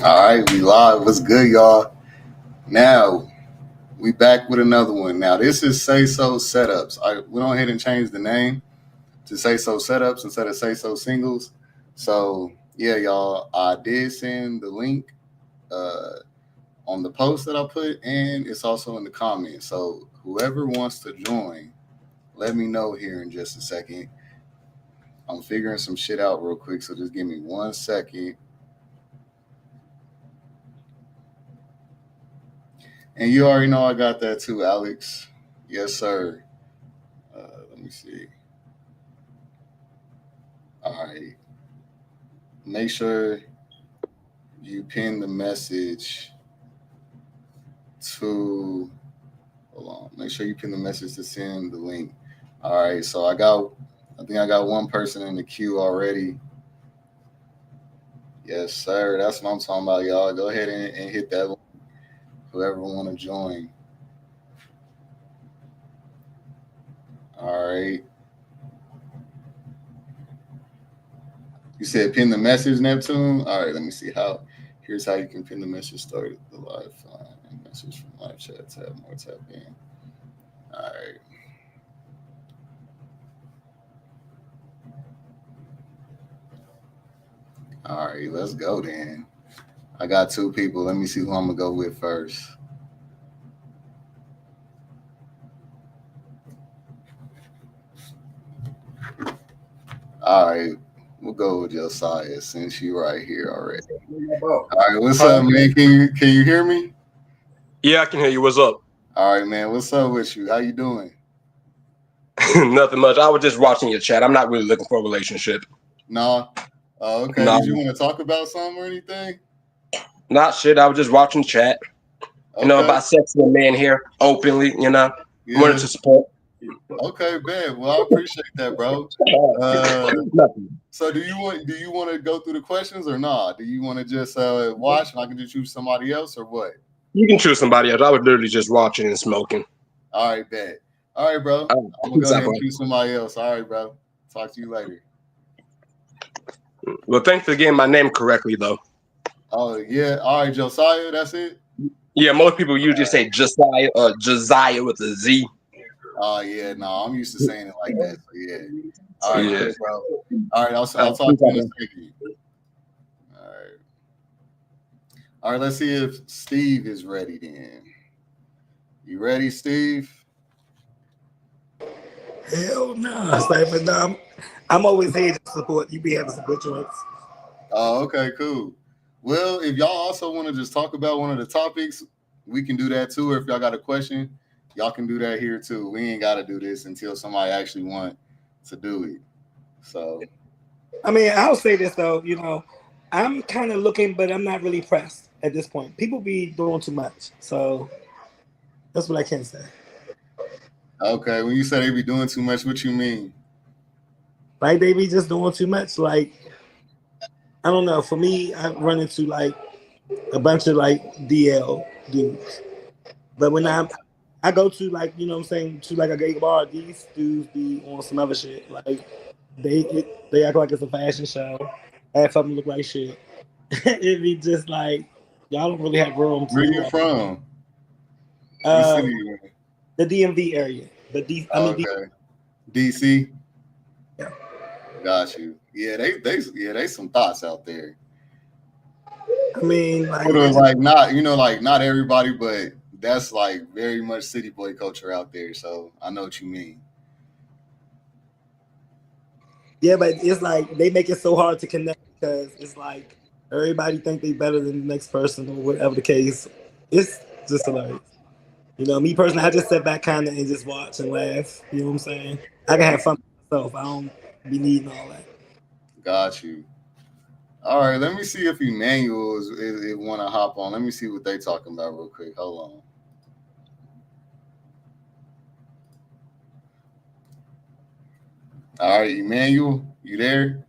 All right, we live. What's good, y'all? Now we back with another one. Now this is Say So Setups. I went on ahead and changed the name to Say So Setups instead of Say So Singles. So yeah, y'all, I did send the link uh, on the post that I put, and it's also in the comments. So whoever wants to join, let me know here in just a second. I'm figuring some shit out real quick, so just give me 1 second. And you already know I got that too, Alex. Yes, sir. Let me see. All right. Make sure you pin the message to. Hold on. Make sure you pin the message to send the link. All right. So I think I got one person in the queue already. Yes, sir. That's what I'm talking about, y'all. Go ahead and hit that link. Whoever want to join. All right. You said pin the message, Neptune. All right. Let me see how. Here's how you can pin the message. Start the live and message from live chat. Tab more. Tap in. All right. All right. Let's go then. I got two people. Let me see who I'm gonna go with first. All right. We'll go with Josiah since you right here already. All right. What's up, man? Can you hear me? Yeah, I can hear you. What's up? All right, man. What's up with you? How you doing? Nothing much. I was just watching your chat. I'm not really looking for a relationship. No. Oh, okay. No, Did you want to talk about something or anything? not shit. I was just watching chat. Okay. Bisexual man here openly. Wanted Yeah. to support. Okay, man. Well, I appreciate that, bro. Uh, Nothing. so do you want to go through the questions or not? Do you want to just watch and I can just choose somebody else or what? You can choose somebody else. I was literally just watching and smoking. All right, bet. All right, bro. I'm gonna go ahead and choose somebody else. All right, bro. Talk to you later. Well, thanks for getting my name correctly, though. Oh yeah. All right, Josiah. That's it. Yeah, most people usually say Josiah or Josiah with a Z. Oh yeah. No, I'm used to saying it like that. So yeah. All right, Yeah. cool, bro. All right, I'll talk to you in a second. All right. All right. Let's see if Steve is ready. Then you ready, Steve? Hell no, Cypher. No, I'm always here to support. You be having some good joints. Oh, okay, cool. Well, if y'all also want to just talk about one of the topics, we can do that too. Or if y'all got a question, y'all can do that here too. We ain't got to do this until somebody actually want to do it. So, I mean, I'll say this though. I'm kind of looking, but I'm not really pressed at this point. People be doing too much, so that's what I can say. okay, when you say they be doing too much, what you mean? Like they be just doing too much. Like I don't know. For me, I run into like a bunch of like DL dudes, but when Okay. I go to like what I'm saying to like a gay bar, these dudes be on some other shit. Like they act like it's a fashion show. Half of them look like shit. It be just like y'all don't really have room to Where do you that. from? What Uh, city you in? the DMV area, but Oh, okay, DC. yeah. Got you. Yeah, they some thoughts out there. I mean, like Sort of like not like not everybody, but that's like very much city boy culture out there. So I know what you mean. yeah, but it's like they make it so hard to connect because it's like everybody think they better than the next person or whatever the case. It's just hilarious. Me personally, I just sit back kind of and just watch and laugh. You know what I'm saying? I can have fun myself. I don't be needing all that. Got you. All right, let me see if Emmanuel is want to hop on. Let me see what they talking about real quick. Hold on. All right, Emmanuel, you there?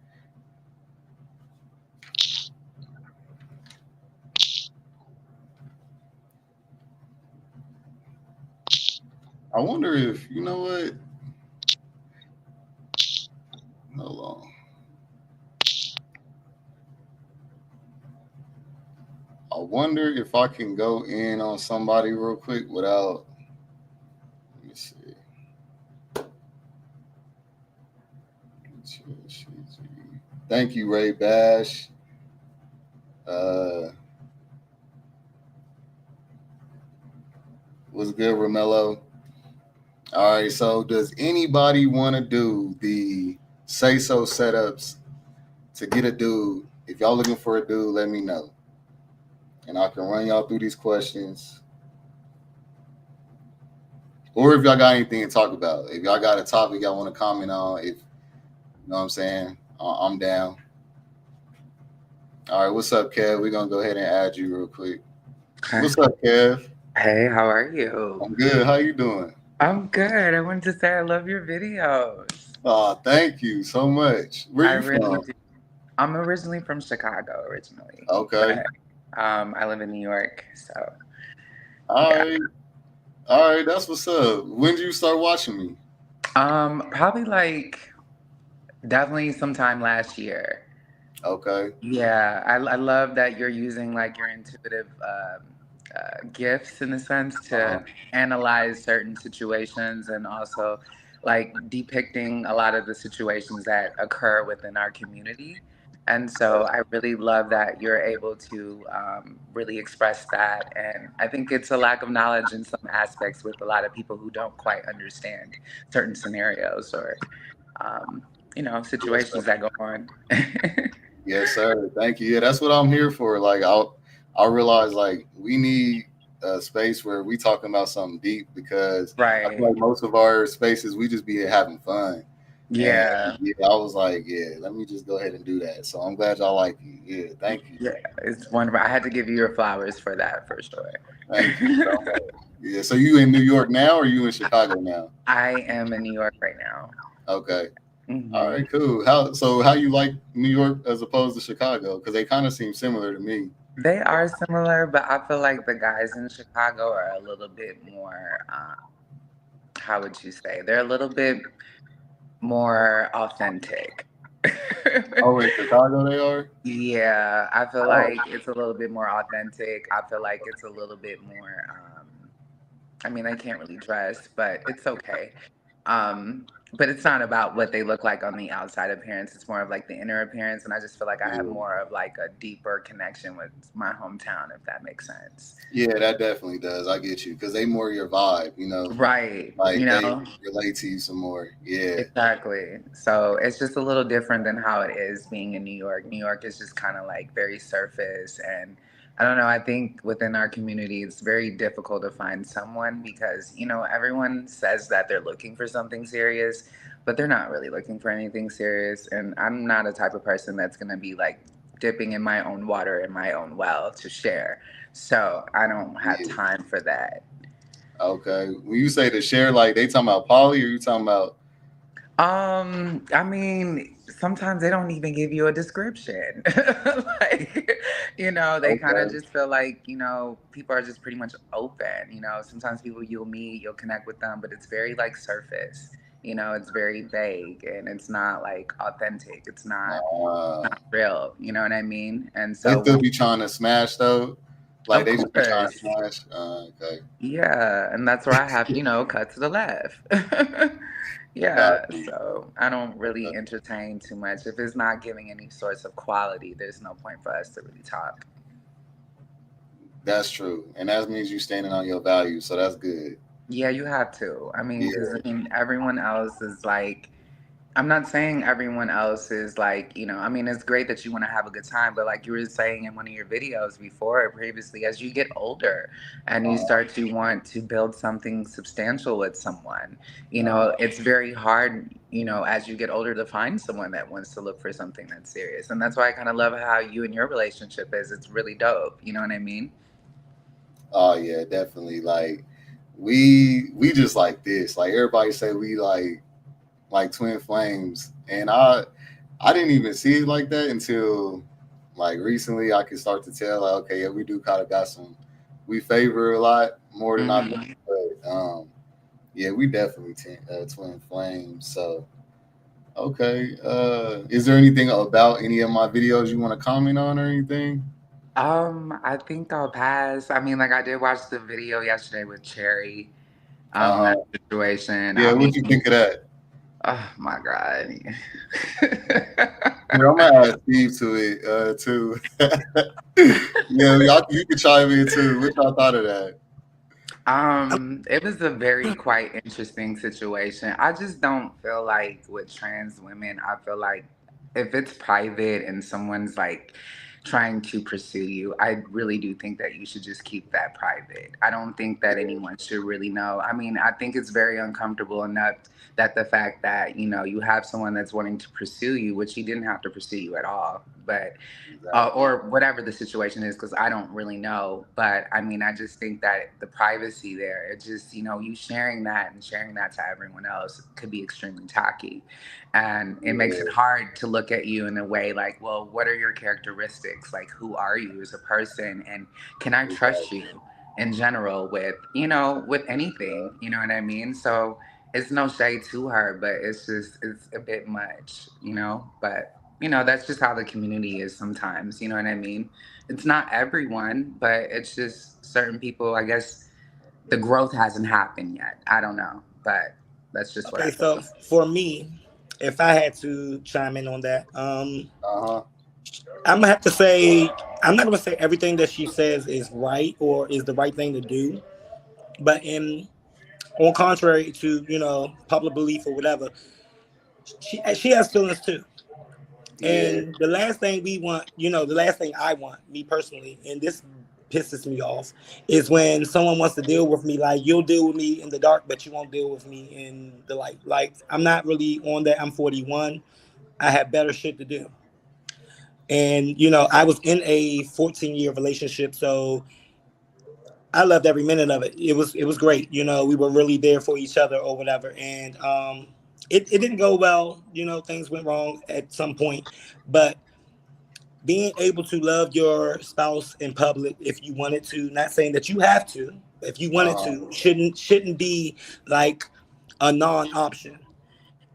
I wonder if you know what. Hold on. wonder if I can go in on somebody real quick without. Let me see. Thank you, Ray Bash. Was good, Romello. All right, so does anybody want to do the say so setups to get a dude? If y'all looking for a dude, let me know, and I can run y'all through these questions. Or if y'all got anything to talk about, if y'all got a topic y'all want to comment on, if you know what I'm saying, I'm down. All right, what's up, Kev? We're gonna go ahead and add you real quick. What's up, Kev? Hey, how are you? I'm good. How you doing? I'm good. I wanted to say I love your videos. Oh, thank you so much. Where you from? Do. I'm originally from Chicago, originally. Okay. But, I live in New York, so. All right. That's what's up. When did you start watching me? Probably like definitely sometime last year. Okay. Yeah, I love that you're using like your intuitive gifts in a sense to analyze certain situations and also like depicting a lot of the situations that occur within our community. And so I really love that you're able to really express that. And I think it's a lack of knowledge in some aspects with a lot of people who don't quite understand certain scenarios or, situations that go on. Yes, sir. Thank you. Yeah, that's what I'm here for. Like, I realize like we need a space where we talking about something deep because I feel like most of our spaces we just be having fun. Yeah. And, I was like, yeah, let me just go ahead and do that. So I'm glad y'all like you. Yeah, thank you. Yeah, it's wonderful. I had to give you your flowers for that for sure. Thank you so much. Yeah. So you in New York now or you in Chicago now? I am in New York right now. Okay. Mm-hmm. All right, cool. How you like New York as opposed to Chicago? Because they kind of seem similar to me. They are similar, but I feel like the guys in Chicago are a little bit more, how would you say? They're a little bit more authentic. Oh, in Chicago they are? Yeah, I feel like it's a little bit more authentic. I feel like it's a little bit more, they can't really dress, but it's okay. But it's not about what they look like on the outside appearance. It's more of like the inner appearance. And I just feel like I have more of like a deeper connection with my hometown, if that makes sense. Yeah, that definitely does. I get you. Because they more your vibe, Right. Like they relate to you some more. Yeah. Exactly. So it's just a little different than how it is being in New York. New York is just kind of like very surface. And I don't know, I think within our community, it's very difficult to find someone because, everyone says that they're looking for something serious, but they're not really looking for anything serious. And I'm not a type of person that's going to be like dipping in my own water in my own well to share. So I don't have time for that. Okay. When you say to share, like they talking about poly or you talking about? Sometimes they don't even give you a description. They kind of just feel like, people are just pretty much open. Sometimes people you'll meet, you'll connect with them, but it's very like surface. It's very vague and it's not like authentic. It's not real. You know what I mean? And so they still be trying to smash though. Like they just be trying to course. smash. Okay. Yeah, and that's where I have, cut to the left. Yeah, so I don't really entertain too much. If it's not giving any sorts of quality, there's no point for us to really talk. That's true. And that means you standing on your values, so that's good. Yeah, you have to. Because everyone else is like, I'm not saying everyone else is like, it's great that you want to have a good time, but like you were saying in one of your videos previously, as you get older and you start to want to build something substantial with someone, it's very hard, as you get older to find someone that wants to look for something that's serious. And that's why I kind of love how you and your relationship is. It's really dope. You know what I mean? Oh yeah, definitely. Like we just like this. Like everybody say we like twin flames, and I didn't even see it like that until like recently. I could start to tell like, okay, yeah, we do kind of got we favor a lot more than I think, but yeah, we definitely twin flames. So okay, is there anything about any of my videos you want to comment on or anything? I think I'll pass. I mean, like I did watch the video yesterday with Cherry. Uh-huh. That situation. I Yeah, what you mean, think of that? oh my God. Here, I'm gonna add Steve to it too. Yeah, y'all, you can chime in too. What y'all thought of that? It was a very quite interesting situation. I just don't feel like with trans women, I feel like if it's private and someone's like trying to pursue you, I really do think that you should just keep that private. I don't think that anyone should really know. I mean, I think it's very uncomfortable enough that the fact that, you know, you have someone that's wanting to pursue you, which he didn't have to pursue you at all, but Exactly. or whatever the situation is, because I don't really know. But I mean, I just think that the privacy there, it just, you know, you sharing that and sharing that to everyone else could be extremely tacky. And it makes it Yeah, hard to look at you in a way like, well, what are your characteristics? Like, who are you as a person? And can I trust exactly. you in general with, you know, with anything? You know what I mean? So it's no shade to her, but it's just, it's a bit much, you know? But you know, that's just how the community is sometimes. You know what I mean? It's not everyone, but it's just certain people. I guess the growth hasn't happened yet. I don't know, but that's just what I Okay, feel. so for me, if I had to chime in on that, Uh-huh. I'm gonna have to say I'm not gonna say everything that she says is right or is the right thing to do, but in on contrary to public belief or whatever, she has feelings too. Yeah, And the last thing we want, the last thing I want, me personally, and this pisses me off, is when someone wants to deal with me like you'll deal with me in the dark, but you won't deal with me in the light. Like I'm not really on that. I'm 41. I have better shit to do. And I was in a 14-year relationship, so I loved every minute of it. It was great. We were really there for each other or whatever. And it didn't go well. Things went wrong at some point, but being able to love your spouse in public if you wanted to, not saying that you have to, if you wanted uh-huh. to, shouldn't be like a non-option.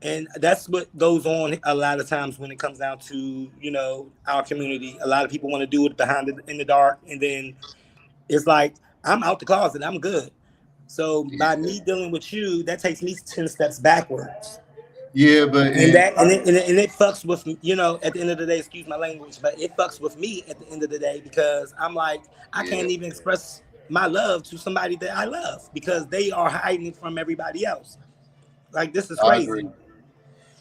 And that's what goes on a lot of times when it comes down to our community. A lot of people want to do it behind in the dark, and then it's like I'm out the closet, I'm good. So by Yeah. me dealing with you, that takes me 10 steps backwards. Yeah, but And that and it fucks with at the end of the day, excuse my language, but it fucks with me at the end of the day, because I'm like, I yeah, can't even express my love to somebody that I love because they are hiding it from everybody else. Like, this is I crazy. agree.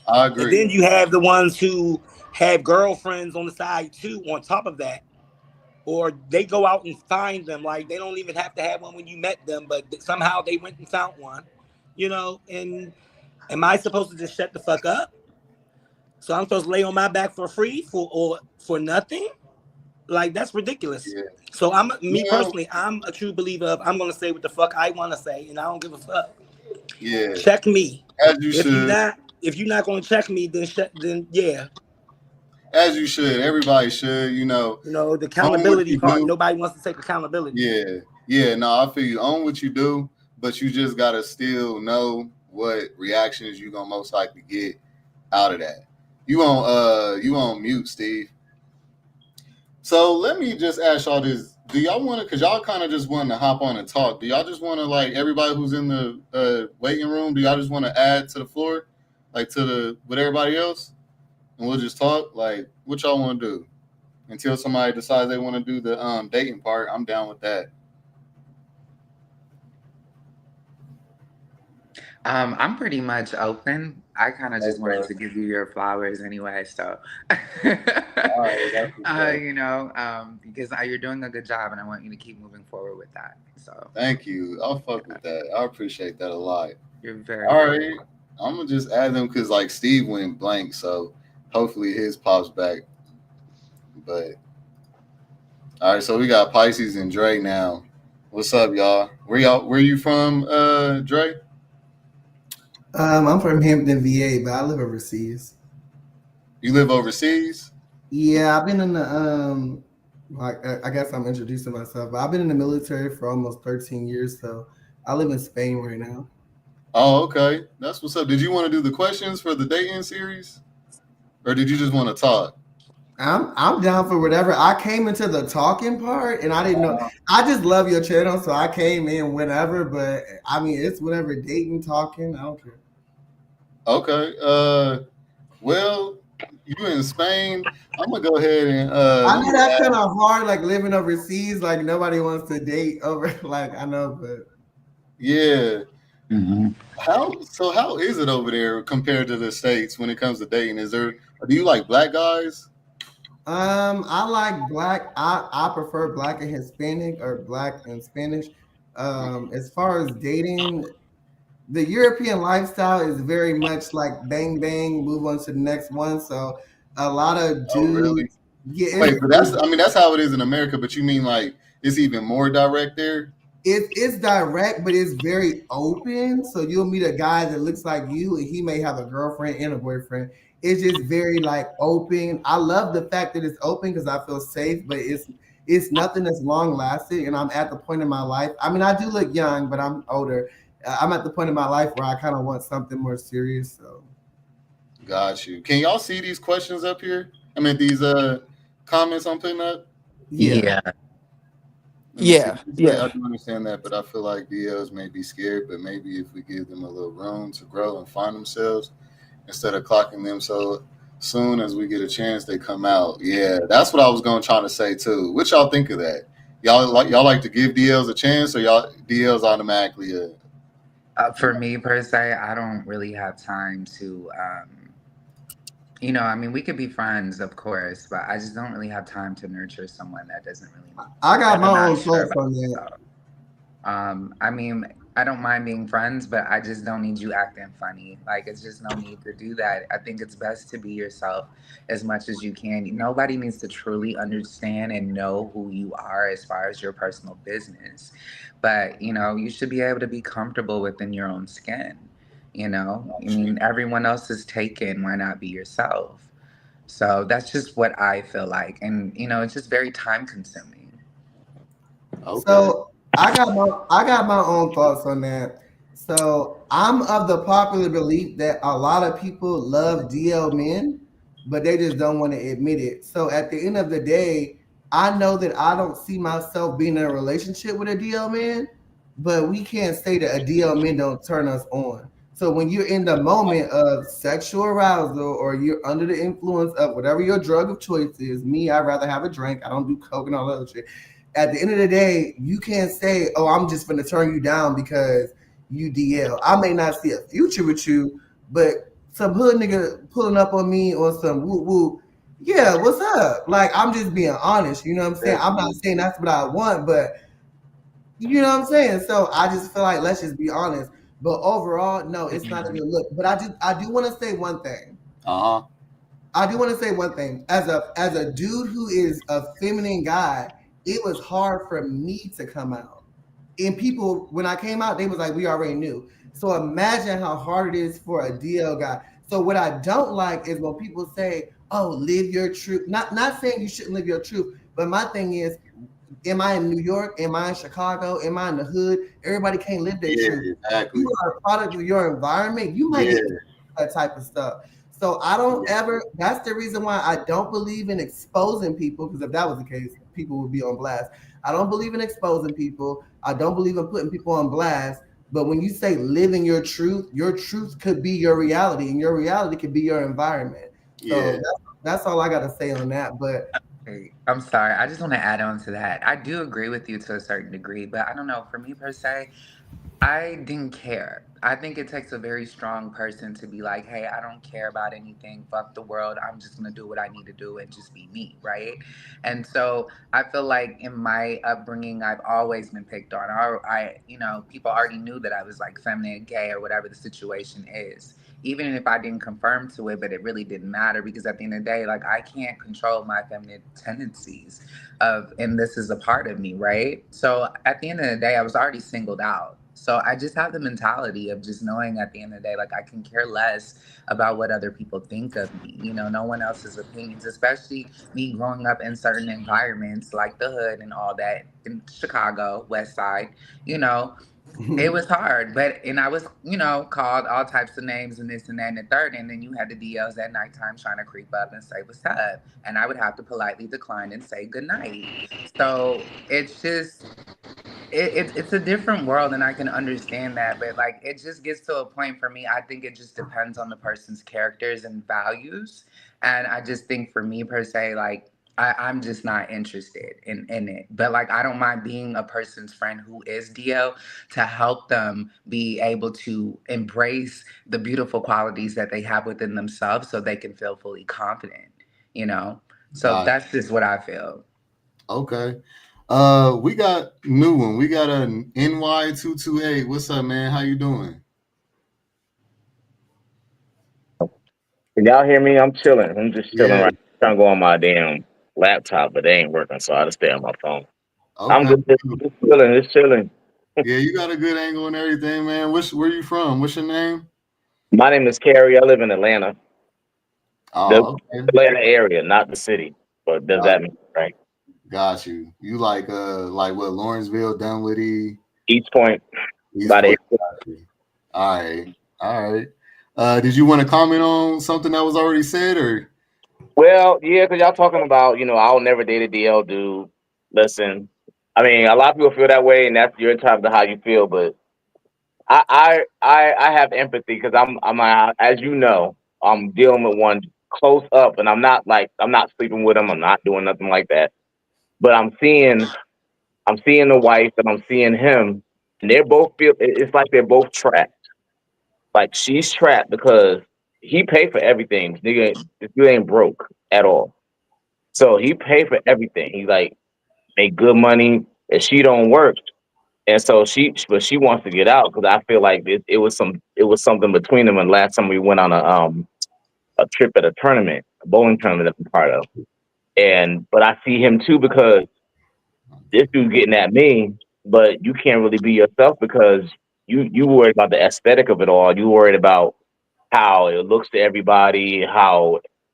I And agree. then you have the ones who have girlfriends on the side too, on top of that, or they go out and find them. Like, they don't even have to have one when you met them, but somehow they went and found one. And am I supposed to just shut the fuck up? So I'm supposed to lay on my back for free for nothing? Like, that's ridiculous. Yeah. So You me know, personally, I'm a true believer of I'm gonna say what the fuck I want to say, and I don't give a fuck. yeah, Check me. as you If you should. not if you're not gonna check me, then yeah. As you should. Everybody should, The own what accountability you part. do. Nobody wants to take accountability. Yeah. Yeah, no, I feel you. Own what you do, but you just gotta still know what reactions you gonna most likely get out of that. You on mute, Steve. So let me just ask y'all this. Do y'all want to, because y'all kind of just want to hop on and talk. Do y'all just want to, like, everybody who's in the waiting room, do y'all just want to add to the floor, like with everybody else? And we'll just talk? Like, what y'all want to do? Until somebody decides they want to do the dating part, I'm down with that. I'm pretty much open. I kind of just wanted Okay. to give you your flowers anyway, so All right, that's what's up. because you're doing a good job, and I want you to keep moving forward with that. So Thank you. I'll fuck with that. I appreciate that a lot. you're very, All very right. I'm going to just add them because, like, Steve went blank, so hopefully his pops back. But all right, so we got Pisces and Dre now. What's up, y'all? Where you from, Dre? I'm from Hampton, VA, but I live overseas. You live overseas? Yeah, I've been in the like I guess I'm introducing myself, but I've been in the military for almost 13 years, so I live in Spain right now. Oh, okay. That's what's up. Did you want to do the questions for the dating series? Or did you just want to talk? I'm down for whatever. I came into the talking part and I didn't know. I just love your channel, so I came in whenever. But I mean, it's whatever, dating, talking. I don't care. Okay. Well, you in Spain? I'm gonna go ahead and I let know me that's ask. kind of hard, like living overseas. Like nobody wants to date over. Like I know, but Yeah. Mm-hmm. How is it over there compared to the States when it comes to dating? Do you like black guys? I like black. I prefer black and Hispanic or black and Spanish. As far as dating, the European lifestyle is very much like bang bang, move on to the next one. So a lot of Oh, really? dudes, yeah, Wait, but that's how it is in America. But you mean like it's even more direct there? it's direct, but it's very open. So you'll meet a guy that looks like you, and he may have a girlfriend and a boyfriend. It's just very like open. I love the fact that it's open because I feel safe, but it's nothing that's long lasting. And I'm at the point in my life. I mean, I do look young, but I'm older. I'm at the point in my life where I kind of want something more serious. So Got you. Can y'all see these questions up here? I mean, these comments I'm putting up. yeah. Yeah. Let me see. Yeah, yeah. I do understand that, but I feel like DLs may be scared. But maybe if we give them a little room to grow and find themselves, instead of clocking them so soon as we get a chance, they come out. Yeah, that's what I was going to try to say too. What y'all think of that? Y'all like to give DLs a chance, or y'all DLs automatically? For me per se, I don't really have time to. I mean, we could be friends, of course, but I just don't really have time to nurture someone that doesn't really I got that my I'm not own sure thoughts about. on that. So, I mean, I don't mind being friends, but I just don't need you acting funny. Like, it's just no need to do that. I think it's best to be yourself as much as you can. Nobody needs to truly understand and know who you are as far as your personal business. But, you should be able to be comfortable within your own skin. I mean, everyone else is taken. Why not be yourself? So that's just what I feel like. And, it's just very time consuming. Okay. So I got my own thoughts on that. So I'm of the popular belief that a lot of people love DL men, but they just don't want to admit it. So at the end of the day, I know that I don't see myself being in a relationship with a DL man, but we can't say that a DL man don't turn us on. So when you're in the moment of sexual arousal or you're under the influence of whatever your drug of choice is, me, I'd rather have a drink. I don't do coke and all that other shit. At the end of the day, you can't say, "Oh, I'm just going to turn you down because you DL." I may not see a future with you, but some hood nigga pulling up on me or some woo woo, yeah, what's up? Like I'm just being honest. You know what I'm saying? I'm not saying that's what I want, but you know what I'm saying. So I just feel like let's just be honest. But overall, no, it's not a good look. But I do want to say one thing. Uh huh. I do want to say one thing. As a dude who is a feminine guy, it was hard for me to come out. And people, when I came out, they was like, we already knew. So imagine how hard it is for a DL guy. So what I don't like is when people say, "Oh, live your truth." Not saying you shouldn't live your truth, but my thing is, am I in New York? Am I in Chicago? Am I in the hood? Everybody can't live their Yeah, truth. exactly. You are a product of your environment. You might Yeah, get that type of stuff. So I don't ever. That's the reason why I don't believe in exposing people. Because if that was the case, people would be on blast. I don't believe in exposing people. I don't believe in putting people on blast. But when you say living your truth could be your reality, and your reality could be your environment. So yeah. that's all I got to say on that. But Hey, I'm sorry. I just want to add on to that. I do agree with you to a certain degree, but I don't know. For me per se, I didn't care. I think it takes a very strong person to be like, hey, I don't care about anything. Fuck the world. I'm just going to do what I need to do and just be me. Right. And so I feel like in my upbringing, I've always been picked on. People already knew that I was like feminine, gay, or whatever the situation is. Even if I didn't confirm to it, but it really didn't matter because at the end of the day, like I can't control my feminine tendencies and this is a part of me, right? So at the end of the day, I was already singled out. So I just have the mentality of just knowing at the end of the day, like I can care less about what other people think of me. No one else's opinions, especially me growing up in certain environments like the hood and all that in Chicago, West Side, you know. It was hard, and I was, called all types of names and this and that and the third, and then you had the DLs at nighttime trying to creep up and say what's up, and I would have to politely decline and say good night. So it's just it's a different world, and I can understand that, but like it just gets to a point for me. I think it just depends on the person's characters and values, and I just think for me per se, like I'm just not interested in it. But like I don't mind being a person's friend who is DL to help them be able to embrace the beautiful qualities that they have within themselves so they can feel fully confident, you know? So Got that's just what I feel. Okay. We got new one. We got a NY228. What's up, man? How you doing? Can y'all hear me? I'm chilling. I'm just chilling Yeah. right now. Trying to go on my damn laptop, but they ain't working, so I just stay on my phone. I'm Okay. good. Just chilling. Just chilling. Yeah, you got a good angle and everything, man. Where you from? What's your name? My name is Carrie. I live in Atlanta, the Oh, okay. Atlanta area, not the city. But does Got, that mean right? got you. You like what, Lawrenceville, Dunwoody, East Point, East about Point. it. Got you. All right. All right. Did you want to comment on something that was already said, or? Well, yeah, because y'all talking about, I'll never date a DL dude. Listen, I mean, a lot of people feel that way, and that's your entitled to how you feel. But I have empathy because as you know, I'm dealing with one close up, and I'm not sleeping with him. I'm not doing nothing like that. But I'm seeing the wife, and I'm seeing him, and they're both it's like they're both trapped. Like she's trapped because he paid for everything. Nigga, this dude ain't broke at all. So he paid for everything. He like make good money, and she don't work. And so she wants to get out because I feel like it was something between them. And last time we went on a trip at a tournament, a bowling tournament that I'm part of. But I see him too because this dude's getting at me, but you can't really be yourself because you worried about the aesthetic of it all. You worried about how it looks to everybody.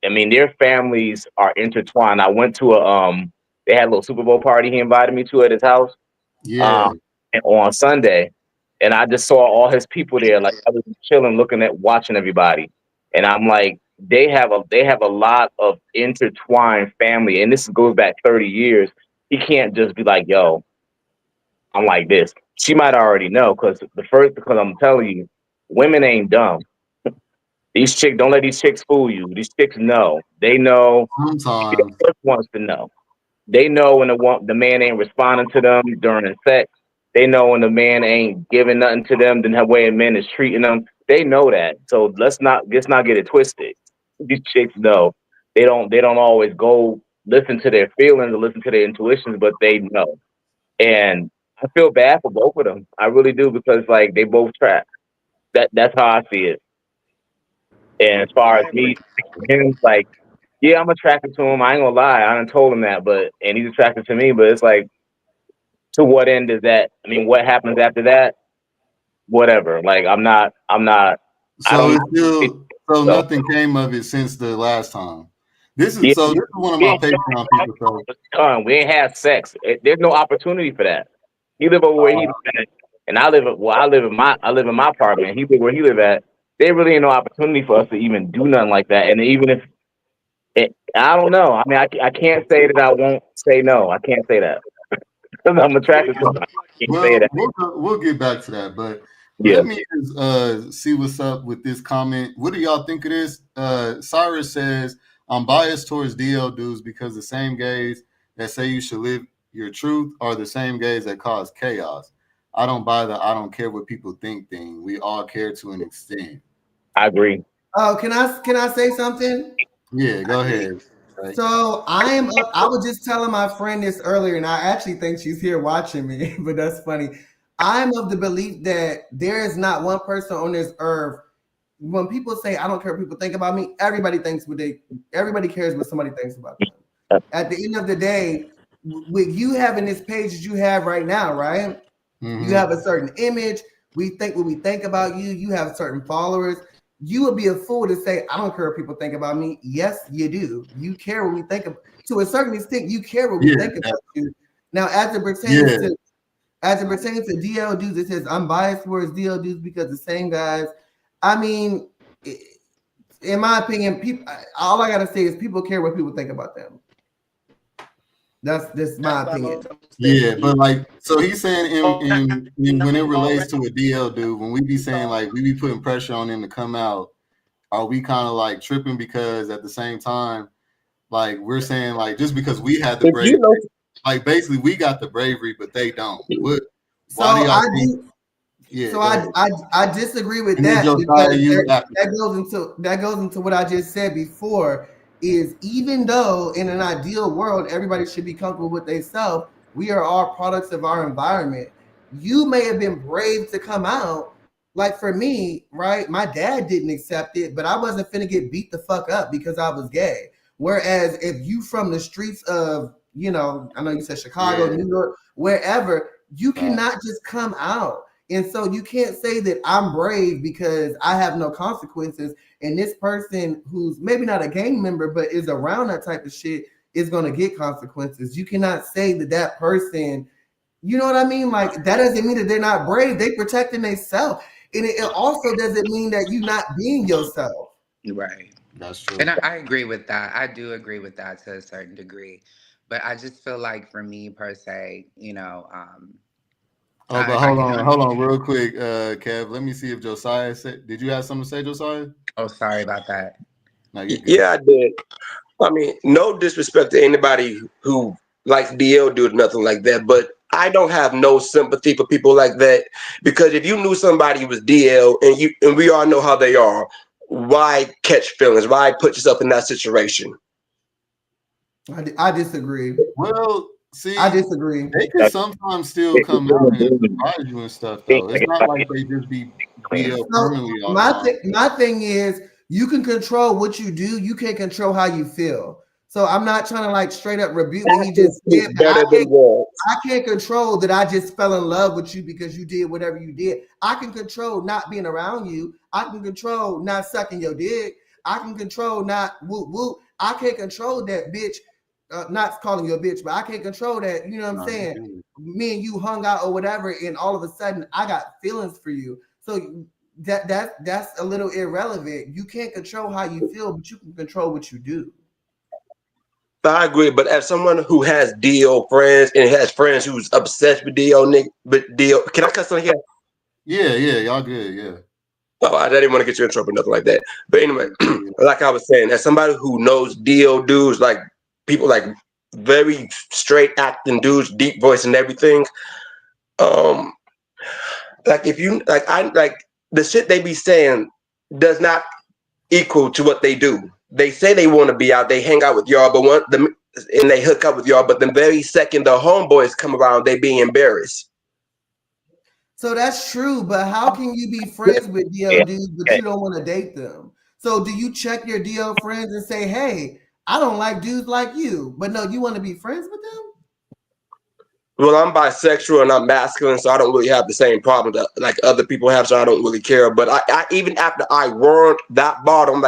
Their families are intertwined. I went to they had a little Super Bowl party he invited me to at his house Yeah. um, on Sunday, and I just saw all his people there. Like I was chilling, watching everybody, and I'm like, they have a lot of intertwined family, and this goes back 30 years. He can't just be like, yo, I'm like this. She might already know because I'm telling you, women ain't dumb. These chicks, don't let these chicks fool you. These chicks know. They know. She the Sometimes. first ones to know. They know when the man ain't responding to them during sex. They know when the man ain't giving nothing to them, then the way a man is treating them. They know that. So let's not get it twisted. These chicks know. They don't always go listen to their feelings or listen to their intuitions, but they know. And I feel bad for both of them. I really do because like they both trapped. That's how I see it. And as far as me, him, like, yeah, I'm attracted to him. I ain't gonna lie. I done told him that, and he's attracted to me. But it's like, to what end is that? I mean, what happens after that? Whatever. Like, I So don't it's know. still so So, nothing came of it since the last time. yeah, This is one of we my ain't Patreon people. So done. We ain't had sex. There's no opportunity for that. He live over where he live at, and I live in my apartment. He live where he live at. There really ain't no opportunity for us to even do nothing like that. And even if I don't know. I mean, I can't say that I won't say no. I can't say that because I'm attracted to him. I can't say well, that. we'll get back to that, but Yeah, let me just, see what's up with this comment. What do y'all think of this? Cyrus says, I'm biased towards DL dudes because the same gays that say you should live your truth are the same gays that cause chaos. I don't buy the I don't care what people think thing. We all care to an extent. I agree. Oh, can I say something? Yeah, go ahead. Right. So I was just telling my friend this earlier, and I actually think she's here watching me, but that's funny. I'm of the belief that there is not one person on this earth. When people say I don't care what people think about me, everybody cares what somebody thinks about them. At the end of the day, with you having this page that you have right now, right? Mm-hmm. You have a certain image. We think what we think about you. You have certain followers. You would be a fool to say, I don't care what people think about me. Yes, you do. You care what we think of. To a certain extent, you care what we think about you. Now, as it pertains to As it pertains to DL dudes, it says I'm biased towards DL dudes because the same guys. I mean, in my opinion, people. All I gotta say is people care what people think about them. That's my opinion. Yeah, but like, so he's saying in when it relates to a DL dude, when we be saying like we be putting pressure on him to come out, are we kind of like tripping because at the same time, like we're saying like just because we had the If bravery, you know, like basically we got the bravery, but they don't. What? So Why do y'all I think? do. Yeah, So go ahead. I disagree with And then that Josiah, because you after. that goes into what I just said before. Is even though in an ideal world everybody should be comfortable with themselves, we are all products of our environment. You may have been brave to come out. Like for me, right? My dad didn't accept it, but I wasn't finna get beat the fuck up because I was gay. Whereas if you from the streets of, you know, I know you said Chicago, Yeah. New York, wherever, you cannot just come out. And so you can't say that I'm brave because I have no consequences. And this person who's maybe not a gang member, but is around that type of shit is going to get consequences. You cannot say that that person, you know what I mean? Like that doesn't mean that they're not brave. They protecting themselves. And it also doesn't mean that you're not being yourself. Right. That's true. And I agree with that. I do agree with that to a certain degree. But I just feel like for me per se, you know, Oh, but I hold can on, real quick, Kev. Let me see if Josiah said. Did you have something to say, Josiah? Oh, sorry about that. No, you're good. yeah, I did. I mean, no disrespect to anybody who likes DL dude, nothing like that. But I don't have no sympathy for people like that because if you knew somebody was DL and we all know how they are, why catch feelings? Why put yourself in that situation? I disagree. Well, see, I disagree. they can sometimes still come out and surprise you and stuff, though. It's not like they just be DL So permanently all the time. my thing is you can control what you do. You can't control how you feel. So I'm not trying to like straight up rebuke what he just Actions speak said, but better than words. I can't control that I just fell in love with you because you did whatever you did. I can control not being around you. I can control not sucking your dick. I can control not whoop whoop. I can't control that bitch. Not calling you a bitch, but I can't control that. You know what I'm No, saying? you Me and you hung out or whatever, and all of a sudden I got feelings for you. So that's a little irrelevant. You can't control how you feel, but you can control what you do. I agree, but as someone who has DL friends and has friends who's obsessed with DL, but DL, can I cuss on here? yeah, y'all good, yeah. Oh, I didn't want to get you in trouble, nothing like that. But anyway, Yeah. like I was saying, as somebody who knows DL dudes, like people like very straight acting dudes, deep voice and everything, um, like if you like the shit they be saying does not equal to what they do. They say they want to be out, they hang out with y'all, and they hook up with y'all, but the very second the homeboys come around, they be embarrassed. So that's true, but how can you be friends with DL dudes, but you don't want to date them? So do you check your DL friends and say, hey, I don't like dudes like you, but no, you want to be friends with them? Well, I'm bisexual and I'm masculine, so I don't really have the same problem that like other people have, so I don't really care. But I even after I warned that bottom,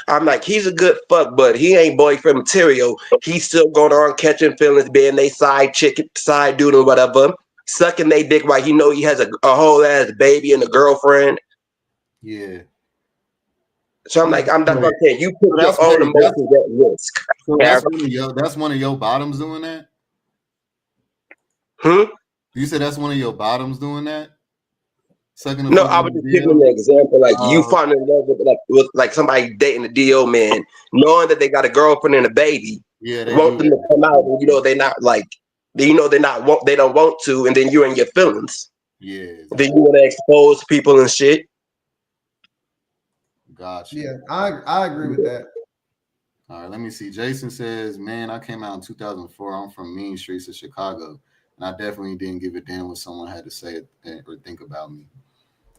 I'm like, he's a good fuck, but he ain't boyfriend material. He's still going on catching feelings, being they side chick, side dude, or whatever, sucking they dick while he know he has a whole ass baby and a girlfriend. Yeah. So I'm like, I'm that's what I'm saying. You put So your own emotions at risk. so that's one of your bottoms doing that? You said that's one of your bottoms doing that? Sucking a No, fuck I with was just a giving deal? an example. Like you fall in love with like somebody dating a DO man, knowing that they got a girlfriend and a baby, Yeah, they want do them to that. come out, and you know they're not like, you know they don't want to, and then you're in your feelings. Yeah, exactly. Then you want to expose people and shit. Gotcha. Yeah, I agree with that. All right, let me see. Jason says, man, I came out in 2004. I'm from mean streets of Chicago, and I definitely didn't give a damn what someone had to say or think about me.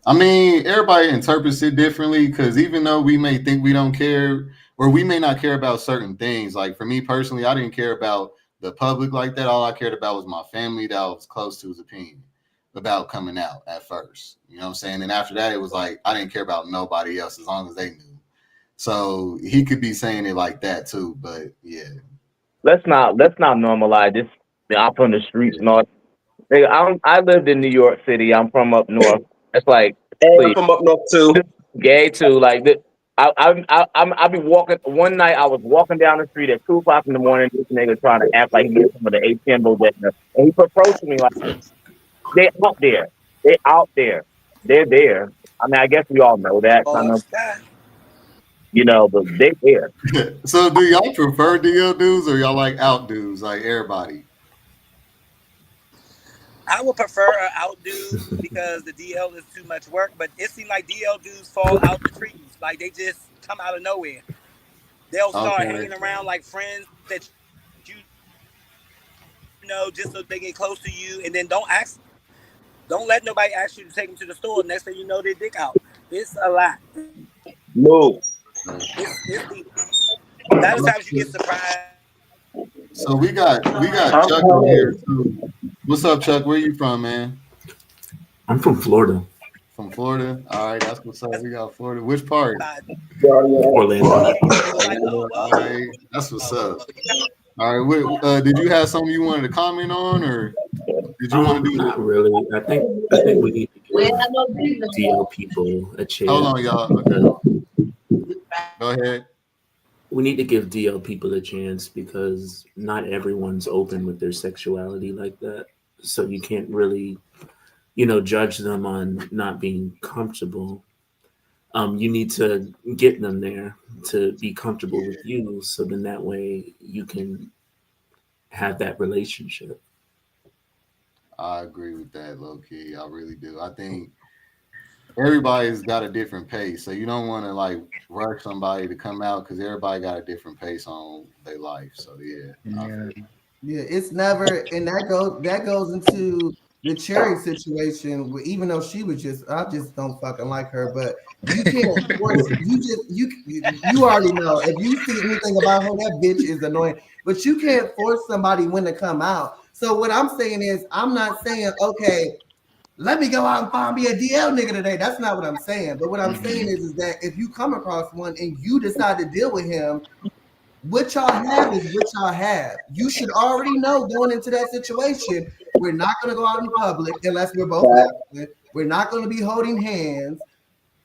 I mean, everybody interprets it differently because even though we may think we don't care or we may not care about certain things, like for me personally, I didn't care about the public like that. All I cared about was my family that I was close to his opinion about coming out at first. You know what I'm saying? And after that, it was like I didn't care about nobody else as long as they knew. So he could be saying it like that too, but yeah. Let's not normalize this. I'm from the streets and all. I lived in New York City. I'm from up north. It's like, And I'm please, from up north too. gay too. Like this, I be walking. One night I was walking down the street at 2 o'clock in the morning. This nigga trying to act like he gets some of the ATM bodega, and he approached me like they out there. They out there. They're there. I mean, I guess we all know that kind of, but they there. So do y'all prefer DL dudes or y'all like out dudes, like everybody? I would prefer an out dude because the DL is too much work. But it seems like DL dudes fall out the trees. Like they just come out of nowhere. They'll start Okay. hanging around like friends that just so they get close to you, and then don't let nobody ask you to take them to the store. Next thing you know, their dick out. It's a lot. Move. It's deep. A lot of times you get surprised. So we got Chuck in here too. What's up, Chuck? Where you from, man? I'm from Florida. From Florida. All right, that's what's up. We got Florida. Which part? Orlando. All right, that's what's up. All right, did you have something you wanted to comment on, or did you want to do Not that? really. I think we need to give DL people a chance. Hold on, y'all. Okay. Go ahead. We need to give DL people a chance because not everyone's open with their sexuality like that. So you can't really, judge them on not being comfortable. You need to get them there to be comfortable with you, so then that way you can have that relationship. I agree with that, low key. I really do. I think everybody's got a different pace, so you don't want to like rush somebody to come out because everybody got a different pace on their life. So Yeah, it's never, and that goes into the Cherry situation. Where even though she was I just don't fucking like her, but you can't force. You already know if you see anything about her, that bitch is annoying. But you can't force somebody when to come out. So what I'm saying is, I'm not saying okay, let me go out and find me a DL nigga today. That's not what I'm saying. But what I'm saying is that if you come across one and you decide to deal with him, what y'all have is what y'all have. You should already know going into that situation, we're not going to go out in public unless we're both masculine. We're not going to be holding hands.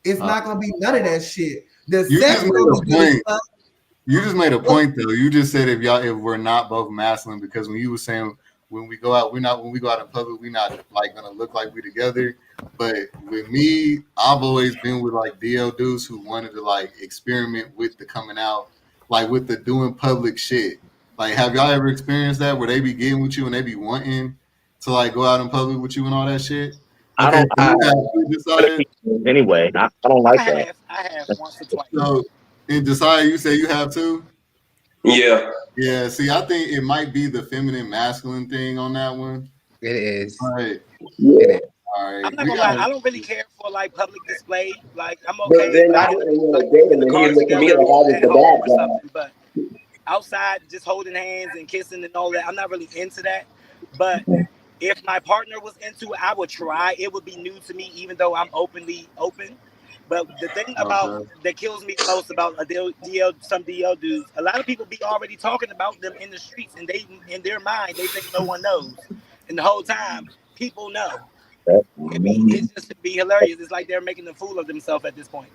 It's not going to be none of that shit. The sex will be good as fuck. You just made a point though. You just said if we're not both masculine, because when you were saying when we go out in public, we're not like gonna look like we together. But with me, I've always been with like DL dudes who wanted to like experiment with the coming out, like with the doing public shit. Like, have y'all ever experienced that where they be getting with you and they be wanting to like go out in public with you and all that shit? Okay, Anyway, I don't like that. I have once or twice. So, and Josiah, you say you have too? Yeah. Yeah, see, I think it might be the feminine masculine thing on that one. It is. All right. Yeah. All right. I'm not gonna lie, I don't really care for like public display. Like I'm But okay then I like, didn't want to date him, and he looked at me like I was the bad or guy. something, but outside just holding hands and kissing and all that, I'm not really into that. But if my partner was into it, I would try. It would be new to me, even though I'm openly open. But the thing about that kills me most about some DL dudes, a lot of people be already talking about them in the streets, and they in their mind they think no one knows, and the whole time people know. It's just to be hilarious. It's like they're making a fool of themselves at this point.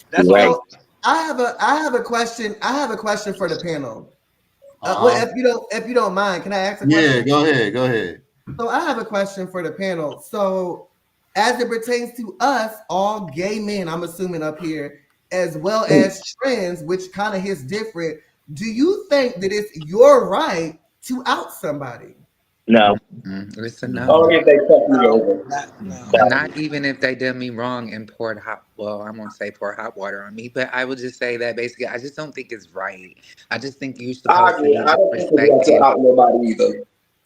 That's right. crazy. I have a question. I have a question for the panel. Well, if you don't mind, can I ask a question? Yeah, go ahead. So I have a question for the panel. So as it pertains to us, all gay men, I'm assuming up here, as well as trans, which kind of hits different, do you think that it's your right to out somebody? No. It's a no. Oh, if they fuck me over. Not even if they did me wrong and poured I won't say pour hot water on me, but I would just say that basically I just don't think it's right. I just think you're supposed to be I don't think it's right to out nobody either.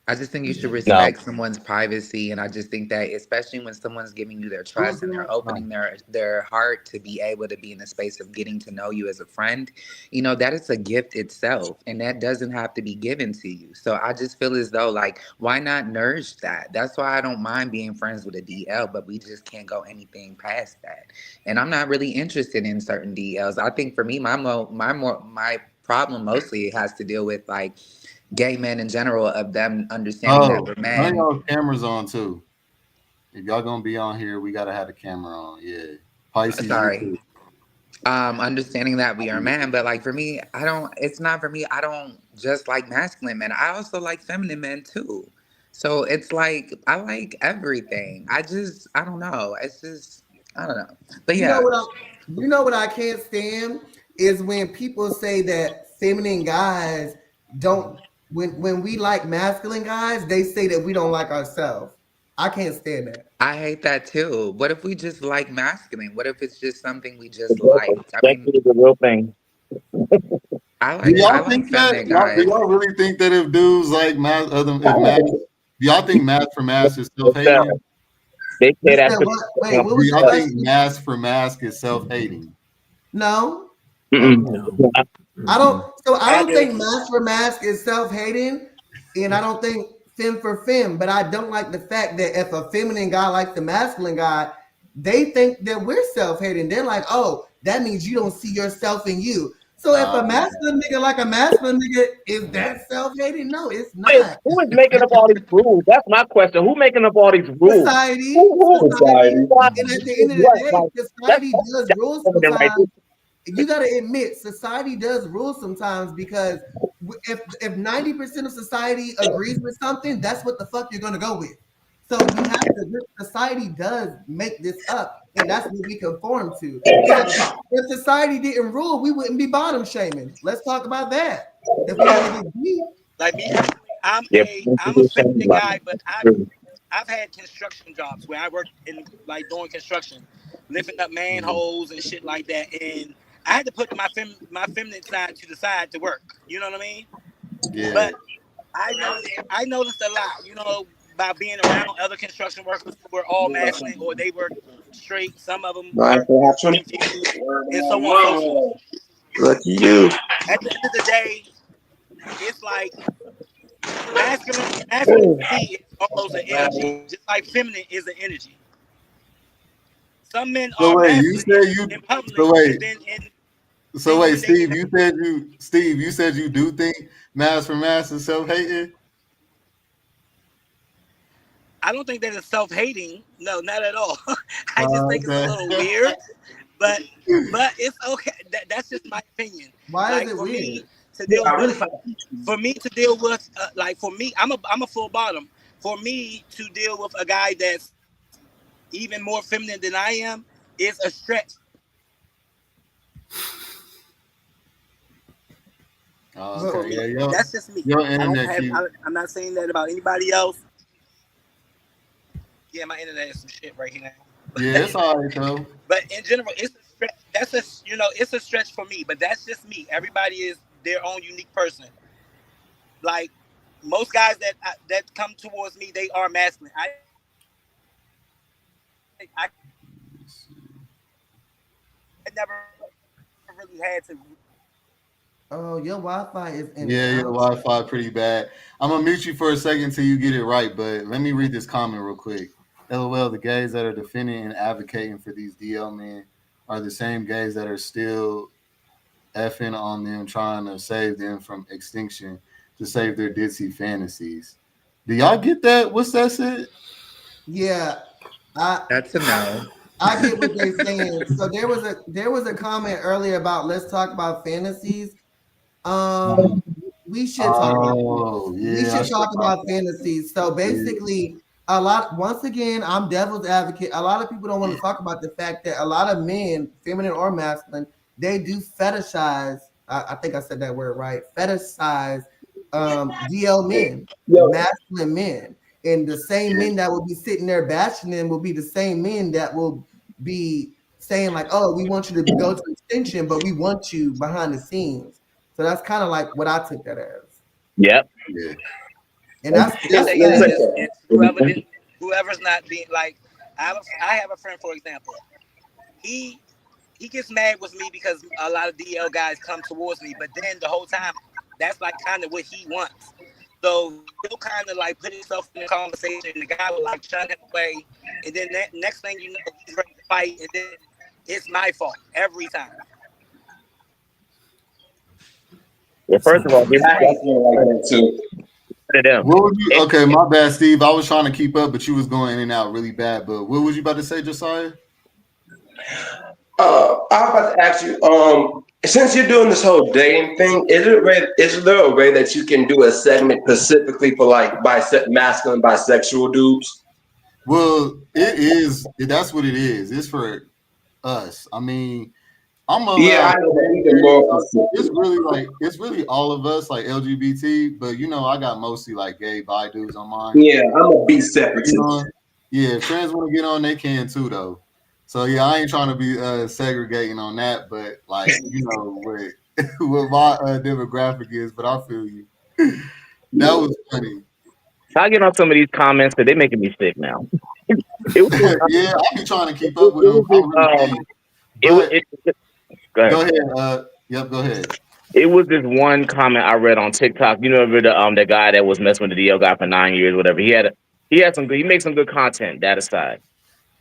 I just think you should respect someone's privacy, and I just think that especially when someone's giving you their trust and they're opening their heart to be able to be in a space of getting to know you as a friend, that is a gift itself, and that doesn't have to be given to you. So I just feel as though, like, why not nourish that? That's why I don't mind being friends with a DL, but we just can't go anything past that. And I'm not really interested in certain DLs. I think for me, my problem mostly has to deal with like gay men in general, of them understanding that Oh, we're turn men. y'all cameras on too. If y'all gonna be on here, we gotta have the camera on. Yeah, Pisces, you Sorry. too. Understanding that we are men, but like for me, it's not for me. I don't just like masculine men. I also like feminine men too. So it's like I like everything. I don't know. It's just I don't know. But You know yeah, what I can't stand is when people say that feminine guys don't when we like masculine guys, they say that we don't like ourselves. I can't stand that. I hate that too. What if we just like masculine? What if it's just something we just liked? I That mean, is a real thing. Do I y'all like think that? feminine Do guys. y'all really think that if dudes like mass, if mass, do y'all think mass for mass is self hating? They say You that said to what? Wait, what Do was the y'all think question? mass for mask is self hating? No. No. I Mm-mm. don't. So I I don't do. think mask for mask is self-hating, and I don't think femme for femme. But I don't like the fact that if a feminine guy likes the masculine guy, they think that we're self-hating. They're like, oh, that means you don't see yourself in you. So if a Uh, masculine nigga like a masculine nigga, is that self-hating? No, it's Wait, not. who is making up all these rules? That's my question. Who making up all these rules? Society, Who? society, Why- and at the end of the What? day, Like, that's society does rule feminine right there. sometimes. You got to admit society does rule sometimes because if 90% of society agrees with something, that's what the fuck you're going to go with. So you have to, society does make this up, and that's what we conform to. If society didn't rule, we wouldn't be bottom shaming. Let's talk about that. If we want to get deep. Like me personally, Yeah, I'm a feminine guy, but I've had construction jobs where I worked in like doing construction, lifting up manholes and shit like that, and I had to put my feminine side to the side to work. You know what I mean? yeah. But I noticed a lot. You know, by being around other construction workers who were all masculine or they were straight. Some of them were confused, and so on and so forth. Lucky you. At the end of the day, it's like masculine to me is almost an energy, just like feminine is an energy. Some men So are wait, you masculine said you. in public, So wait, and so then wait, when they get Steve. You said you do think mass for mass is self hating. I don't think that it's self-hating. No, not at all. I just think it's a Okay. little weird, but it's okay. That's just my opinion. Why is Like it weird? for me to deal with like for me, I'm a full bottom. For me to deal with a guy that's even more feminine than I am is a stretch. Oh, But For okay. me, Yeah, that's just me. your I don't internet have. keep. I'm not saying that about anybody else. Yeah, my internet is some shit right here now. Yeah, it's all right though. But in general, it's a stretch. It's a stretch for me. But that's just me. Everybody is their own unique person. Like most guys that come towards me, they are masculine. I never really had to. oh, your Wi-Fi is in and Yeah, your out. Wi-Fi pretty bad. I'm gonna mute you for a second till you get it right, but let me read this comment real quick. LOL, the gays that are defending and advocating for these DL men are the same gays that are still effing on them, trying to save them from extinction to save their ditzy fantasies. Do y'all get that? What's that said? Yeah, I That's a no. I get what they're saying. So there was a comment earlier about let's talk about fantasies. Um, we should talk about Oh, we yeah, I should should talk have about fantasies. So yeah. basically, once again, I'm devil's advocate. A lot of people don't want to talk about the fact that a lot of men, feminine or masculine, they do fetishize. I think I said that word right. Fetishize DL men, masculine men. And the same men that will be sitting there bashing them will be the same men that will be saying like, "Oh, we want you to go to extinction, but we want you behind the scenes." So that's kind of like what I took that as, Yep. Yeah. and that's And that's the sad. thing is whoever's not being like, I have a friend, for example. He he gets mad with me because a lot of DL guys come towards me, but then the whole time, that's like kind of what he wants. So he'll kind of like put himself in the conversation, and the guy will like shun him away, and then next thing you know, he's ready to fight, and then it's my fault every time. Yeah, first of all, I feel like that too. to them. What would you? Okay, my bad, Steve. I was trying to keep up, but you was going in and out really bad. But what was you about to say, Josiah? I was about to ask you, since you're doing this whole dating thing, is there a way that you can do a segment specifically for like masculine bisexual dudes? Well, it is. That's what it is. It's for us. I mean, I'm Yeah, allowed. I know, but we can more It's specific. really like all of us like LGBT, but I got mostly like gay bi dudes on mine. Yeah, I'm a be You know, separatist. yeah, if trans want to get on, they can too though. So yeah, I ain't trying to be segregating on that, but like what what my demographic is. But I feel you. That was funny. I get on some of these comments because they're making me sick now. It was this, Yeah, I be trying to keep up with it them. was I this, really can't. it was But go ahead. go ahead. Yep, go ahead. It was this one comment I read on TikTok. You know, the guy that was messing with the DL guy for 9 years, whatever. He had some good. He makes some good content. That aside,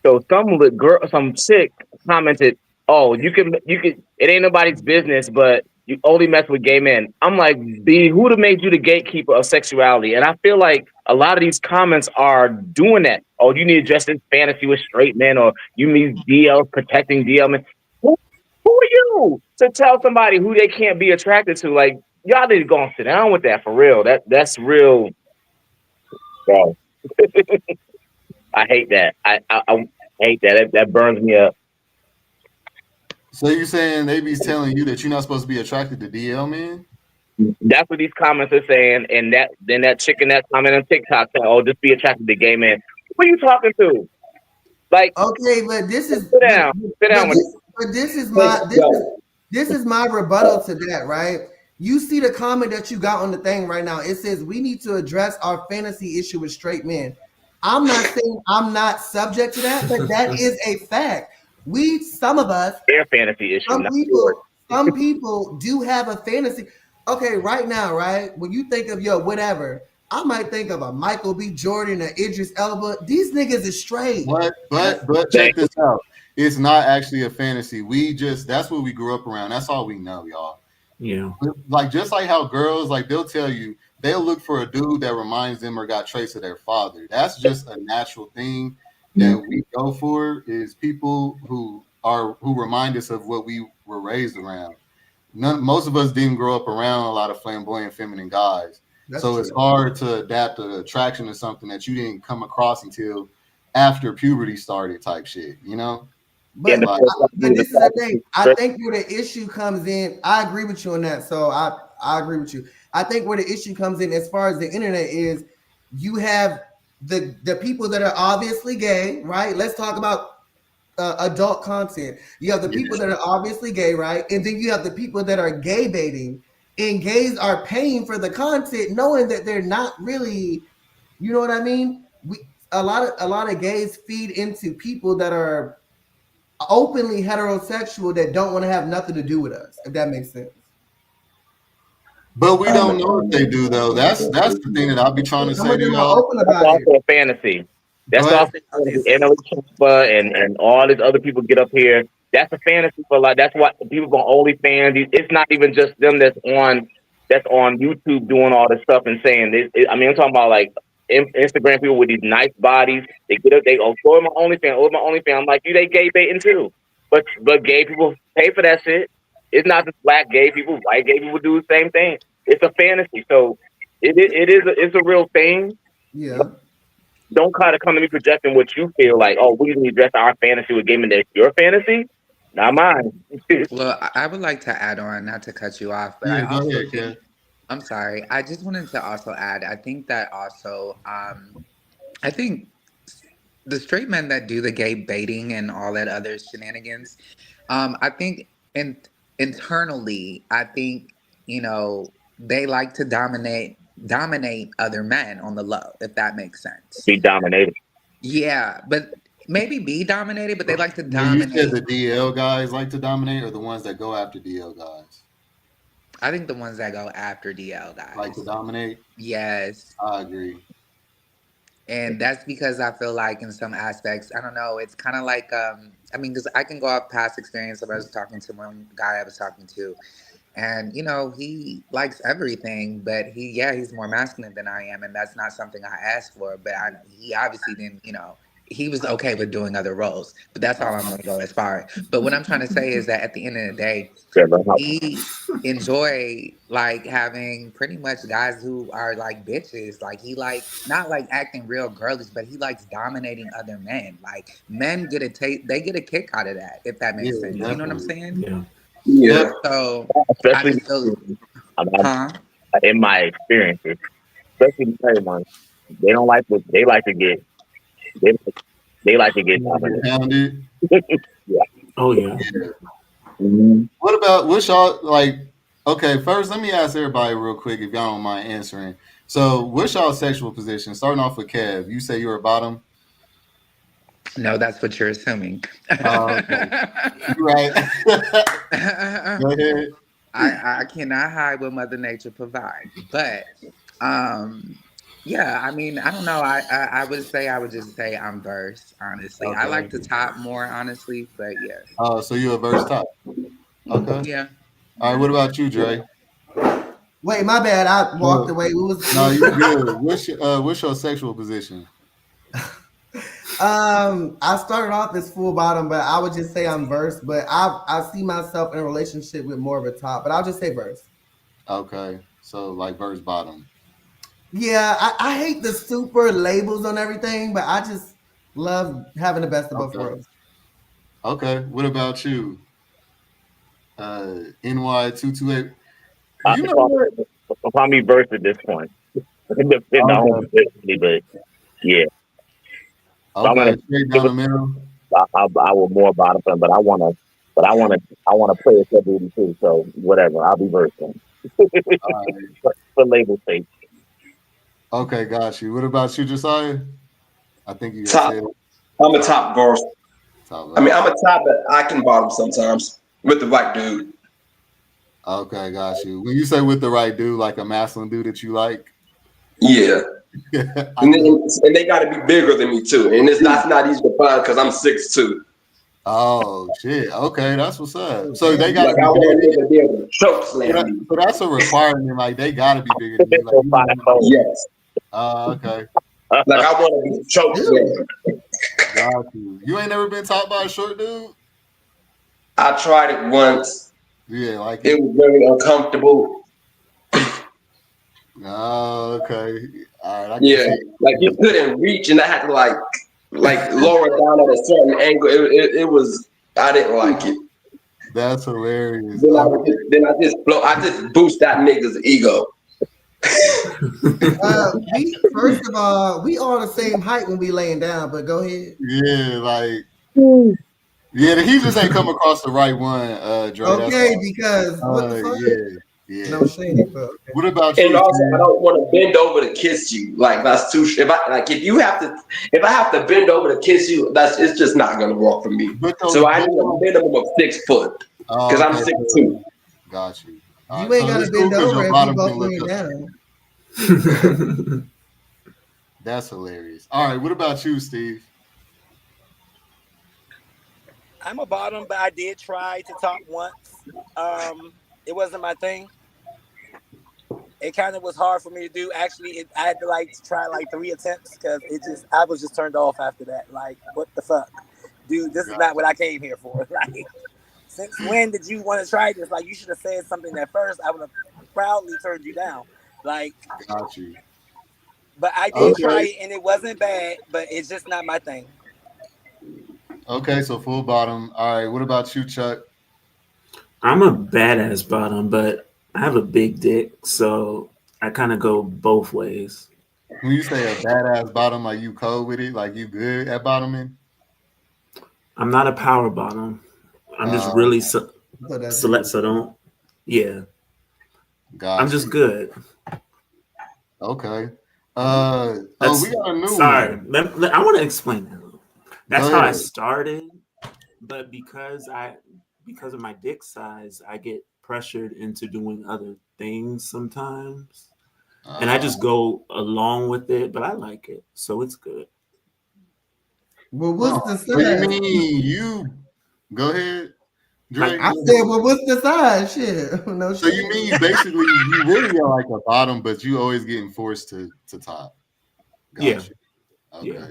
so some chick commented, "Oh, you can. It ain't nobody's business, but you only mess with gay men." I'm like, "B, who'd have made you the gatekeeper of sexuality?" And I feel like a lot of these comments are doing that. Oh, you need to address this fantasy with straight men, or you need DL protecting DL men. Who are you to tell somebody who they can't be attracted to? Like, y'all need to go and sit down with that for real. That's real. Bro. I hate that. I hate that. That burns me up. So you saying they be telling you that you're not supposed to be attracted to DL men? That's what these comments are saying. And that chicken that comment on TikTok saying, "Oh, just be attracted to gay men." Who are you talking to? Like, Okay, but sit down. Sit down with this is Hey, my yo, this is my rebuttal to that, right? You see the comment that you got on the thing right now. It says we need to address our fantasy issue with straight men. I'm not saying I'm not subject to that, but that is a fact. Some of us, their fantasy issue, not yours. some people do have a fantasy. Okay, right now, right? When you think of whatever, I might think of a Michael B. Jordan, a Idris Elba. These niggas is straight. But check this out. It's not actually a fantasy. That's what we grew up around. That's all we know, y'all. Yeah. Like just like how girls they'll tell you they'll look for a dude that reminds them or got traits of their father. That's just a natural thing that we go for is people who remind us of what we were raised around. Most of us didn't grow up around a lot of flamboyant feminine guys. So it's hard to adapt an attraction to something that you didn't come across until after puberty started type shit, Yeah, But this is the thing. I think where the issue comes in, I agree with you on that. So I agree with you. I think where the issue comes in as far as the internet is you have the people that are obviously gay, right? Let's talk about adult content. You have the people that are obviously gay, right? And then you have the people that are gay baiting, and gays are paying for the content knowing that they're not really, you know what I mean? A lot of gays feed into people that are openly heterosexual that don't want to have nothing to do with us, if that makes sense. But we don't know if they do though. That's the thing that I'll be trying to Some say of to them are y'all. open That's about it. also a fantasy. That's Go ahead. also a fantasy. Anna Champa and all these other people get up here. That's a fantasy for like. That's what people on OnlyFans. It's not even just them that's on YouTube doing all this stuff and saying this. I mean, I'm talking about like Instagram people with these nice bodies. They get up. They go my OnlyFans. My OnlyFans. I'm like, they gay baiting too. But gay people pay for that shit. It's not just black gay people. White gay people do the same thing. It's a fantasy. So it's a real thing. Yeah. Don't try to come to me projecting what you feel like. Oh, we need to address our fantasy with gaming. That's your fantasy, not mine. Well, I would like to add on, not to cut you off, but I Yeah, go also ahead, Kev. think, I'm sorry, I just wanted to also add, I think that also, I think the straight men that do the gay baiting and all that other shenanigans, I think internally, I think, they like to dominate other men on the low, if that makes sense. Be dominated. Yeah, but maybe be dominated, but they like to When you said dominate. the DL guys like to dominate, or the ones that go after DL guys I think the ones that go after DL like to guys. dominate? Yes. I agree. And that's because I feel like in some aspects, I don't know, it's kind of like, I mean, because I can go off past experience. I was talking to one guy I was talking to, And, you know, he likes everything, but he's more masculine than I am. And that's not something I asked for. But he obviously didn't, you know, he was okay with doing other roles. But that's all I'm going to go as far. But what I'm trying to say is that at the end of the day, he enjoy like having pretty much guys who are like bitches. Like he like not like acting real girlish, but he likes dominating other men. Like men get they get a kick out of that, if that makes sense. You know what I'm saying? Yeah. Yeah. So I Especially just feel, I'm- huh? in my experiences, especially married ones, they don't like what they like to get. They, they like to get dominated. Pounded. Yeah. Oh yeah. Mhm. What about what's y'all like? Okay, first let me ask everybody real quick if y'all don't mind answering. So, what's y'all sexual position? Starting off with Kev, you say you're a bottom. No, that's what you're assuming. Okay, you right. Go ahead. I cannot hide what Mother Nature provides, but yeah, I mean, I don't know. I would say I would just say I'm verse. Honestly, I Okay. like the top more, honestly, but yeah, Oh, so you're a verse top. Okay. yeah. All right. What about you, Dre? Wait, my bad. I walked away. No, you good. What's your sexual position? I started off as full bottom, but I would just say I'm verse. But I see myself in a relationship with more of a top, but I'll just say verse. Okay, so like verse bottom. Yeah, I hate the super labels on everything, but I just love having the best of both Okay. worlds. Okay. What about you? NY228. I You can know what? call me verse at this point. It depends on Okay. but yeah. So I'm gonna Okay. Straight give down it. the middle. I will more bottom him, but I wanna play a celebrity too. So whatever, I'll be verse then. All right. For label sake. Okay, got you. What about you, Josiah? I think you guys Top. said I'm a top verse. top I mean, verse. I'm a top, but I can bottom sometimes with the right dude. Okay, got you. When you say with the right dude, like a masculine dude that you like, Yeah. I And, do. and they got to be bigger than me too, and that's not easy to find because I'm 6'2". Oh shit. Okay, that's what's up. So they got to Like be I want bigger. a nigga to be able to choke So, slam me. so that's a requirement. Like they got to be bigger than you. Like you don't want. Yes. Okay, Like I want to be choke slam. got you. You ain't never been taught by a short dude. I tried it once. Yeah, like It it. was very uncomfortable. Oh, okay. All right, I can Yeah, see. like you couldn't reach, and I had to like lower down at a certain angle. It was I didn't like it. That's hilarious. Then Okay. I just boost that nigga's ego. We first of all, we all the same height when we laying down, but go ahead. Yeah, like yeah, he just ain't come across the right one, Dre. That's Okay, all. because what the fuck? Yeah. No shade, but okay. What about And you, also, I Steve? don't want to bend over to kiss you. Like that's too. If I have to bend over to kiss you, it's just not gonna work for me. But So I but need a minimum of 6 foot oh, because I'm okay, 6'2". cool. Got you. All You right, ain't so gotta it's cool bend because over your if we bottom both can look laying up. down. That's hilarious. All right, what about you, Steve? I'm a bottom, but I did try to top once. It wasn't my thing. It kind of was hard for me to do. Actually, I had to like try like 3 attempts because I was just turned off after that. Like, what the fuck, dude? This is not what I came here for. Like, since when did you want to try this? Like, you should have said something at first. I would have proudly turned you down. Like, Got you. but I did try Okay. it and it wasn't bad, but it's just not my thing. Okay, so full bottom. All right, what about you, Chuck? I'm a badass bottom, but I have a big dick, so I kind of go both ways. When you say a badass bottom, like you cold with it, like you good at bottoming? I'm not a power bottom. I'm just Uh, really So that's select, it. so don't. Yeah, I'm got just you. good. Okay. We That's got a new sorry. one. I want to explain that. That's Go how I ahead. started, but because of my dick size, I get pressured into doing other things sometimes, and I Uh, just go along with it. But I like it, so it's good. Well, what's oh, the what do you size? mean? You go ahead, Drake. I said, well, what's the size? Shit. No So shit. you mean basically you really are like a bottom, but you always getting forced to top. Gotcha. Okay. Yeah.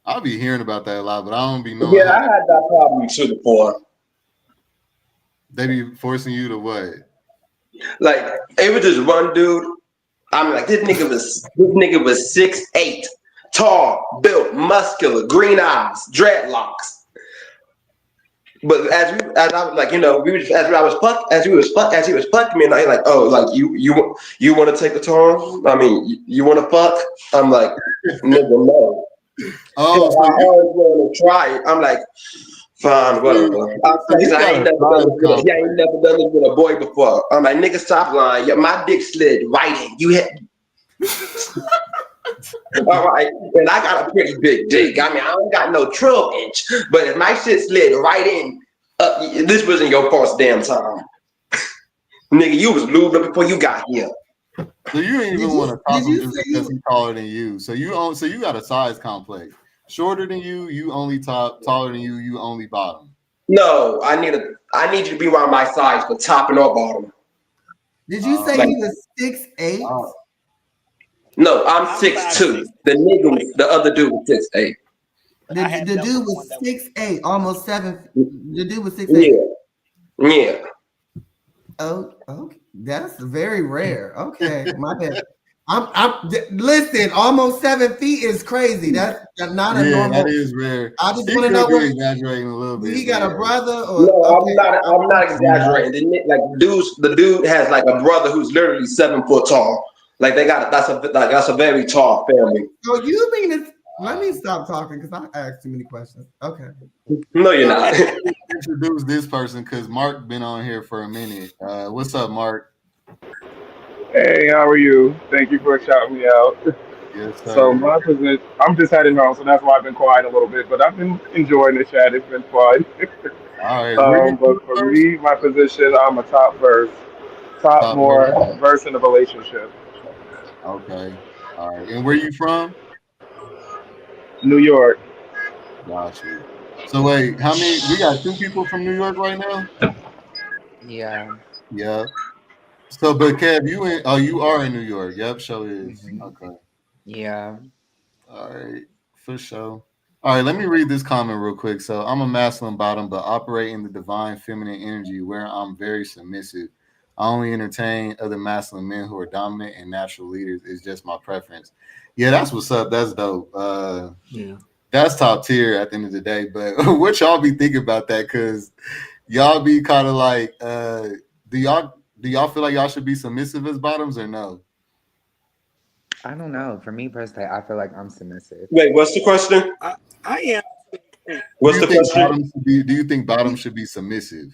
I'll be hearing about that a lot, but I don't be knowing Yeah, how I had that problem too before. they be forcing you to what? Like it was just one dude. I'm like, this nigga was 6'8", tall, built, muscular, green eyes, dreadlocks. But as I was like, you know, we were just, as he was fucking me, and I like, oh, like you want to take the turn? I mean, you want to fuck? I'm like, nigga, no. Oh, I so you, always want to try it. I'm like, fine, whatever. I ain't never done this with a boy before. I'm like, nigga, stop lying. Yeah, my dick slid right in. You hit. All right, and I got a pretty big dick. I mean, I don't got no 12-inch, but if my shit slid right in, this wasn't your first damn time. Nigga, you was lubed up before you got here. So you ain't even want to top him just because he's taller than you. So you got a size complex. Shorter than you only top. Taller than you only bottom. No, I need you to be around my size for topping or bottom. Did you say he was 6'8"? No, I'm 6'2". The other dude was 6'8". The dude was 6'8", almost 7. The dude was 6'8". Yeah. Oh, okay. That's very rare. Okay, my bad. I'm listen. Almost 7 feet is crazy. That's not a normal. That is rare. I just want to know what exaggerating a little bit. He got a brother, or no? Okay. I'm not exaggerating. Like the dude has like a brother who's literally 7 foot tall. Like that's a very tall family. So you mean it's? Let me stop talking because I asked too many questions. Okay. No, you're not. Introduce this person because Mark been on here for a minute. What's up, Mark? Hey, how are you? Thank you for shouting me out. Yes, sir. So my position, I'm just heading home, so that's why I've been quiet a little bit. But I've been enjoying the chat. It's been fun. All right. But for me, my position, I'm a top more verse in a relationship. Okay. All right. And where you from? New York. Got you. So wait, how many? We got 2 people from New York right now. Yeah. Yeah. So, but Kev, you are in New York. Yep, show is. Mm-hmm. Okay. Yeah. All right, for sure. All right, let me read this comment real quick. So, I'm a masculine bottom, but operate in the divine feminine energy where I'm very submissive. I only entertain other masculine men who are dominant and natural leaders. It's just my preference. Yeah, that's what's up. That's dope. Yeah. That's top tier at the end of the day. But what y'all be thinking about that? Because y'all be kind of like, do y'all feel like y'all should be submissive as bottoms or no? I don't know. For me personally, I feel like I'm submissive. Wait, what's the question? I am. What's the question? Do you think bottoms should be submissive?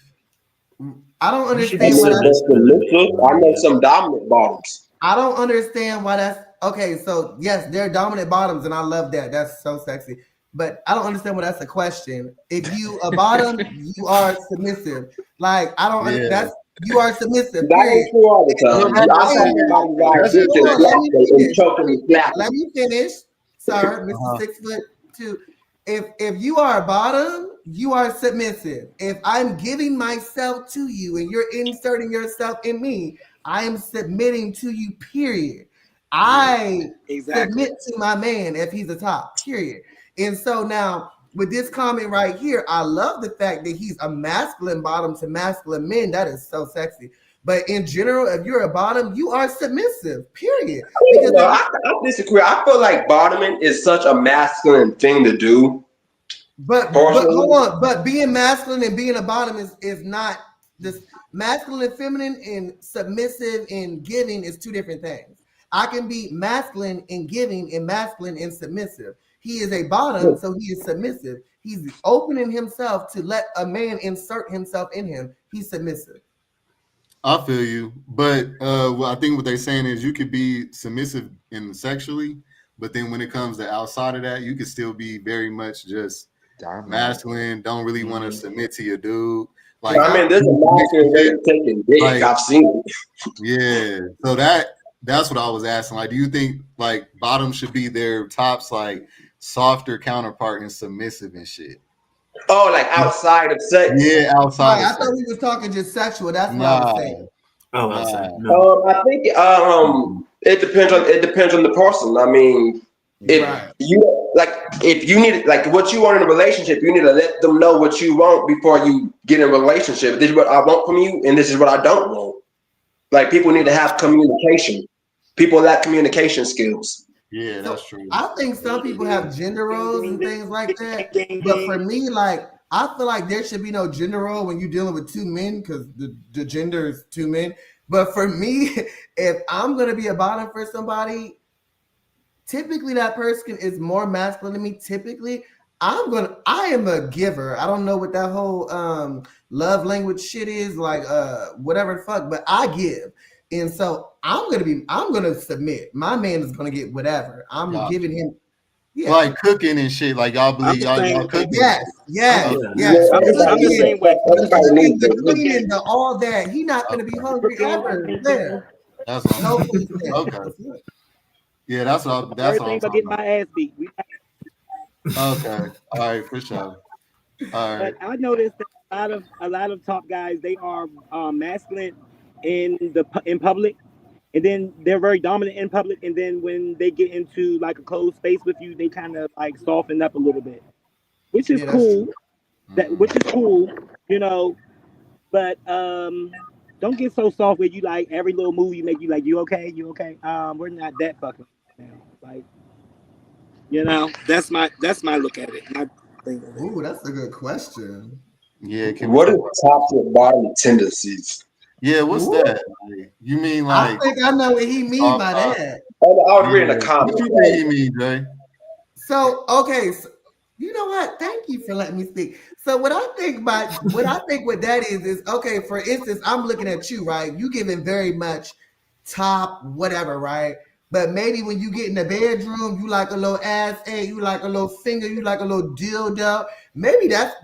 I don't understand what I know some dominant bottoms. I don't understand why that's okay. So yes, they're dominant bottoms, and I love that. That's so sexy. But I don't understand why that's a question. If you a bottom, you are submissive. Like I don't. Yeah. That's you are submissive. That ain't true all the time. Let me finish, sir, Mr. 6'2". If you are a bottom, you are submissive. If I'm giving myself to you and you're inserting yourself in me, I am submitting to you, period. I submit to my man if he's a top, period. And so now with this comment right here, I love the fact that he's a masculine bottom to masculine men. That is so sexy. But in general, if you're a bottom, you are submissive, period. Because I disagree. I feel like bottoming is such a masculine thing to do. But hold on. But being masculine and being a bottom is not this. Masculine and feminine and submissive and giving is 2 different things. I can be masculine and giving and masculine and submissive. He is a bottom, so he is submissive. He's opening himself to let a man insert himself in him. He's submissive. I feel you, but I think what they're saying is you could be submissive in sexually, but then when it comes to outside of that, you could still be very much just masculine. Don't really want to submit to your dude. Like I mean, there's a masculine way of taking dick. Like, I've seen it. Yeah, so that's what I was asking. Like, do you think like bottom should be their tops, like softer counterpart and submissive and shit? Oh, like outside of sex. Yeah, outside Right, of I sex. thought we was talking just sexual. That's what I was saying. Oh, outside. No. I think it depends on the person. I mean, if Right. if you need like what you want in a relationship, you need to let them know what you want before you get in a relationship. This is what I want from you, and this is what I don't want. Like people need to have communication. People lack communication skills. Yeah, So that's true. I think some people have gender roles and things like that. But for me, like I feel like there should be no gender role when you're dealing with two men because the gender is two men. But for me, if I'm gonna be a bottom for somebody, typically that person is more masculine than me. Typically, I am a giver. I don't know what that whole love language shit is, like whatever the fuck, but I give. And so I'm gonna submit. My man is gonna get whatever. I'm giving him. Yeah. Like cooking and shit. Like y'all believe y'all cooking. Yes, yes, Yeah. yes. I'm the same way. The cooking, the cleaning, the all that. He not gonna be hungry ever. There. That's what No I'm food saying. stamps. Okay. Yeah, that's what I'm Everything but talking getting about. my ass beat. Okay. All right, for sure. All right. But I noticed that a lot of top guys, they are masculine in public, and then they're very dominant in public, and then when they get into like a closed space with you, they kind of like soften up a little bit, which is Yeah, that's cool. true. Which is cool, you know. But don't get so soft where you like every little move you make, you like, you okay, you okay. We're not that fucking now. Like, that's my look at it. My thing of it. Ooh, that's a good question. Yeah, can we What is talk about top to bottom tendencies? Yeah, what's Ooh, that? Like, you mean I like think I know what he mean soft by side? that. I was reading Yeah. the What comments. you think he mean, Dre? So okay, so, you know what? Thank you for letting me speak. So what I think what that is okay. For instance, I'm looking at you, right? You giving very much top whatever, right? But maybe when you get in the bedroom, you like a little ass ate, you like a little finger, you like a little dildo. Maybe that's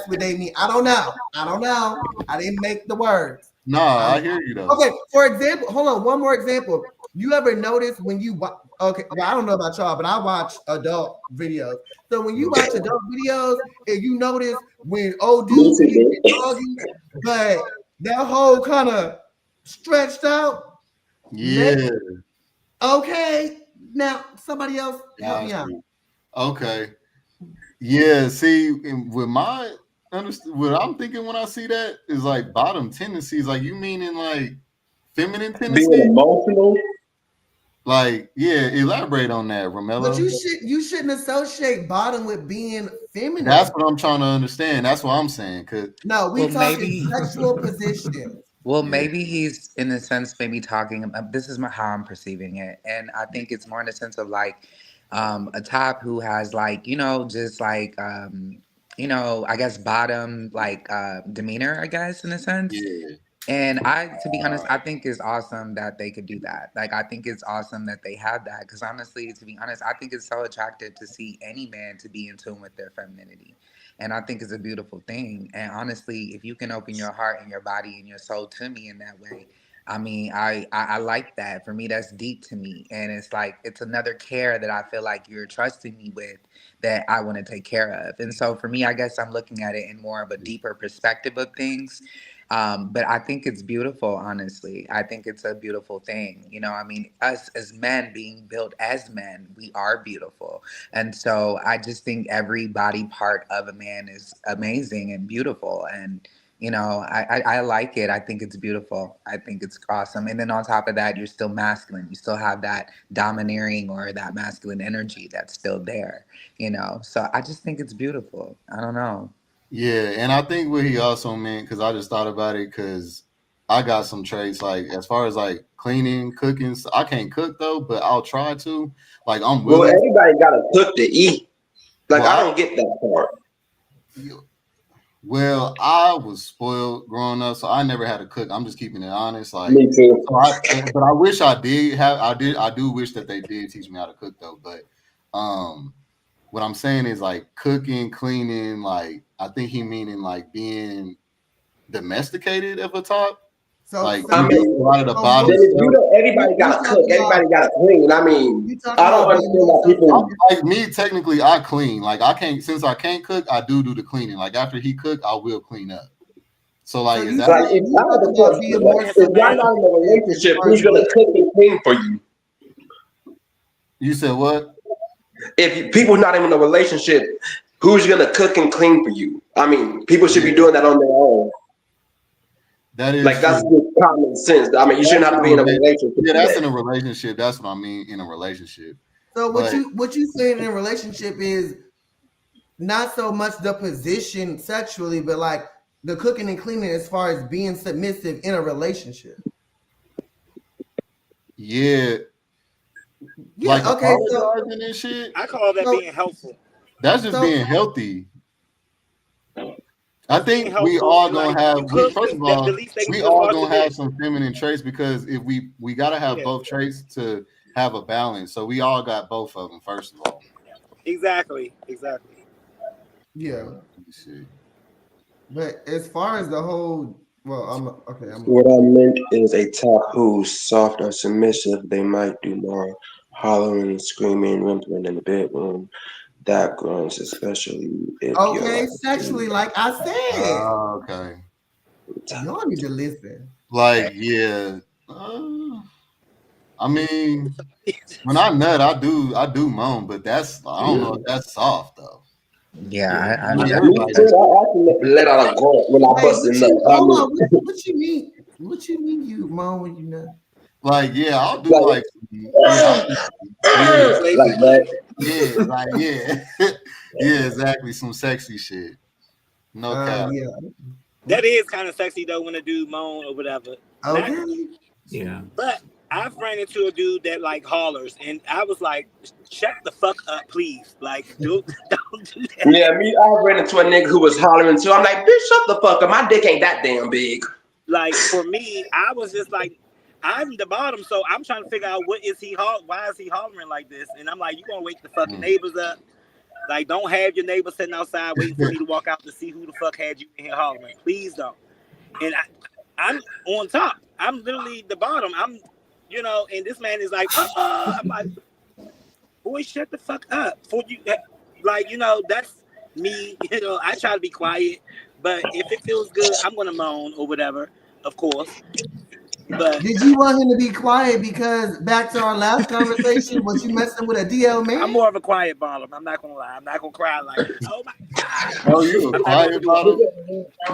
what they mean. I don't know. I didn't make the words. No, I'm I hear you though. okay. For example, hold on. One more example. You ever notice when you okay? Well, I don't know about y'all, but I watch adult videos. So when you watch adult videos, and you notice when old dudes be getting doggy, but that whole kind of stretched out. Yeah, Okay, now somebody else help me got out. you. Okay. Yeah, see, with my what I'm thinking when I see that is like bottom tendencies. Like you meaning like feminine Being tendencies? emotional. Like, yeah, elaborate on that, But Romello. you shouldn't associate bottom with being feminine. That's what I'm trying to understand. That's what I'm saying. Cause No, we Well, talking maybe. sexual positions. Well, yeah, maybe he's in a sense maybe talking about this is how I'm perceiving it, and I think it's more in the sense of like a top who has like just like I guess bottom like demeanor, I guess in a sense. yeah, And to be honest, I think it's awesome that they could do that. Like, I think it's awesome that they have that. Because honestly, to be honest, I think it's so attractive to see any man to be in tune with their femininity. And I think it's a beautiful thing. And honestly, if you can open your heart and your body and your soul to me in that way, I mean, I like that. For me, that's deep to me. And it's like, it's another care that I feel like you're trusting me with that I want to take care of. And so for me, I guess I'm looking at it in more of a deeper perspective of things. But I think it's beautiful, honestly. I think it's a beautiful thing. I mean, us as men being built as men, we are beautiful. And so I just think every body part of a man is amazing and beautiful. And, I like it. I think it's beautiful. I think it's awesome. And then on top of that, you're still masculine. You still have that domineering or that masculine energy that's still there. So I just think it's beautiful. I don't know. yeah. And I think what he also meant, because I just thought about it, because I got some traits like as far as like cleaning, cooking. I can't cook though, but I'll try to. Like I'm Well, willing. everybody got to cook to eat. Like I Well, don't get that part. Well, I was spoiled growing up, so I never had to cook. I'm just keeping it honest. Like, Me too. but I wish I did have. I do wish that they did teach me how to cook though. But, what I'm saying is like cooking, cleaning. Like, I think he meaning like being domesticated at the top. Like I mean, a lot of the bottom then stuff. you know, everybody got to cook. Everybody got to clean. I mean, I don't understand why people. Like me, technically, I clean. Like I can't, since I can't cook, I do the cleaning. Like after he cook, I will clean up. So like, is that like if I have a question, if y'all not in a relationship, who's gonna cook and clean for you? You said what? If people not even in a relationship, who's gonna cook and clean for you? I mean, people should be doing that on their own. That is like that's true. just common sense. I mean, you shouldn't have to be in a relationship. Yeah, that's in a relationship. That's what I mean in a relationship. So what you saying in a relationship is not so much the position sexually, but like the cooking and cleaning as far as being submissive in a relationship. Yeah. Yeah. Like Okay. So apologizing and shit. I call that being helpful. That's just being healthy. I think we all gonna have. First of all, we all gonna have some feminine traits because if we gotta have both traits to have a balance. So we all got both of them. First of all. Exactly. Yeah. Let me see. But as far as the whole, What I meant is a top who's soft or submissive. They might do more hollering, screaming, whimpering in the bedroom. That grunts, especially if you're sexually, like I said. Okay. Y'all need to listen. Like, yeah. I mean, when I nut, I do moan, but that's I don't know if that's soft though. Yeah, I me too. I actually let out a grunt when I bust a nut. Hold on, what you mean? What you mean you moan when you nut? Like, yeah, I'll do like yeah, exactly, some sexy shit. No cap. Yeah. That is kind of sexy though when a dude moan or whatever. Okay. Yeah. But I've ran into a dude that like hollers, and I was like, "Shut the fuck up, please!" Like, don't do that. Yeah, I ran into a nigga who was hollering too. I'm like, "Bitch, shut the fuck up! My dick ain't that damn big." Like for me, I was just like, I'm the bottom, so I'm trying to figure out why is he hollering like this? And I'm like, you gonna wake the fucking neighbors up? Like, don't have your neighbors sitting outside waiting for me to walk out to see who the fuck had you in here hollering. Please don't. And I'm on top. I'm literally the bottom. I'm, and this man is like, I'm like, boy, shut the fuck up. For you, like, that's me. I try to be quiet, but if it feels good, I'm gonna moan or whatever, of course. But did you want him to be quiet? Because back to our last conversation, was you messing with a DL man? I'm more of a quiet bottom. I'm not gonna lie. I'm not gonna cry like, oh my god. Oh, you a quiet bottom?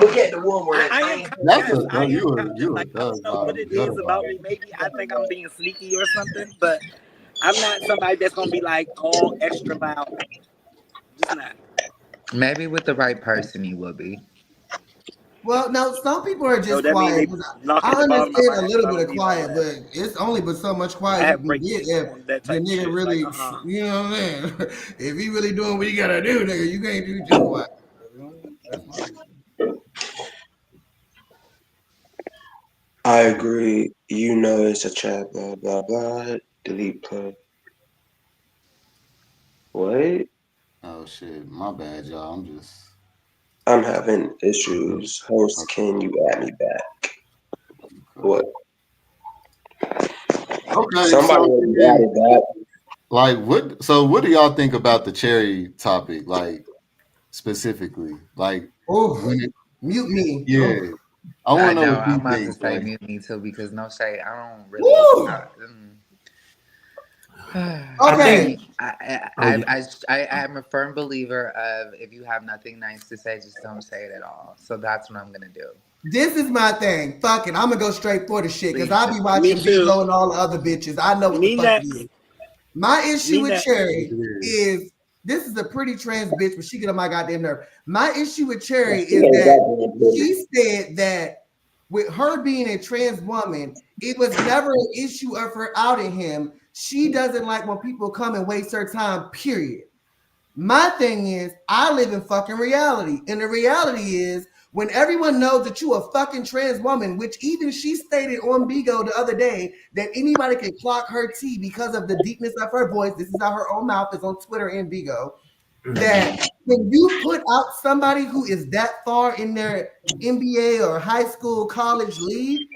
Look at the one where I am. I don't know what it is about me. Maybe I think I'm being sneaky or something, but I'm not somebody that's gonna be like all extra loud. Just not. Maybe with the right person, you will be. Well, no, some people are just quiet. I understand a little bit of quiet, but it's only but so much quiet you can get if the nigga really, you know what I'm saying? If he really doing what he gotta do, nigga, you can't do just quiet. I agree. It's a chat, blah, blah, blah. Delete play. What? Oh, shit. My bad, y'all. I'm having issues. Host, can you add me back? What? Okay. Somebody added that. Like, what do y'all think about the cherry topic? Like, specifically, like, mute me. Yeah. I want to know what I'm you about think. to say mute me too because no shade. I don't really. Okay. I'm a firm believer of if you have nothing nice to say, just don't say it at all. So that's what I'm gonna do. This is my thing. Fuck it. I'm gonna go straight for the shit because I be watching Bigo and all the other bitches. I know what the fuck it is. My issue with Cherry is this is a pretty trans bitch, but she get on my goddamn nerve. My issue with Cherry is that she said that with her being a trans woman, it was never an issue of her outing him. She doesn't like when people come and waste her time, period. My thing is, I live in fucking reality. And the reality is, when everyone knows that you a fucking trans woman, which even she stated on Bigo the other day, that anybody can clock her tea because of the deepness of her voice. This is how her own mouth is on Twitter and Bigo. That when you put out somebody who is that far in their NBA or high school, college league,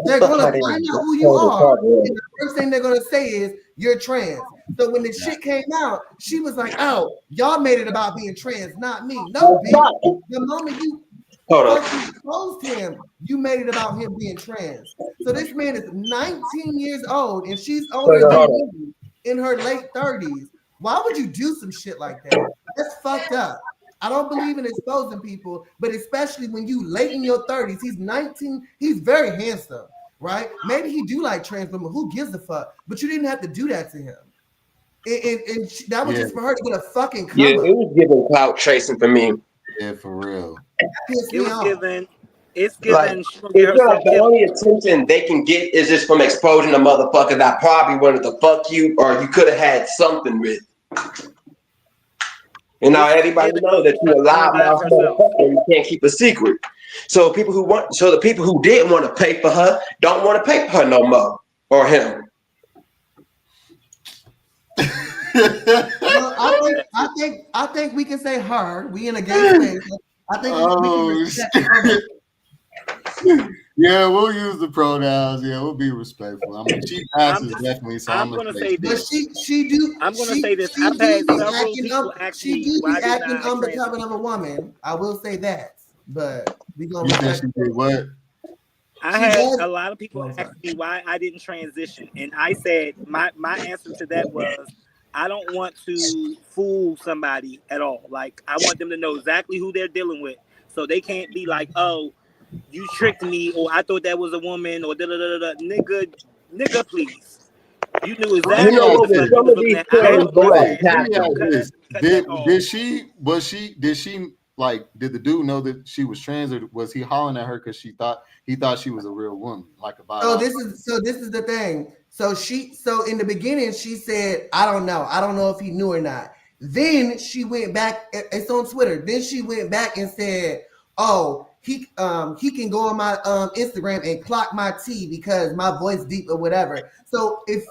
They're gonna find out who you are, and the first thing they're gonna say is you're trans. So when the shit came out, she was like, "Oh, y'all made it about being trans, not me." No, bitch. The moment you fucking exposed him, you made it about him being trans. So this man is 19 years old, and she's older than you, in her late 30s. Why would you do some shit like that? That's fucked up. I don't believe in exposing people, but especially when you late in your 30s. He's 19. He's very handsome, right? Maybe he do like trans women. Who gives a fuck? But you didn't have to do that to him. And that was just for her to get a fucking come Yeah, up. it was giving clout chasing for me. Yeah, for real. It was given. It's Like, given. She gonna get it's herself like the killed. only attention they can get is just from exposing a motherfucker that probably wanted to fuck you or you could have had something with. And now everybody knows that you're a loudmouth motherfucker and you can't keep a secret. So the people who didn't want to pay for her don't want to pay for her no more or him. Well, I think we can say her. We in a gay space. I think we can respect her. Yeah, we'll use the pronouns. Yeah, we'll be respectful. I mean, she passes definitely. So I'm gonna say this. I'm gonna say this. I've had several people ask me why did acting I unbecoming of a woman. I will say that, but we gonna you said respect she did what? I had a lot of people ask me why I didn't transition, and I said my answer to that was I don't want to fool somebody at all. Like I want them to know exactly who they're dealing with, so they can't be like, "Oh, you tricked me," or "I thought that was a woman," or "da da da da." Nigga, please. You knew exactly what the fuck you was looking at. I had to bust ass. Did she like? Did the dude know that she was trans, or was he hollering at her because he thought she was a real woman, like a biological? So this is the thing. So in the beginning she said, I don't know if he knew or not. Then she went back. It's on Twitter. Then she went back and said, "Oh, he can go on my Instagram and clock my T because my voice deep or whatever." So if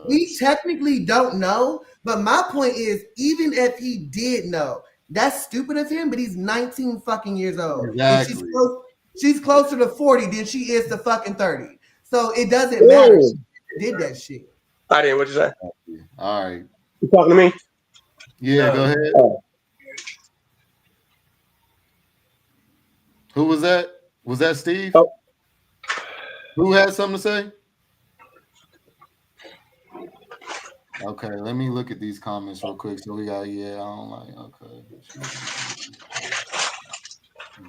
we technically don't know, but my point is, even if he did know, that's stupid of him. But he's 19 fucking years old. Exactly. And she's closer to 40 than she is to fucking 30. So it doesn't matter. She did that shit. I didn't. What you say? All right. You talking to me? Yeah, go ahead. Who was that? Was that Steve? Oh. Who had something to say? Okay, let me look at these comments real quick. So we got, I don't like, okay.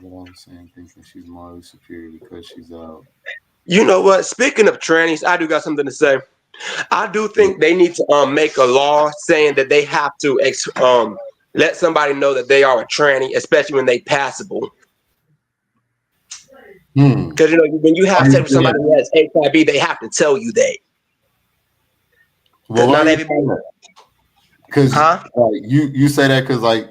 What I'm saying, thinking she's morally superior because she's out. You know what? Speaking of trannies, I do got something to say. I do think they need to make a law saying that they have to let somebody know that they are a tranny, especially when they passable. Because when you have sex with somebody who has HIV, they have to tell you that. Well, not everybody. Because you say that because like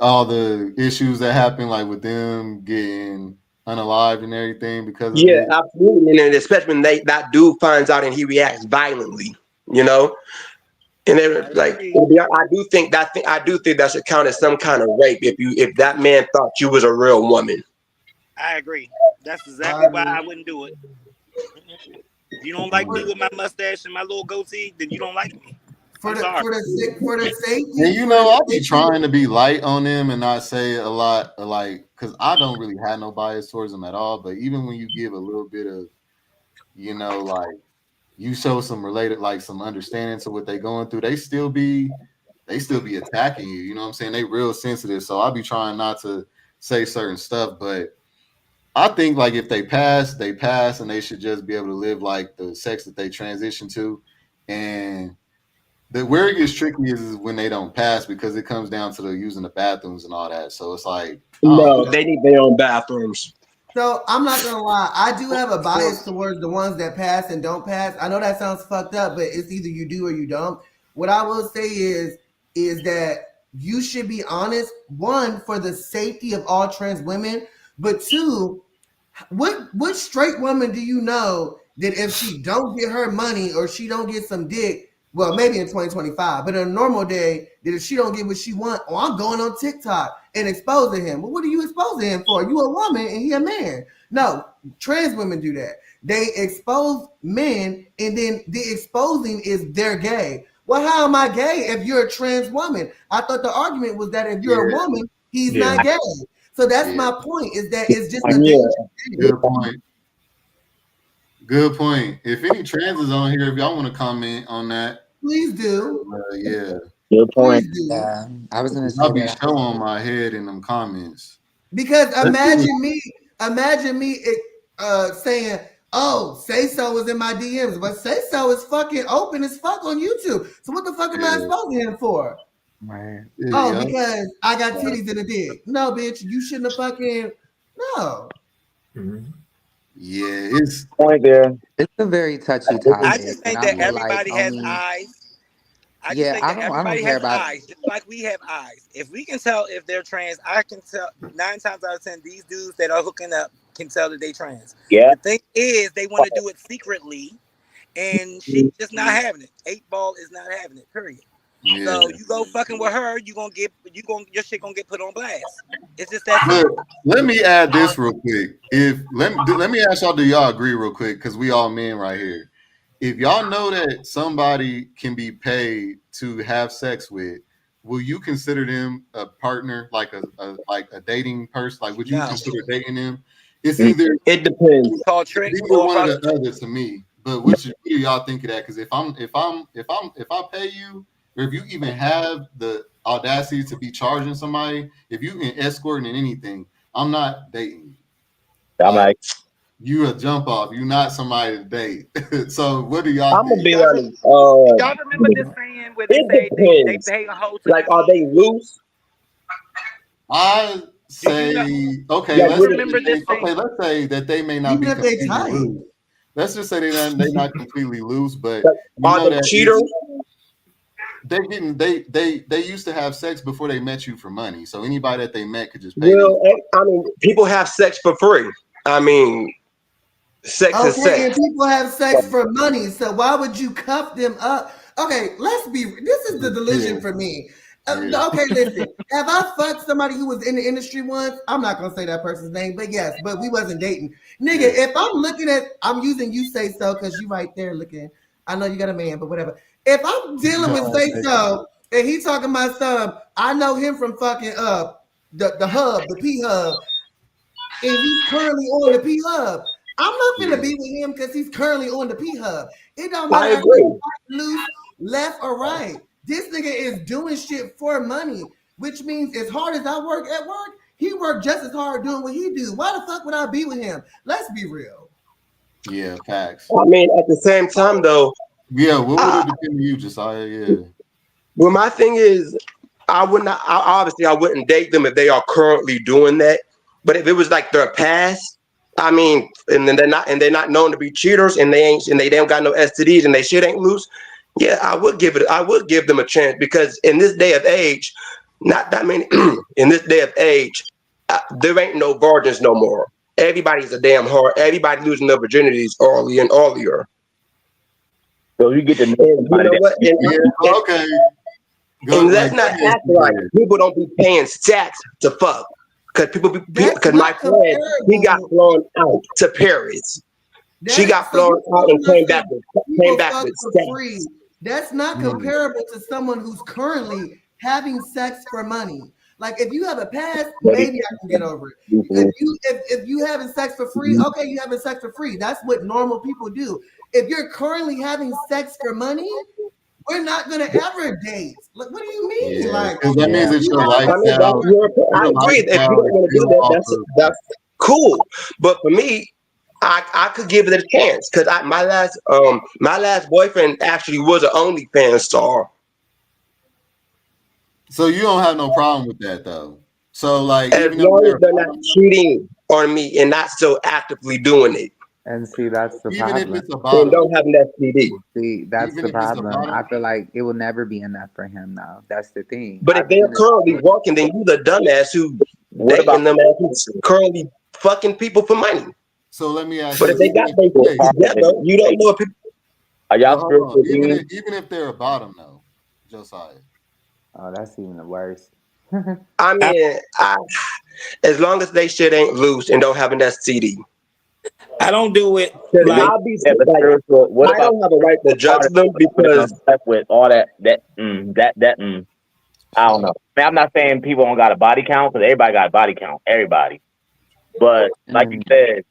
all the issues that happen, like with them getting unalived and everything, because of it. Absolutely, and especially when that dude finds out and he reacts violently, and they're like, I do think that should count as some kind of rape if that man thought you was a real woman. I agree. That's exactly why I wouldn't do it. If you don't like me with my mustache and my little goatee, then you don't like me. For the safety. And I'll be trying to be light on them and not say a lot, like, because I don't really have no bias towards them at all. But even when you give a little bit of, like, you show some related, like, some understanding to what they're going through, they still be attacking you. You know what I'm saying? They real sensitive. So I'll be trying not to say certain stuff, but I think like if they pass, and they should just be able to live like the sex that they transition to. And where it gets tricky is when they don't pass, because it comes down to the using the bathrooms and all that. So it's like, they need their own bathrooms. So I'm not gonna lie, I do have a bias towards the ones that pass and don't pass. I know that sounds fucked up, but it's either you do or you don't. What I will say is that you should be honest, one, for the safety of all trans women, but two, what straight woman do you know that if she don't get her money or she don't get some dick, well, maybe in 2025, but in a normal day, that if she don't get what she want, I'm going on TikTok and exposing him. Well, what are you exposing him for? You a woman and he a man. No, trans women do that. they expose men, and then the exposing is they're gay. Well, how am I gay if you're a trans woman? I thought the argument was that if you're a woman, he's not gay. So that's my point, is that it's just a dangerous thing. Good point. Good point. If any trans is on here, if y'all want to comment on that, please do. Yeah. Good point. Yeah, I was gonna say I'll be that. showing my head in them comments. Because imagine me saying, "Oh, Say So was in my DMs," but Say So is fucking open as fuck on YouTube. So what the fuck am I exposing him for? Right. Because I got titties in a dick. No, bitch, you shouldn't have fucking no. Yeah, it's point there. It's a very touchy topic. I just think that everybody has eyes. I just think that everybody has eyes, just like we have eyes. If we can tell if they're trans, I can tell 9 times out of 10 these dudes that are hooking up can tell that they trans. Yeah. The thing is, they want to do it secretly, and she's just not having it. 8-Ball is not having it. Period. Yeah. So you go fucking with her, your shit gonna get put on blast. It's just that simple. Let me add this real quick. Let me ask y'all, do y'all agree real quick? Because we all men right here. If y'all know that somebody can be paid to have sex with, will you consider them a partner, like a dating person? Like, would you consider dating them? It's either it depends. Called trick it's either one or the other to me. But what do y'all think of that? Because if I pay you, or if you even have the audacity to be charging somebody, if you can escort in anything, I'm not dating you. I'm like, you a jump off. You're not somebody to date. So what do y'all I'm think? gonna be honest. Y'all remember this saying where they say they pay a hoe to like, are they loose? I say okay. Yeah, Let's say that they may not be completely loose. Let's just say they're not completely loose, but you are know they that cheaters? They used to have sex before they met you for money. So anybody that they met could just pay them. Well, I mean, people have sex for free. I mean, sex is sex. And people have sex for money. So why would you cuff them up? Okay, this is the delusion for me. Okay, listen. Have I fucked somebody who was in the industry once? I'm not gonna say that person's name, but yes, but we wasn't dating. Nigga, if I'm using you Say So because you right there looking. I know you got a man, but whatever. If I'm dealing with Say So and he talking about stuff, I know him from fucking the hub, the P hub, and he's currently on the P hub. I'm not gonna be with him because he's currently on the P hub. It don't matter if he's loose, left or right. This nigga is doing shit for money, which means as hard as I work at work, he worked just as hard doing what he do. Why the fuck would I be with him? Let's be real. Yeah, facts. I mean, at the same time, though. Yeah, what would it depend on you, Josiah? Yeah. Well, my thing is, I wouldn't date them if they are currently doing that. But if it was like their past, I mean, and then they're not known to be cheaters, and they don't got no STDs, and they shit ain't loose. Yeah, I would give them a chance, because in this day of age, not that many. In this day of age, there ain't no virgins no more. Everybody's a damn whore. Everybody losing their virginities early and earlier. So you get to know okay. And let's not act like people don't be paying stacks to fuck, because my friend, he got flown out to Paris. She got flown out and came back with stacks. That's not comparable to someone who's currently having sex for money. Like, if you have a past, maybe I can get over it. If you having sex for free, okay, you having sex for free. That's what normal people do. If you're currently having sex for money, we're not gonna ever date. Like, what do you mean? Yeah, like, that means it's your lifestyle. I agree. If you don't want to do that, that's cool. But for me, I could give it a chance, because my last boyfriend actually was an OnlyFans star. So you don't have no problem with that, though. So, like, as long as they're not cheating on me and not still actively doing it. And see, that's the even problem. If it's a bottom. And don't have an STD. See, that's the problem. I feel like it will never be enough for him, though. That's the thing. But if they're currently working, then you the dumbass who dating them who's currently fucking people for money. So let me ask you. But if they got their together, you don't know if people. Are y'all even if they're a bottom, though, Josiah. Oh, that's even the worst. I mean, as long as they shit ain't loose and don't have an STD. I don't do it. Because Like, I'll be Yeah, but like, spiritual. What I about don't have a right to judge them because with all that? I don't know. Man, I'm not saying people don't got a body count, because everybody got a body count. Everybody. But like you said,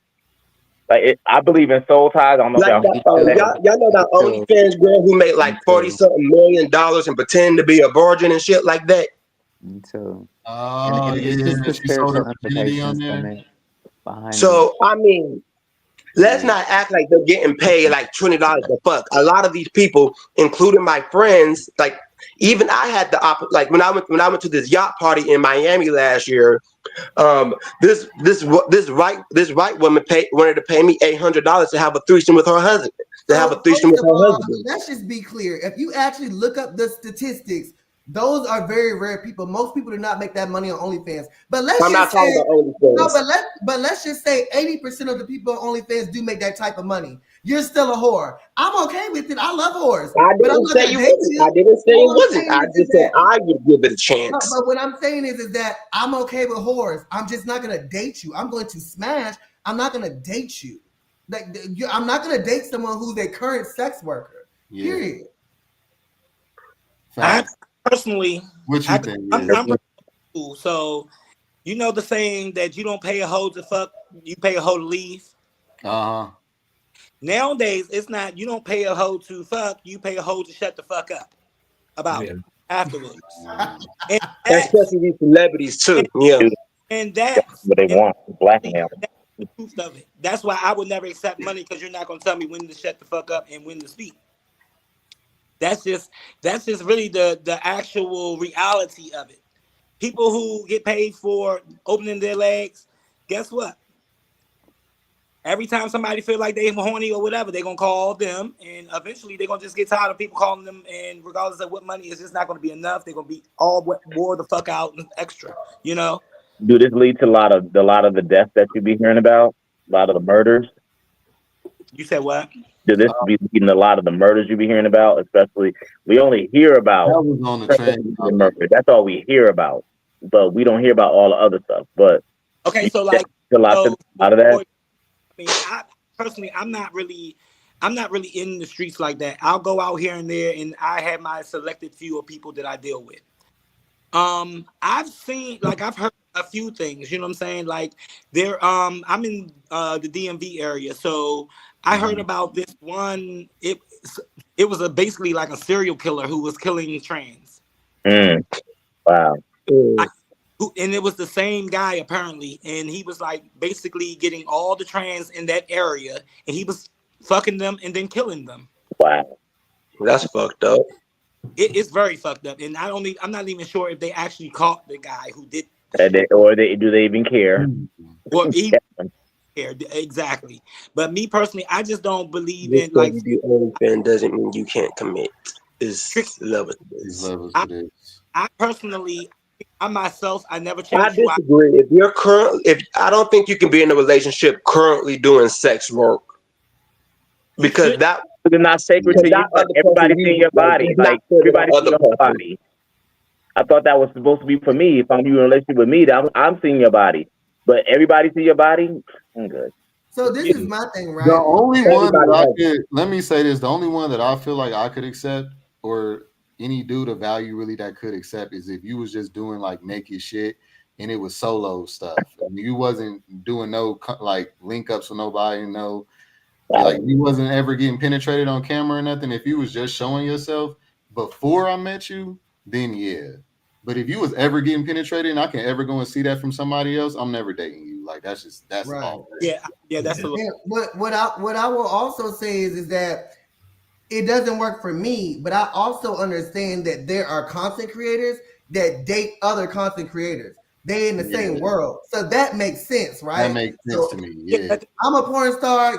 I believe in soul ties. I don't know if like y'all that, do that. y'all know that OnlyFans girl who made like $40-something million and pretend to be a virgin and shit like that. Me too. Oh, It's just the she sold spiritual her virginity on implications there. from it behind it. So I mean, let's not act like they're getting paid like $20 a fuck. A lot of these people, including my friends, like even I had the like when I went to this yacht party in Miami last year. This white woman wanted to pay me $800 to have a threesome with her husband. Let's just be clear. If you actually look up the statistics, those are very rare people. Most people do not make that money on OnlyFans. But let's just say, let's just say 80% of the people on OnlyFans do make that type of money. You're still a whore. I'm okay with it. I love whores. I didn't say you wasn't. I didn't say it wasn't. I just said I would give it a chance. No, but what I'm saying is that I'm okay with whores. I'm just not gonna date you. I'm going to smash. I'm not gonna date you. Like, I'm not gonna date someone who's a current sex worker. Period. I personally, what you think? I'm pretty cool. So, you know the saying that you don't pay a hoe to fuck, you pay a hoe to leave. Nowadays, it's not. You don't pay a hoe to fuck, you pay a hoe to shut the fuck up about it afterwards. And especially these celebrities too. Yeah, and that's what they want. Blackmail. The truth of it. That's why I would never accept money, because you're not gonna tell me when to shut the fuck up and when to speak. That's just really the actual reality of it. People who get paid for opening their legs, guess what? Every time somebody feel like they horny or whatever, they're gonna call them, and eventually they're gonna just get tired of people calling them, and regardless of what money, it's just not gonna be enough. They're gonna be all wore the fuck out and extra, you know. Do this lead to a lot of the deaths that you be hearing about? A lot of the murders? You said what? Do this be leading to a lot of the murders you be hearing about? Especially, we only hear about that was on the train. Murder. That's all we hear about, but we don't hear about all the other stuff. But okay, so like a lot of that. I mean, I personally, I'm not really in the streets like that. I'll go out here and there, and I have my selected few of people that I deal with. I've heard a few things, you know what I'm saying? Like I'm in the DMV area, so I heard about this one. It was basically like a serial killer who was killing trans. Wow. And it was the same guy apparently, and he was like basically getting all the trans in that area, and he was fucking them and then killing them. Wow, that's fucked up. It's very fucked up, and I'm not even sure if they actually caught the guy who did. Do they even care? Well, exactly. But me personally, I just don't believe in like. The OnlyFans doesn't mean you can't commit. It's levels. I personally. I myself, I never changed. I disagree. If I don't think you can be in a relationship currently doing sex work, because that is not sacred to you. But everybody seeing your body, like everybody seeing your body. I thought that was supposed to be for me. If I'm in a relationship with me, I'm seeing your body, but everybody see your body. I'm good. So this is my thing, right? The only one let me say this: the only one that I feel like I could accept, or any dude of value really that could accept, is if you was just doing like naked shit and it was solo stuff. And you wasn't doing no like link ups with nobody, like you wasn't ever getting penetrated on camera or nothing. If you was just showing yourself before I met you, then yeah. But if you was ever getting penetrated and I can ever go and see that from somebody else, I'm never dating you. Like that's right. All. Yeah, that's a little. What I will also say is that it doesn't work for me, but I also understand that there are content creators that date other content creators. They in the same world, so that makes sense, right? That makes sense to me. Yeah, I'm a porn star.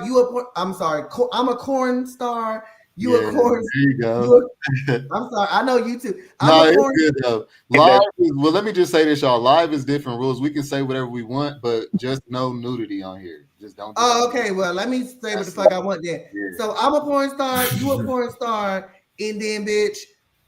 I'm a corn star. You a corn. There you go. I'm sorry. I know you too. No, it's good though. Live well, let me just say this, y'all. Live is different rules. We can say whatever we want, but just no nudity on here. Just don't. Okay. Well, let me say what the fuck I want then. Yeah. So I'm a porn star. You a porn star, and then bitch,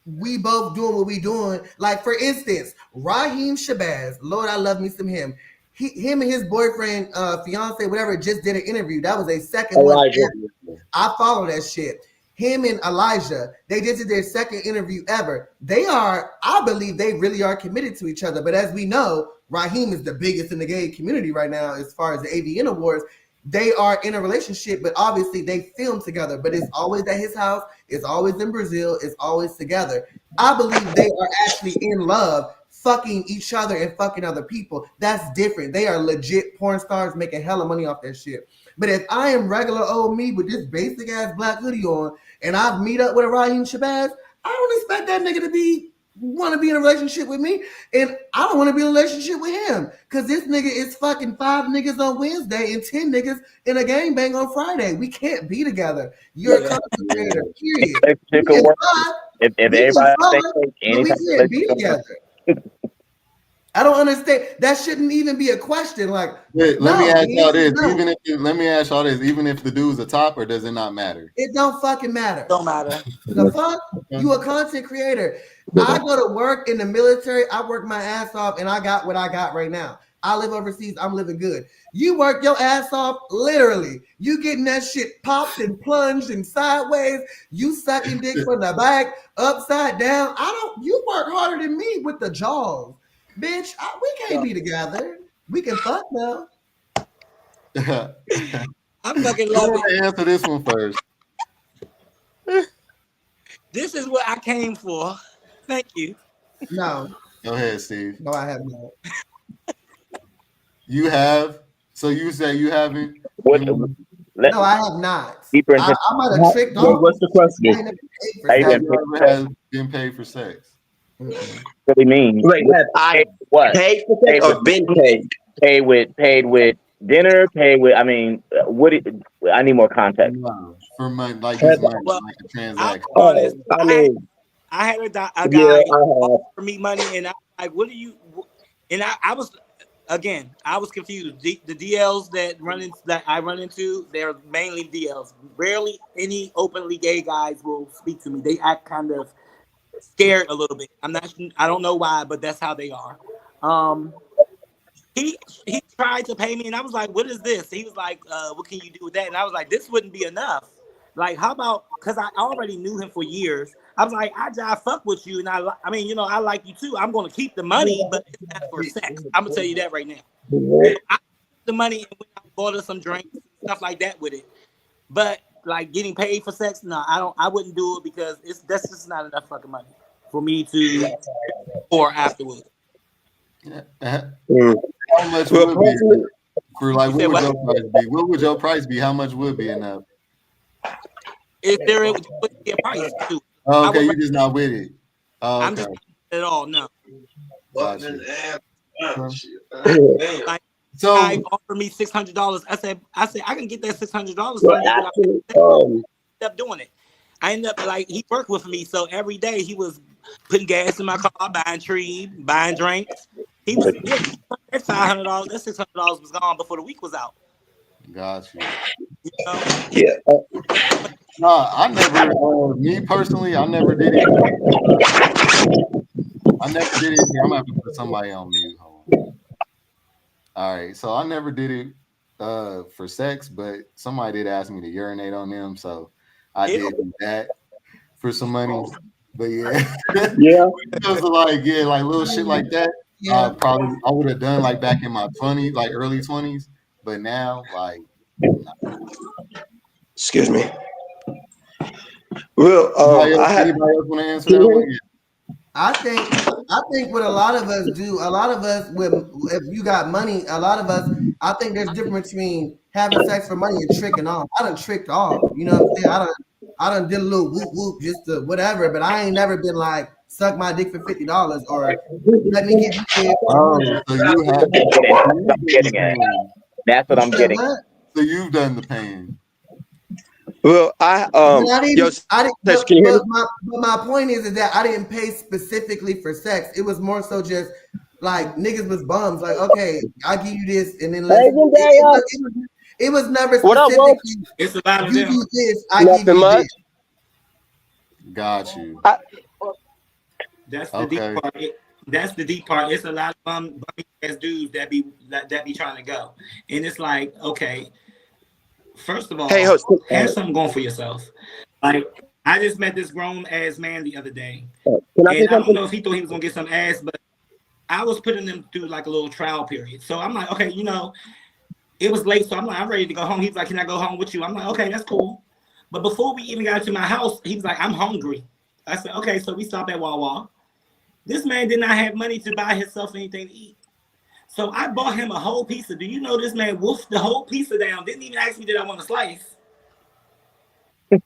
we both doing what we doing. Like for instance, Raheem Shabazz. Lord, I love me some him. him and his boyfriend, fiance, whatever, just did an interview. That was a second Elijah. one. I follow that shit. Him and Elijah, they just did their second interview ever. They are, I believe they really are committed to each other. But as we know, Raheem is the biggest in the gay community right now as far as the AVN Awards. They are in a relationship, but obviously they film together. But it's always at his house. It's always in Brazil. It's always together. I believe they are actually in love, fucking each other and fucking other people. That's different. They are legit porn stars making hella money off that shit. But if I am regular old me with this basic ass black hoodie on and I meet up with a Raheem Shabazz, I don't expect that nigga to want to be in a relationship with me, and I don't want to be in a relationship with him because this nigga is fucking 5 niggas on Wednesday and 10 niggas in a gangbang on Friday. We can't be together. You're a content creator, period. It could work. If everybody thinks anytime we can't be together. I don't understand. That shouldn't even be a question. Like, let me ask y'all this. Even if the dude's a top, or does it not matter? It don't fucking matter. Don't matter. The fuck? You a content creator. I go to work in the military. I work my ass off, and I got what I got right now. I live overseas. I'm living good. You work your ass off, literally. You getting that shit popped and plunged and sideways. You sucking dick from the back, upside down. You work harder than me with the jaws. Bitch, we can't be together. We can fuck now. I'm fucking loving it. Answer this one first. This is what I came for. Thank you. No. Go ahead, Steve. No, I have not. You have? So you say you haven't? No, I have not. I might have tricked off. What's the question? Have you ever been paid for sex? What do you mean? Wait, have I paid for sex or been paid? Paid with dinner, paid with, I mean, I need more context. No, for money, like his money, like a transaction. I had a guy offer me money, and I was like, what do you, and I was, again, I was confused. The DLs that I run into, they're mainly DLs. Rarely any openly gay guys will speak to me. They act kind of scared a little bit. I don't know why, but that's how they are. He tried to pay me, and I was like, what is this? He was like, what can you do with that? And I was like, this wouldn't be enough. Like, how about, because I already knew him for years. I was like, I fuck with you, and I mean, I like you too. I'm going to keep the money, but it's not for sex. I'm going to tell you that right now. I took the money and went out and bought her some drinks and stuff like that with it. But like getting paid for sex, no, I wouldn't do it because that's just not enough fucking money for me to pour afterwards. How much would be for like what would your price be? What would your price be? How much would be enough? If there would be a price too. Oh, okay, you're just not with it. Oh, okay. I'm just not at all. No. Gotcha. Like, so guy offered me $600. I said I can get that $600. I ended up doing it. I ended up like he worked with me, so every day he was putting gas in my car, buying trees, buying drinks. He was that $500, that $600 was gone before the week was out. Got you. Yeah. No, I never. Me personally, I never did it. I'm gonna have to put somebody on mute. Hold on. All right, so I never did it for sex, but somebody did ask me to urinate on them, so I did do that for some money. But yeah, it was like little shit like that. Probably I would have done like back in my 20s, like early 20s, but now like. Excuse me. Well, anybody else want to answer that one? I think what a lot of us do, if you got money, a lot of us, I think there's a difference between having sex for money and tricking off. I done tricked off, you know what I'm saying? I done did a little whoop whoop just to whatever, but I ain't never been like suck my dick for $50 or let me get you. Oh, so you have getting at. That's what I'm getting. So you've done the paying. Well, but my point is that I didn't pay specifically for sex. It was more so just like niggas was bums. Like, okay, I give you this, and then it was never specifically. It's about you do this, I give you this. Got you. That's the deep part. That's the deep part. It's a lot of ass dudes that be trying to go, and it's like, okay, first of all, Hey, host. have something going for yourself. Like, I just met this grown ass man the other day, Can I say and I don't something? know if he thought he was gonna get some ass, but I was putting them through like a little trial period. So I'm like, okay, it was late, so I'm like, I'm ready to go home. He's like, can I go home with you? I'm like, okay, that's cool. But before we even got to my house, he was like, I'm hungry. I said, okay, so we stopped at Wawa. This man did not have money to buy himself anything to eat. So I bought him a whole pizza. Do you know this man wolfed the whole pizza down? Didn't even ask me did I want a slice.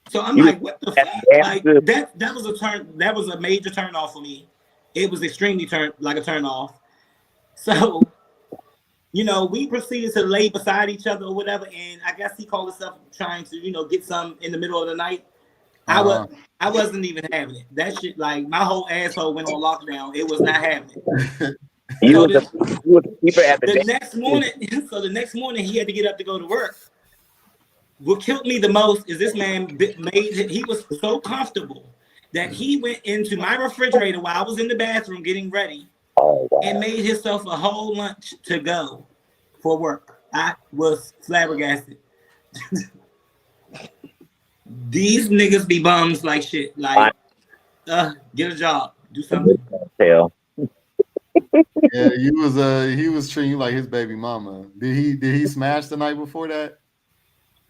So I'm like, what the fuck? Like that was a turn. That was a major turn off for me. It was extremely a turn off. So, we proceeded to lay beside each other or whatever, and I guess he called himself trying to, get some in the middle of the night. I wasn't even having it. That shit, like, my whole asshole went on lockdown. It was not happening. You were the keeper at the next morning. So the next morning, he had to get up to go to work. What killed me the most is this man he was so comfortable that he went into my refrigerator while I was in the bathroom getting ready and made himself a whole lunch to go for work. I was flabbergasted. These niggas be bums like shit. Like, get a job, do something. Yeah, he was treating you like his baby mama. Did he smash the night before that?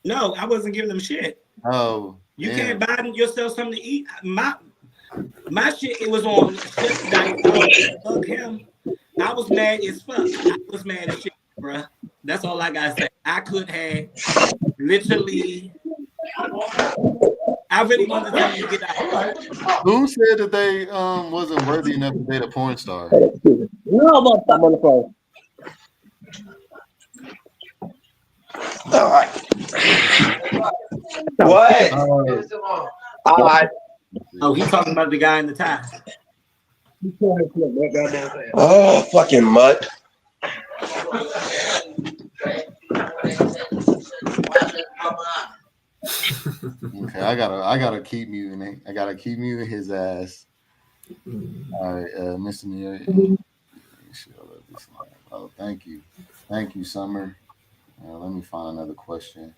No, I wasn't giving them shit. Oh, you can't buy yourself something to eat. My shit, it was on shit night. Fuck him. I was mad as fuck. I was mad as shit, bruh. That's all I gotta say. I could have literally. I really wanted to tell him to get out. Who said that they wasn't worthy enough to date a porn star? No, I'm on the phone. All right. What? All right. Oh, he's talking about the guy in the tie. Oh, fucking mutt. Okay, I gotta keep muting it. I gotta keep muting his ass. All right, Mr. Neal. Oh, thank you, Summer. Let me find another question.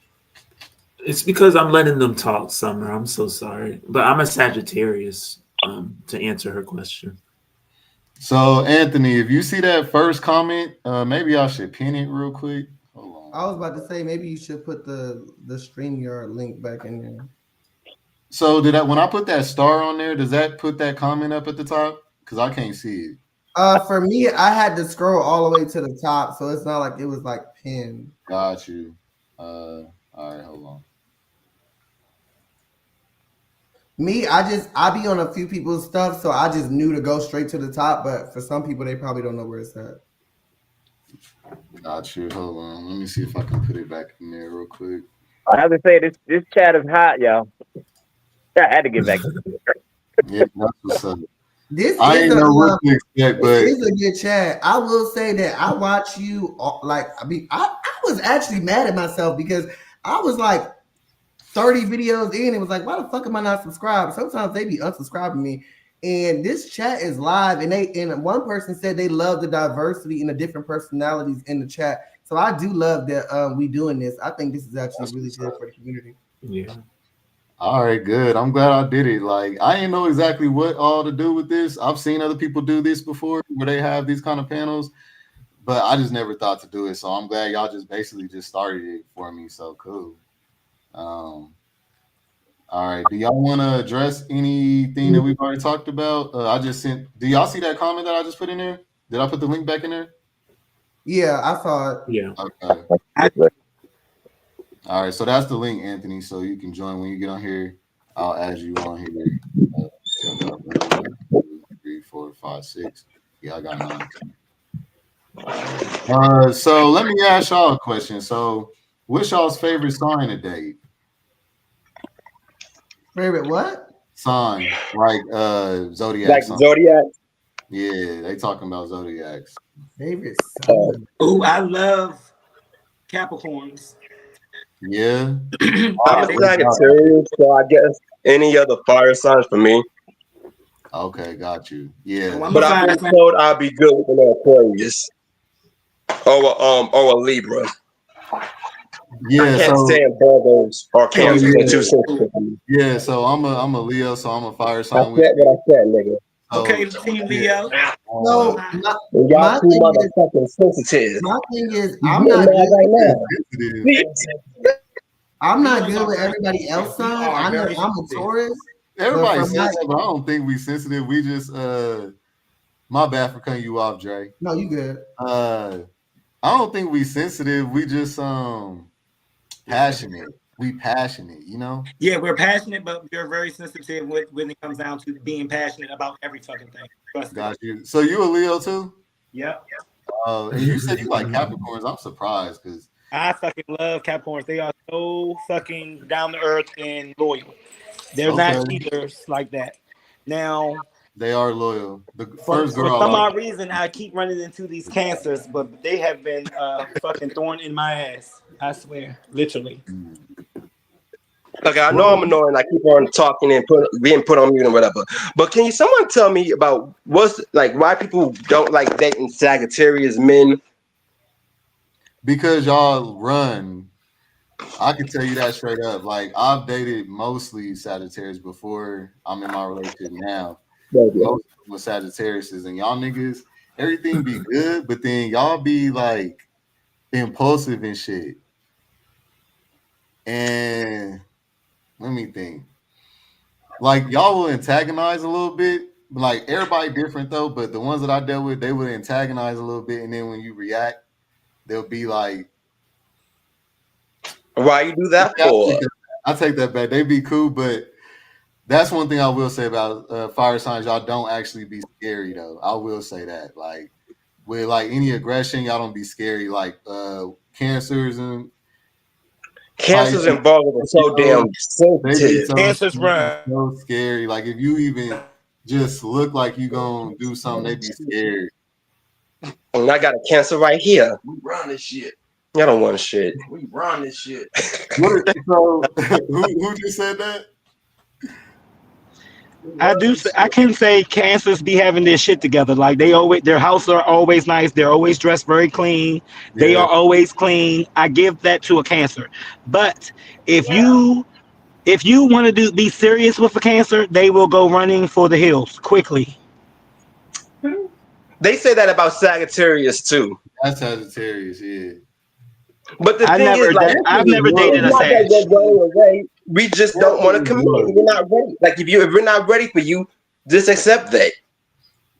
It's because I'm letting them talk, Summer. I'm so sorry, but I'm a Sagittarius. To answer her question. So, Anthony, if you see that first comment, maybe I should pin it real quick. Hold on. I was about to say maybe you should put the StreamYard link back in there. So when I put that star on there, does that put that comment up at the top? Because I can't see it. For me, I had to scroll all the way to the top, so it's not like it was like pinned. Got you. All right, hold on. Me, I be on a few people's stuff, so I just knew to go straight to the top. But for some people, they probably don't know where it's at. Got you. Hold on. Let me see if I can put it back in there real quick. I have to say this chat is hot, y'all. I had to get back. Yeah, that's what's up. I ain't know what to expect, but this is a good chat. I will say that I watch you I was actually mad at myself because I was like 30 videos in and was like, why the fuck am I not subscribed? Sometimes they be unsubscribing me. And this chat is live, and one person said they love the diversity and the different personalities in the chat. So I do love that we doing this. I think this is actually really good for the community. Yeah. All right, good. I'm glad I did it. Like, I didn't know exactly what all to do with this. I've seen other people do this before where they have these kind of panels, but I just never thought to do it. So I'm glad y'all just basically just started it for me. So cool. All right. Do y'all want to address anything that we've already talked about? I just sent. Do y'all see that comment that I just put in there? Did I put the link back in there? Yeah, I saw it. Yeah. Okay. All right. So that's the link, Anthony. So you can join when you get on here. I'll add you on here. 2, 3, 4, 5, 6. Yeah, I got 9. So let me ask y'all a question. So, what's y'all's favorite sign to date? Favorite what? Sign, like Zodiac. Like sign. Zodiac? Yeah, they talking about Zodiacs. Favorite sign. Oh, I love Capricorns. Yeah. I'm a Sagittarius, so I guess any other fire signs for me. Okay, got you. Yeah. Oh, But I've been told I'll be good with an Aquarius. or a Libra. Yeah, I can't so stand Virgos or Cancers. They're yeah, too sensitive for me. yeah. So I'm a Leo, so I'm a fire I sign said what I said, nigga. Okay, So Team yeah, Leo. So And y'all my too thing is, motherfucking sensitive. my thing is, You I'm getting not mad good. right now. sensitive. I'm not good with everybody else sign. I know I'm a Taurus, but Everybody from says that, but I don't think we sensitive. We just my bad for cutting you off, Dre. no, you good. I don't think we sensitive. We just passionate. We passionate, you know? Yeah, we're passionate, but we're very sensitive when it comes down to being passionate about every fucking thing. Trust me. Got you. So you a Leo too? Yep. And you said you like Capricorns. I'm surprised because I fucking love Capricorns. They are so fucking down to earth and loyal. They're not cheaters like that. Now, they are loyal. The for first girl some I odd reason, I keep running into these Cancers, but they have been fucking thorn in my ass. I swear, literally. Okay, I know I'm annoying. I keep on talking and being put on mute and whatever. But can someone tell me about why people don't like dating Sagittarius men? because y'all run. I can tell you that straight up. Like I've dated mostly Sagittarius before I'm in my relationship now. Most with Sagittarius and y'all niggas, everything be good, but then y'all be like impulsive and shit. And let me think. Like y'all will antagonize a little bit. Like everybody different though, but the ones that I dealt with, they would antagonize a little bit, and then when you react, they'll be like, "Why you do that for?" I take that back. They be cool, but that's one thing I will say about fire signs. Y'all don't actually be scary though. I will say that. Like with like any aggression, y'all don't be scary. Like Cancers and Cancers and Virgos are so damn sensitive. Cancers run. So scary. Like if you even just look like you gonna do something, they be scared. And I got a Cancer right here. We run this shit. Y'all don't want shit. We run this shit. So who just said that? I can say Cancers be having their shit together. Like their house are always nice. They're always dressed very clean. They are always clean. I give that to a Cancer. But if you want to be serious with a Cancer, they will go running for the hills quickly. They say that about Sagittarius too. That's Sagittarius, yeah. But the thing is, I've never dated a Sag. We just don't want to commit. We're not ready. Like if we're not ready for you, just accept that.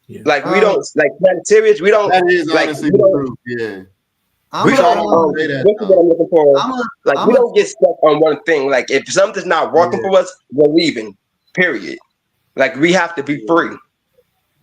Yeah. Like we don't like Sagittarius. We don't. That is like, honestly true. Yeah. We don't. This is what I'm looking for. We don't get stuck on one thing. Like if something's not working for us, we're leaving. Period. Like we have to be free.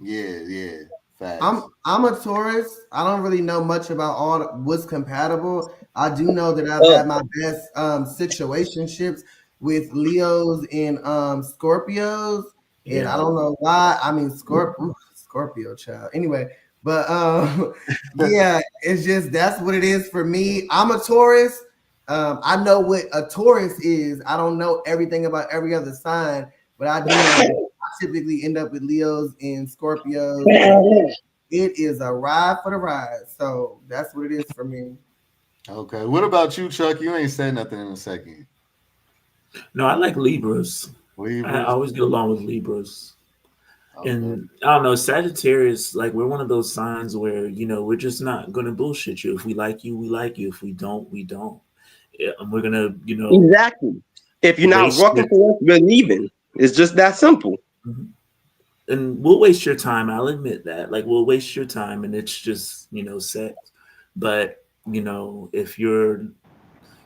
Yeah. Facts. I'm a Taurus. I don't really know much about what's compatible. I do know that I've had my best situationships with Leos and Scorpios, and I don't know why. I mean, Scorpio child. Anyway, but yeah, it's just that's what it is for me. I'm a Taurus. I know what a Taurus is. I don't know everything about every other sign, but I do know I typically end up with Leos and Scorpios. It is a ride for the ride. So that's what it is for me. Okay. What about you, Chuck? You ain't said nothing in a second. No, I like Libras. I always get along with Libras. Okay. And I don't know, Sagittarius, like we're one of those signs where, we're just not going to bullshit you. If we like you, we like you. If we don't, we don't. And we're going to, Exactly. If you're not working for us, we're leaving. It's just that simple. Mm-hmm. And we'll waste your time. I'll admit that. Like we'll waste your time and it's just, sex. But, if you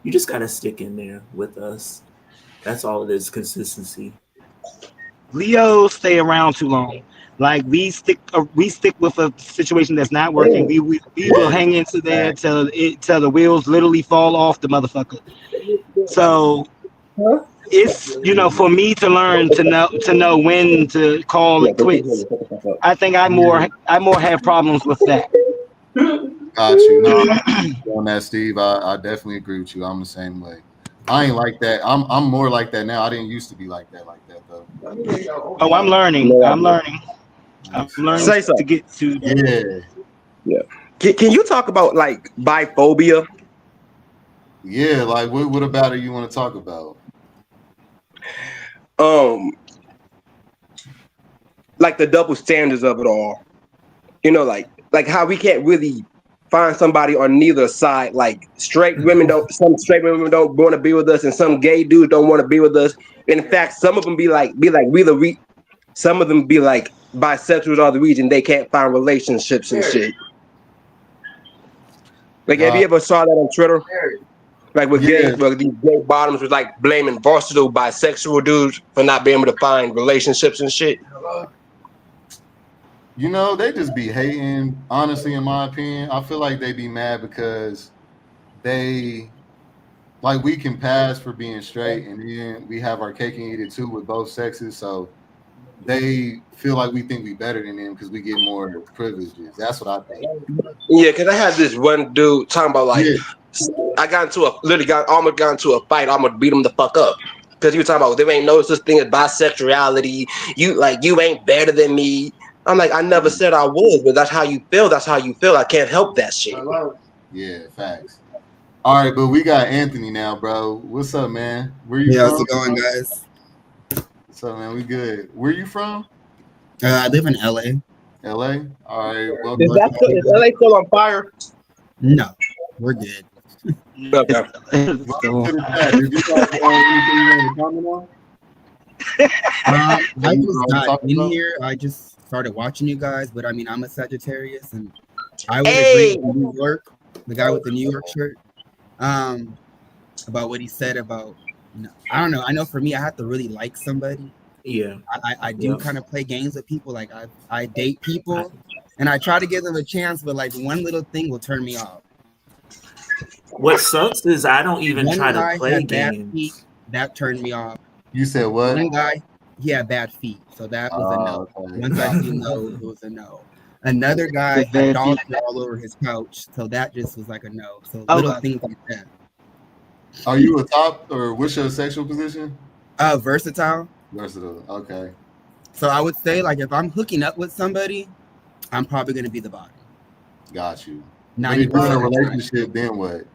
just got to stick in there with us. That's all it is, consistency. Leos stay around too long. Like we stick with a situation that's not working. We will hang into there till the wheels literally fall off the motherfucker. So it's for me to learn to know when to call it quits. I think I more have problems with that. Got you. No, on that, Steve. I definitely agree with you. I'm the same way. I ain't like that. I'm more like that now. I didn't used to be like that though. Oh, I'm learning. I'm learning Say to get to. Yeah. Can you talk about like biphobia? Yeah, like what about it you want to talk about? Like the double standards of it all. You know, like how we can't really find somebody on neither side. Like some straight women don't want to be with us, and some gay dudes don't want to be with us. And in fact, some of them some of them be like bisexuals are the reason they can't find relationships and shit. Like, have you ever saw that on Twitter? Like with these gay bottoms was like blaming versatile bisexual dudes for not being able to find relationships and shit. You know, they just be hating, honestly, in my opinion. I feel like they be mad because we can pass for being straight, and then we have our cake and eat it too with both sexes. So they feel like we think we better than them because we get more privileges. That's what I think. Yeah, because I had this one dude talking about like, I almost got into a fight. I almost beat him the fuck up. Because he was talking about there ain't no such thing as bisexuality. You ain't better than me. I'm like, I never said I was, but that's how you feel. That's how you feel. I can't help that shit. Yeah, facts. All right, but we got Anthony now, bro. What's up, man? Where you from? How's it going, guys? What's up, man? We good. Where you from? I live in LA. LA? All right. Well, is LA still on fire? No, we're good. Okay. Did you guys anything you want to comment on? I just got in here. I just started watching you guys, but I mean, I'm a Sagittarius, and I would agree with New York, the guy with the New York shirt, about what he said about, I don't know. I know for me, I have to really like somebody. Yeah. I do kind of play games with people. Like I date people, and I try to give them a chance, but like one little thing will turn me off. What sucks is I don't even try to play games. Feet, that turned me off. You said what? One guy, he had bad feet, so that was a no. Okay. Once I see no, it was a no. Another guy had dogs all over his couch, so that just was like a no. So little things like that. Are you a top, or what's your sexual position? Versatile. Versatile. Okay. So I would say, like, if I'm hooking up with somebody, I'm probably going to be the bottom. Got you. 90% if you're in a relationship, then what?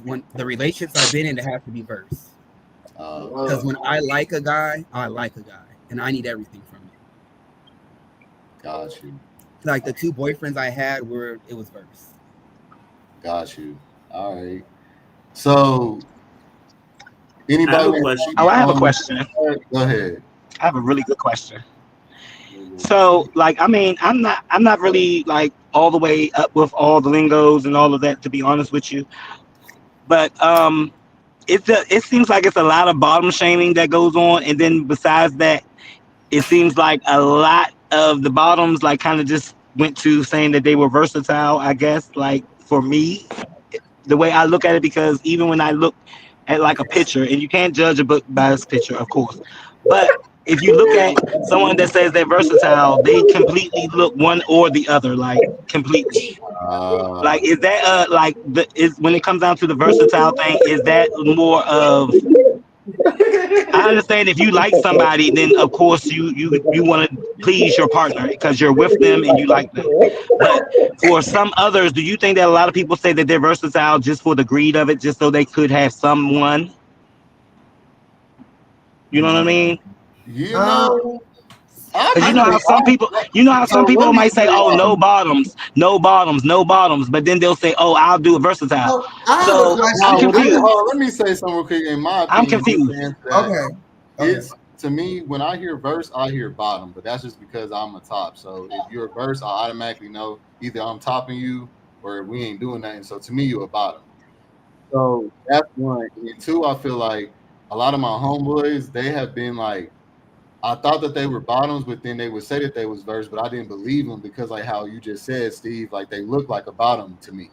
When the relationships I've been in, it has to be verse. Because when I like a guy, and I need everything from him. Got you. Like the 2 boyfriends I had it was verse. Got you. All right. So, anybody? I have a question. Go ahead. I have a really good question. So, like, I mean, I'm not really like all the way up with all the lingos and all of that, to be honest with you. But it seems like it's a lot of bottom shaming that goes on, and then besides that, it seems like a lot of the bottoms like kind of just went to saying that they were versatile. I guess, like, for me, the way I look at it, because even when I look at like a picture, and you can't judge a book by its picture, of course, but if you look at someone that says they're versatile, they completely look one or the other, like completely. Like, is that when it comes down to the versatile thing, is that more of? I understand if you like somebody, then of course you want to please your partner because you're with them and you like them. But for some others, do you think that a lot of people say that they're versatile just for the greed of it, just so they could have someone? You know what I mean? You know, you know how some people might say, "Oh, no bottoms," but then they'll say, "Oh, I'll do it versatile." So I'm confused. Let me say something real quick. In my opinion, I'm confused. Okay. It's, to me, when I hear verse, I hear bottom, but that's just because I'm a top. So if you're a verse, I automatically know either I'm topping you or we ain't doing nothing. So to me, you're a bottom. So that's one. And 2, I feel like a lot of my homeboys, they have been like, I thought that they were bottoms, but then they would say that they was verse, but I didn't believe them because, like how you just said, Steve, like they look like a bottom to me.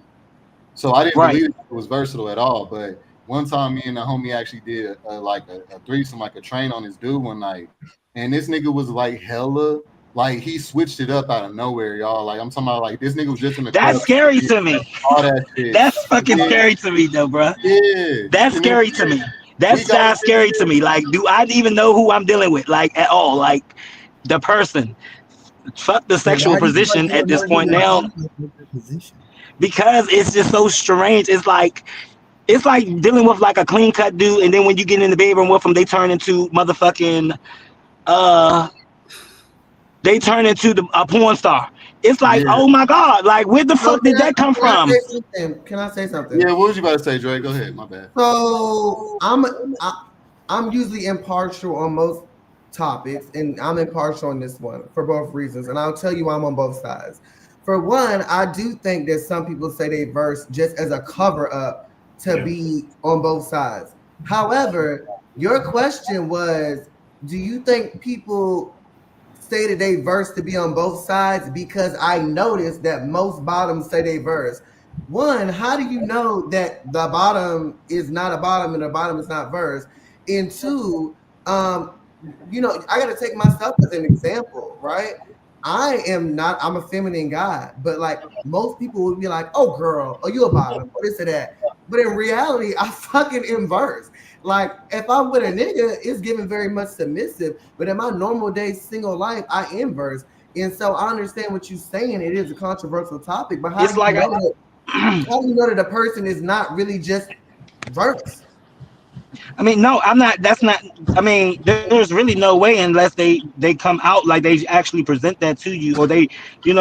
So I didn't believe it was versatile at all. But one time, me and the homie actually did a threesome, like a train on this dude one night, and this nigga was like hella, like he switched it up out of nowhere, y'all. Like I'm talking about, like this nigga was just in the club. That's scary to me. All that shit. That's fucking scary to me, though, bro. Yeah. That's scary to me. That's not scary to me. Like, do I even know who I'm dealing with, like, at all? Like, the person. fuck the But sexual why do you feel like position you at don't this know point anyone now, else with their position? because it's just so strange. It's like dealing with like a clean cut dude, and then when you get in the bedroom with them, they turn into motherfucking uh a porn star. It's like, Yeah. oh my god, like where the So fuck did that come can I from? say something? Can I say something? Yeah, what was you about to say, Dre? Go ahead. My bad. So I'm usually impartial on most topics, and I'm impartial on this one for both reasons. And I'll tell you why I'm on both sides. For one, I do think that some people say they verse just as a cover up to be on both sides. However, your question was, do you think people say that they verse to be on both sides? Because I noticed that most bottoms say they verse. One, how do you know that the bottom is not a bottom and the bottom is not verse? And two, you know, I got to take myself as an example, right? I'm a feminine guy, but like most people would be like, oh, girl, oh, you a bottom, or this or that. But in reality, I fucking inverse. Like if I'm with a nigga, it's giving very much submissive. But in my normal day single life, I inverse. And so I understand what you're saying. It is a controversial topic, but how It's do you like know that? How do you know that a person is not really just verse? I mean, no, I'm not. That's not. I mean, there's really no way unless they come out like they actually present that to you, or they,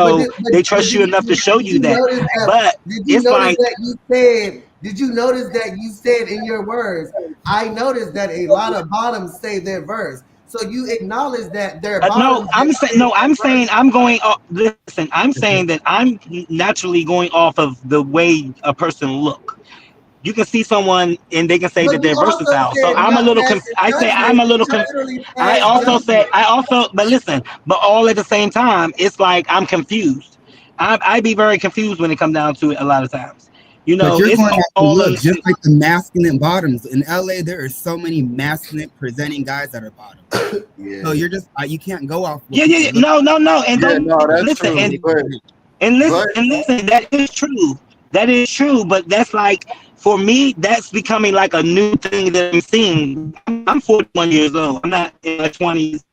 But did, they but trust you enough to show did you you that. notice that? But Did you it's notice like, that you said? Did you notice that you said in your words? I noticed that a lot of bottoms say their verse. So you acknowledge that there are no, bottoms that I'm saying say no. their I'm verse. saying I'm going. Listen, I'm saying that I'm naturally going off of the way a person look. You can see someone and they can say But that you they're also versatile. So said I'm a not little. passing I say I'm judgment, a but little. you're literally past judgment. I also. But listen. But all at the same time, it's like I'm confused. I be very confused when it comes down to it a lot of times. But you're It's going off the all look, in. just like the masculine bottoms. In LA, there are so many masculine presenting guys that are bottoms. Yeah. So you're just you can't go off what Yeah, people look. no, and Yeah, don't no, that's listen true. But listen. That is true. That is true. But that's like for me, that's becoming like a new thing that I'm seeing. I'm 41 years old. I'm not in my 20s.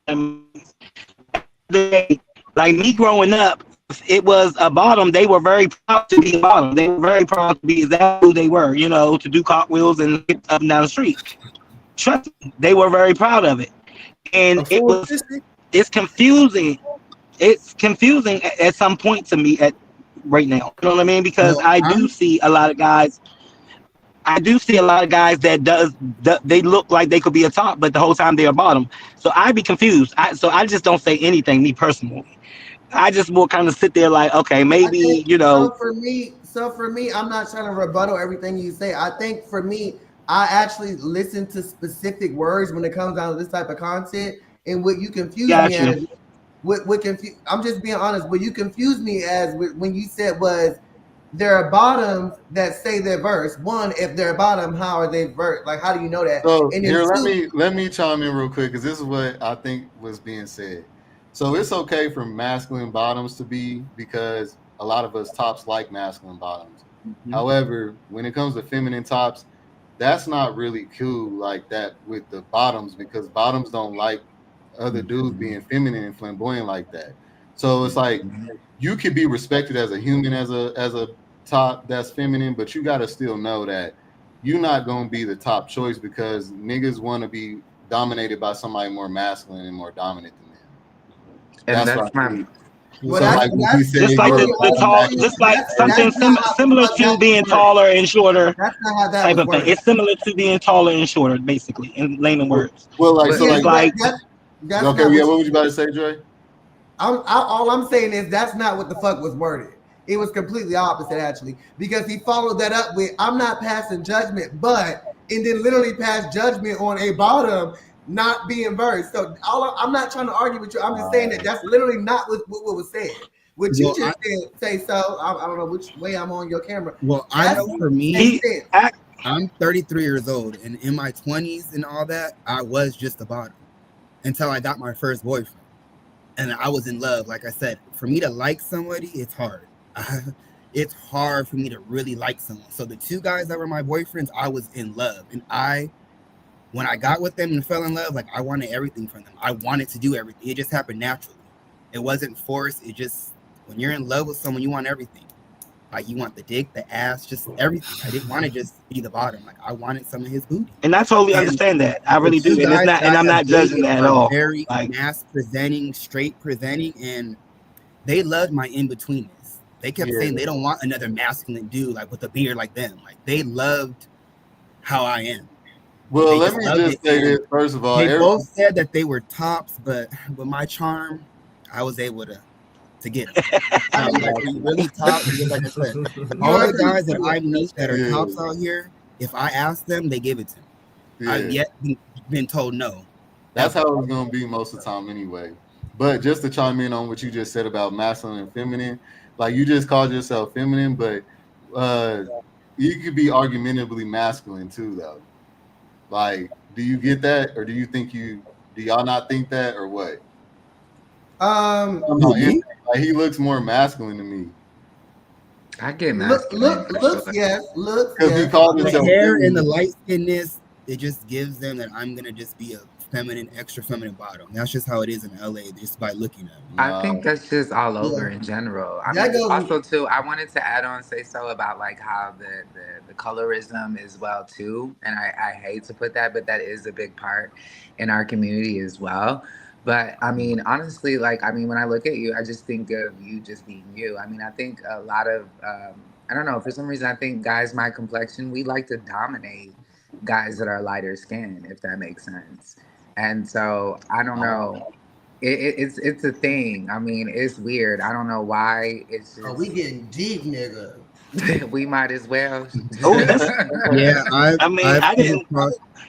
Like me growing up, it was a bottom. They were very proud to be a bottom. They were very proud to be exactly who they were. To do cartwheels and get up and down the street. Trust me, they were very proud of it, and a full 50? it's confusing. It's confusing at some point to me at right now. You know what I mean? Because Well, I do see a lot of guys. I do see a lot of guys they look like they could be a top, but the whole time they're a bottom. So I be confused. So I just don't say anything. Me personally, I just will kind of sit there like, okay, I think maybe so for me, I'm not trying to rebuttal everything you say. I think for me, I actually listen to specific words when it comes down to this type of content. And what you confuse me got you. as, I'm just being honest. What you confused me as when you said was there are bottoms that say their verse. One, if they're a bottom, how are they verse? Like, how do you know that? So And then here, two, let me chime in real quick because this is what I think was being said. So it's okay for masculine bottoms to be because a lot of us tops like masculine bottoms. Mm-hmm. However, when it comes to feminine tops, that's not really cool like that with the bottoms because bottoms don't like other dudes being feminine and flamboyant like that. So it's like you could be respected as a human as a top that's feminine, but you got to still know that you're not going to be the top choice because niggas want to be dominated by somebody more masculine and more dominant than them. And That's that's what I my think. well, So like when you say Just like I'll you're be a honest with you, just like something that's not how the similar fuck to that was being worked. taller and shorter That's not how that type was of thing. worked. It's similar to being taller and shorter, basically, in layman words. well, like but so Yeah, like It's but like that's okay, not yeah. what What you would you about to say, Dre? all I'm saying is that's not what the fuck was worded. It was completely opposite, actually, because he followed that up with "I'm not passing judgment," but and then literally passed judgment on a bottom not being versed. So I'm not trying to argue with you. I'm just saying that that's literally not what was said. What you Well, just said, say so. I don't know which way I'm on your camera. I That's know for me, makes sense. I'm 33 years old, and in my 20s and all that, I was just a bottom until I got my first boyfriend. And I was in love. Like I said, for me to like somebody, it's hard. It's hard for me to really like someone. So the two guys that were my boyfriends, I was in love. And when I got with them and fell in love, like I wanted everything from them. I wanted to do everything. It just happened naturally. It wasn't forced. It just, when you're in love with someone, you want everything. Like, you want the dick, the ass, just everything. I didn't want to just be the bottom. Like, I wanted some of his booty. And I totally And understand that. I the really two do. And it's guys not, that and I I'm have not judging dated that at are all. very Like, mass presenting, straight presenting, and they loved my in-betweenness. They kept saying they don't want another masculine dude like with a beard like them. Like, they loved how I am. Well, They let just me loved just it. say And this first of all. they both said that they were tops, but with my charm, I was able to get them. Like, are you really top? Because like I said, all the guys that I meet that are tops out here, if I ask them, they give it to me. I've yet been told no. That's how it's gonna be most of the time anyway. But just to chime in on what you just said about masculine and feminine, like you just called yourself feminine, but you could be argumentatively masculine too, though. Like, do you get that, or do y'all not think that, or what? Like, he looks more masculine to me. I get masculine. Looks, yes. Because he called the himself hair feminine. and the light skinness, it just gives them that I'm gonna just be a feminine, extra feminine bottom. That's just how it is in LA, just by looking at me. I think that's just all over in general. I mean, also too, I wanted to add on, say so about like how the colorism is well too, and I hate to put that, but that is a big part in our community as well. But I mean, honestly, like, I mean, when I look at you, I just think of you just being you. I mean, I think a lot of, I don't know, for some reason, I think guys my complexion, we like to dominate guys that are lighter skinned, if that makes sense. And so I don't know. It's a thing. I mean, it's weird. I don't know why. It's just we getting deep, nigga. we might as well. Yeah, I didn't.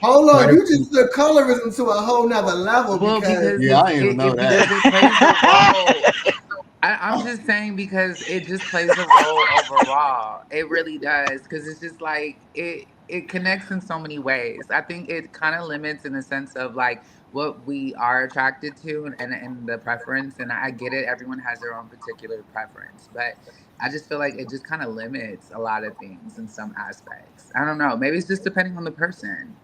Hold on, you just took colorism to a whole nother level. Well, because I didn't even know that. Because it plays a role. I'm just saying because it just plays a role overall. It really does, because it's just like it connects in so many ways. I think it kind of limits in the sense of like what we are attracted to and the preference. And I get it. Everyone has their own particular preference, but I just feel like it just kind of limits a lot of things in some aspects. I don't know. Maybe it's just depending on the person,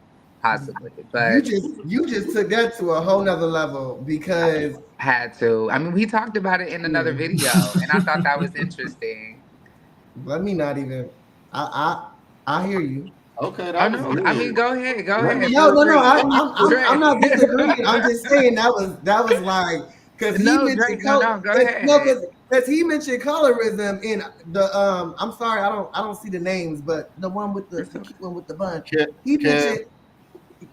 possibly. But you just took that to a whole nother level because I had to. I mean, we talked about it in another video, and I thought that was interesting. Let me not even. I hear you. Okay, I know. I mean, go ahead. Go ahead. No. I'm not disagreeing. I'm just saying that was like because he mentioned go ahead. because he mentioned colorism in the I'm sorry, I don't see the names, but the one with the cute one with the bun. He mentioned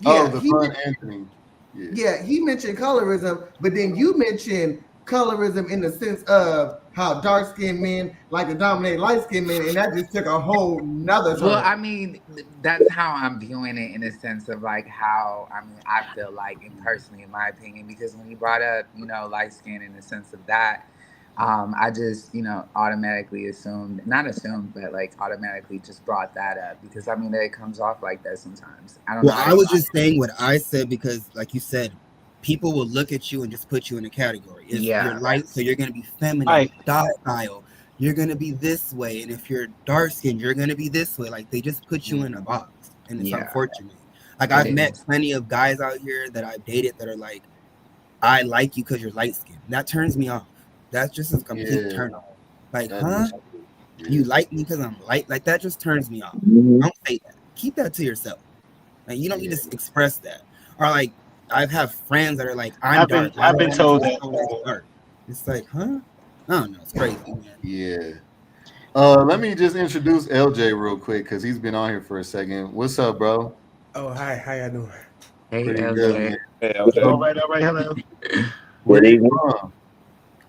Anthony. Yeah, he mentioned colorism, but then you mentioned colorism in the sense of how dark-skinned men like to dominate light-skinned men, and that just took a whole nother turn. Well, I mean, that's how I'm viewing it in the sense of like how, I mean, I feel like, and personally, in my opinion, because when you brought up, light skin in the sense of that, I just, automatically automatically just brought that up because I mean, it comes off like that sometimes. I don't know. I was just saying what I said because, like you said, people will look at you and just put you in a category. If you're light, so you're going to be feminine, docile. You're going to be this way. And if you're dark skinned, you're going to be this way. Like, they just put you in a box. And it's unfortunate. Like, I've met plenty of guys out here that I've dated that are like, I like you because you're light skinned. That turns me off. That's just a complete turn off. Like, you like me because I'm light? Like, that just turns me off. Don't say that. Keep that to yourself. Like, you don't need to express that. Or like, I've had friends that are like, I've been told that. It's like, huh? I don't know. It's crazy, man. Yeah. Let me just introduce LJ real quick because he's been on here for a second. What's up, bro? Oh, hi. How y'all doing? Hey, pretty LJ. good, man. Hey, LJ. All right. Hello. Where you from?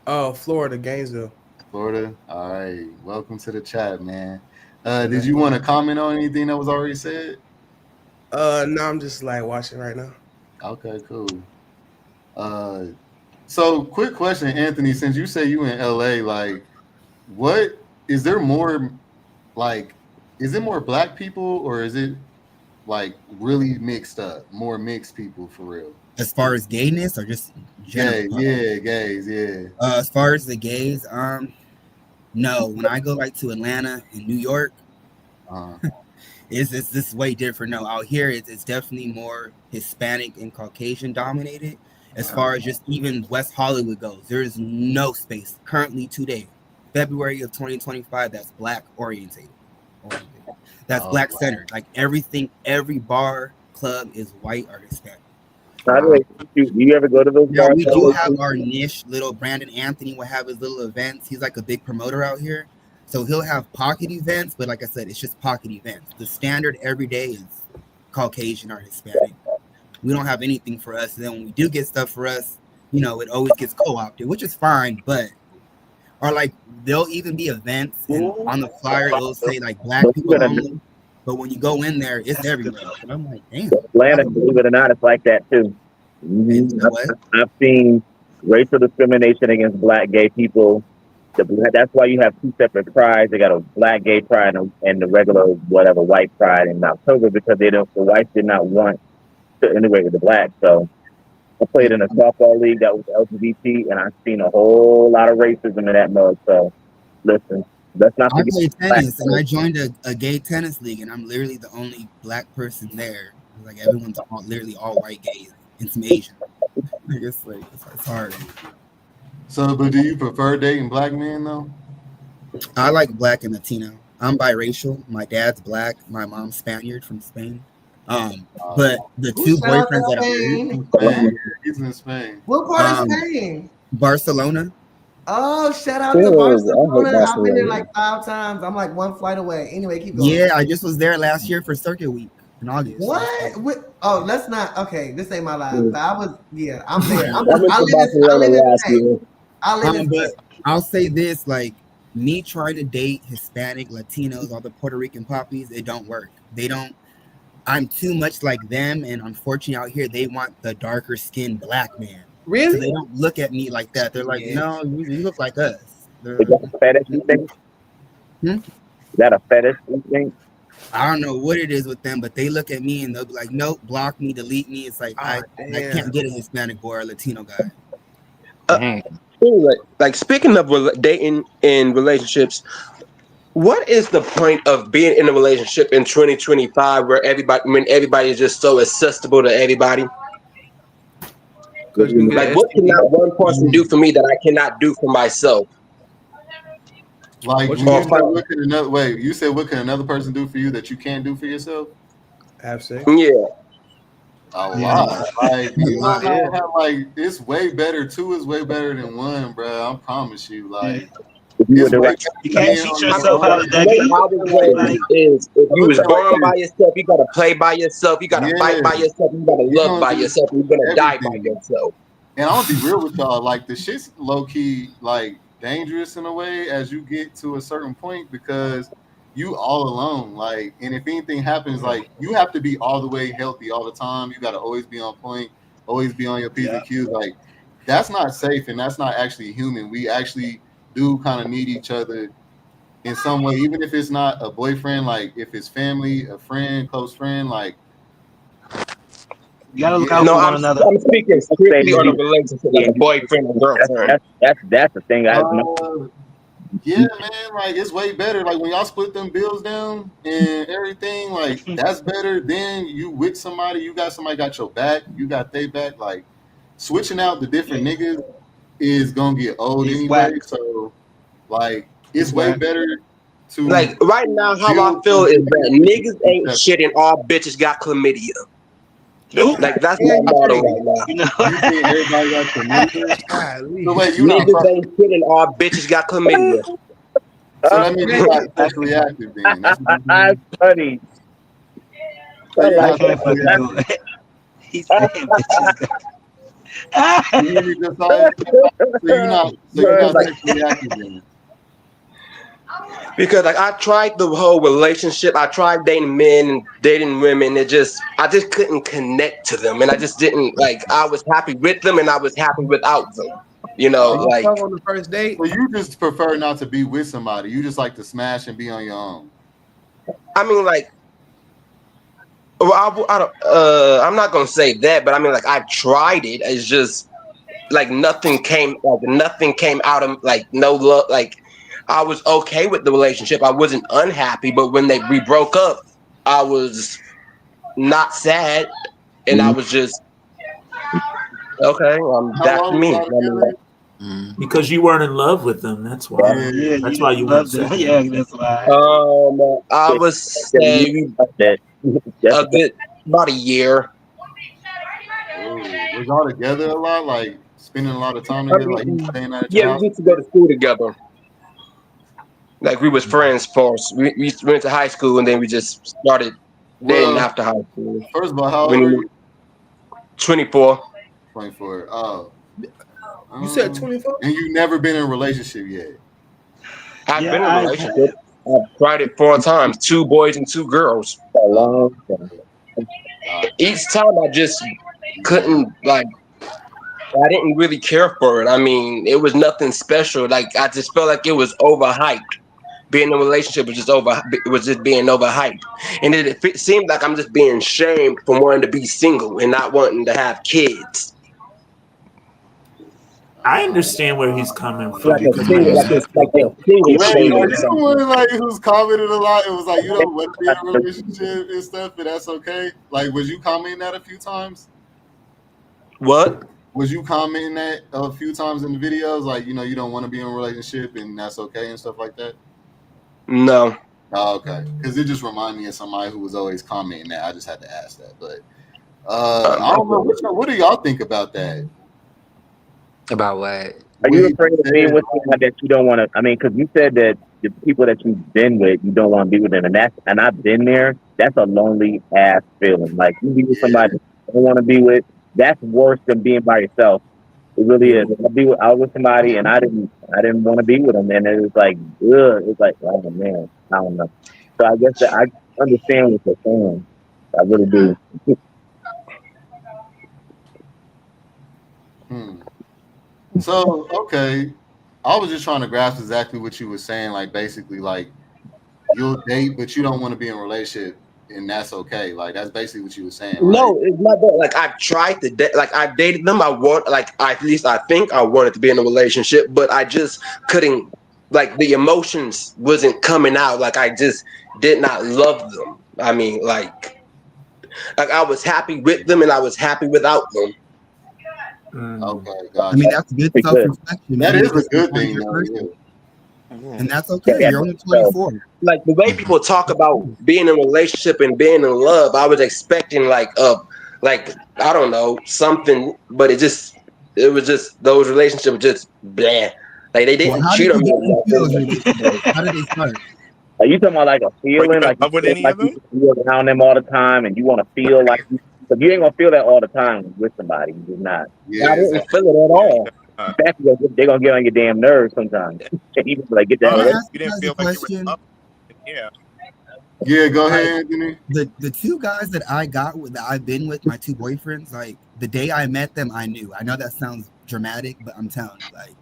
Oh, Florida, Gainesville. Florida. All right. Welcome to the chat, man. Did you want to comment on anything that was already said? No, I'm just like watching right now. Okay, cool. So quick question, Anthony, since you say you in LA, like what is there more like is it more black people or is it like really mixed up, more mixed people for real? As far as gayness or just general? Gays, yeah. As far as the gays, no. When I go like to Atlanta and New York, it's this way different. No, out here it's definitely more Hispanic and Caucasian dominated, As far as just even West Hollywood goes, there is no space currently today, February of 2025, that's Black orientated. That's Black centered. Like everything, every bar, club is white or Hispanic. Do you ever go to those Now bars? we do have our niche. Little Brandon Anthony will have his little events. He's like a big promoter out here, so he'll have pocket events. But like I said, it's just pocket events. The standard every day is Caucasian or Hispanic. We don't have anything for us. And then when we do get stuff for us, you know, it always gets co-opted, which is fine. But or like there'll even be events, and on the flyer it'll say like Black people only. But when you go in there, it's everywhere. And I'm like, damn. Atlanta, believe it or not, it's like that too. I've seen racial discrimination against Black gay people. That's why you have two separate prides. They got a Black gay pride and the regular whatever white pride in October, because the whites did not want to integrate with the Blacks. So I played in a softball league that was LGBT, and I've seen a whole lot of racism in that mode. So listen. I played tennis, and I joined a gay tennis league, and I'm literally the only Black person there. Like everyone's literally all white gays and some Asian. It's hard. So, but do you prefer dating Black men though? I like Black and Latino. I'm biracial. My dad's Black. My mom's Spaniard from Spain. But the two boyfriends that he's in Spain. What part of Spain? Barcelona. Oh, shout out to Barcelona. I've been there like 5 times. I'm like one flight away. Anyway, keep going. Yeah, I just was there last year for Circuit Week in August. What? Oh, let's not. Okay, this ain't my life. But I was, I'm there. But I'll say this, like me trying to date Hispanic, Latinos, all the Puerto Rican poppies, it don't work. They don't. I'm too much like them, and unfortunately out here, they want the darker skinned Black man. Really? So they don't look at me like that. They're like, no, you look like us. Is that a fetish, you think? Is that a fetish, you think? I don't know what it is with them, but they look at me and they'll be like, nope, block me, delete me. It's like, I can't get a Hispanic boy or a Latino guy. Like speaking of dating in relationships, what is the point of being in a relationship in 2025 where everybody is just so accessible to everybody? Like, what can that one person do for me that I cannot do for myself? Like, you said, what can another person do for you that you can't do for yourself? Have sex? Yeah. A lot. Like, you know how, like, it's way better. 2 is way better than 1, bro. I promise you. Like, you can't teach yourself how to date. If you was born by yourself, you gotta play by yourself, you gotta fight by yourself, you gotta love by yourself, you're gonna die by yourself. And I'll be real with y'all, like the shit's low key like dangerous in a way as you get to a certain point, because you all alone. Like, and if anything happens, like you have to be all the way healthy all the time. You gotta always be on point, always be on your P's and Q's. Like, that's not safe and that's not actually human. We actually do kind of need each other in some way, even if it's not a boyfriend, like if it's family, a friend, close friend, like you gotta look out for one another. I'm speaking strictly on a relationship, like a boyfriend and girlfriend. That's the thing. Yeah, man, like it's way better. Like when y'all split them bills down and everything, like that's better than you with somebody. You got somebody got your back, you got they back. Like switching out the different niggas is gonna get old anyway. So like it's way better to like right now. How I feel is that niggas ain't shit and all bitches got chlamydia. Like that's my motto right now. You think everybody got chlamydia? So wait, you niggas ain't shit and all bitches got chlamydia. So that means you're not sexually active then. That's funny. He's saying bitches. You hear me, Josiah? So you're not sexually active then. Because like I tried the whole relationship, I tried dating men and dating women. I just couldn't connect to them, and I just didn't like. I was happy with them, and I was happy without them. You know, like on the first date. So you just prefer not to be with somebody. You just like to smash and be on your own. I mean, like, well, I'm not gonna say that, but I mean, like, I tried it. It's just like nothing came out of like no love. Like, I was okay with the relationship. I wasn't unhappy, but when we broke up, I was not sad, and I was just Okay, How that's long me. was I y'all mean, together? Because you weren't in love with them. That's why. Yeah. Yeah, That's you why didn't you weren't love them. sleeping. Yeah, that's why. I would say that. a good about a year. Ooh, was y'all together a lot? Like spending a lot of time I together? Like you mean, staying at your yeah, we house? used to go to school together. Like we was friends first. We went to high school and then we just started dating Well, after high school. first of all, how old When are we you? 24. 24. Oh. You said 24? And you never been in a relationship yet. I've Yeah, been in a I relationship. I've tried it 4 times, 2 boys and 2 girls. A long time. Each time I just couldn't like. I didn't really care for it. I mean, it was nothing special. Like I just felt like it was overhyped. Being in a relationship was just over. It was just being overhyped, and it seemed like I'm just being shamed for wanting to be single and not wanting to have kids. I understand where he's coming from Like a because single, you like have like to. a single Wait, shame are or you the something. one like who's commented a lot? It was like you don't want to be in a relationship and stuff, but that's okay. Like, was you commenting that a few times? What? Was you commenting that a few times in the videos? Like, you don't want to be in a relationship and that's okay and stuff like that? No. Oh, okay. Because it just reminded me of somebody who was always commenting that. I just had to ask that. But I don't know. What do y'all think about that? About what? Are you afraid of being with someone that you don't want to? I mean, because you said that the people that you've been with, you don't want to be with them, and I've been there. That's a lonely ass feeling. Like you be with somebody that you don't want to be with. That's worse than being by yourself. It really is. I was with somebody and I didn't want to be with them, and it was like, ugh. It's like, oh man, I don't know. So I guess that I understand what you're saying. I really do. So, okay. I was just trying to grasp exactly what you were saying. Like, basically, like, you'll date, but you don't want to be in a relationship, and that's okay. Like, that's basically what you were saying, right? No, it's not that. Like I've tried to date, like I've dated them. At least I think I wanted to be in a relationship, but I just couldn't. Like the emotions wasn't coming out. Like I just did not love them. I mean, like I was happy with them and I was happy without them. Okay, I gotcha. mean, that's good self-reflection, That man, is a because good sometimes thing, you're though. person, Yeah. and that's okay. You're only 24. Like the way people talk about being in a relationship and being in love, I was expecting like I don't know something, but it was just those relationships just blah. Like they Well, didn't how did cheat on you me get or into those nothing. relationships? How did they start? Are you talking about like a Were you feeling, in like you love with feel any like of you them? can be around them all the time, and you want to feel like but you ain't gonna feel that all the time with somebody. You're just not. I didn't feel it at Yeah, all. They're gonna get on your damn nerves sometimes. You just like get that Can I away. ask You you didn't guys a feel like you were in question? love. Yeah. Yeah, go Like, ahead, Anthony. the two guys that I've been with, my two boyfriends, like the day I met them, I knew. I know that sounds dramatic, but I'm telling you, like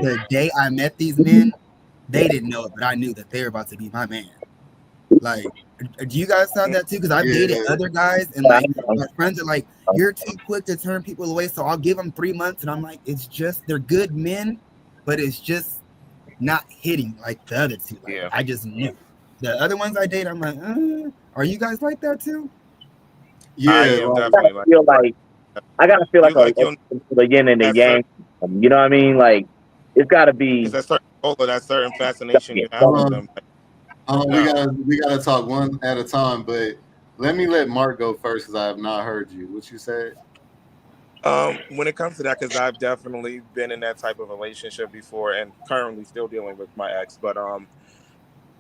the day I met these men, they didn't know it, but I knew that they were about to be my man. Like, do you guys have that too? Because I've dated other guys, and like my friends are like, "You're too quick to turn people away," so I'll give them 3 months, and I'm like, it's just they're good men, but it's just not hitting like the other two. Like I just knew. The other ones I date, I'm like, are you guys like that too? I Yeah, am like, definitely like I gotta feel you like like a you'll the yin and the that certain yang. You know what I mean? Like it's gotta it's be. that certain pull or that certain fascination you have with them. Like, no. we gotta talk one at a time. But let Mark go first because I have not heard you. What you said? When it comes to that, because I've definitely been in that type of relationship before and currently still dealing with my ex, but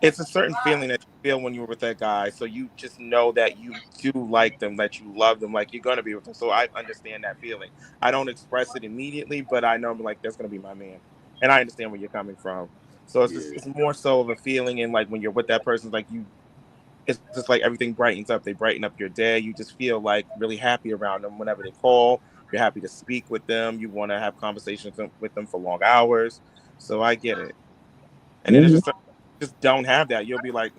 it's a certain feeling that you feel when you're with that guy. So you just know that you do like them, that you love them, like you're gonna be with them. So I understand that feeling. I don't express it immediately, but I know I'm like that's gonna be my man, and I understand where you're coming from. So it's more so of a feeling, and like when you're with that person, like it's just like everything brightens up. They brighten up your day. You just feel like really happy around them whenever they call. You're happy to speak with them. You want to have conversations with them for long hours. So I get it. And then it's just don't have that. You'll be like,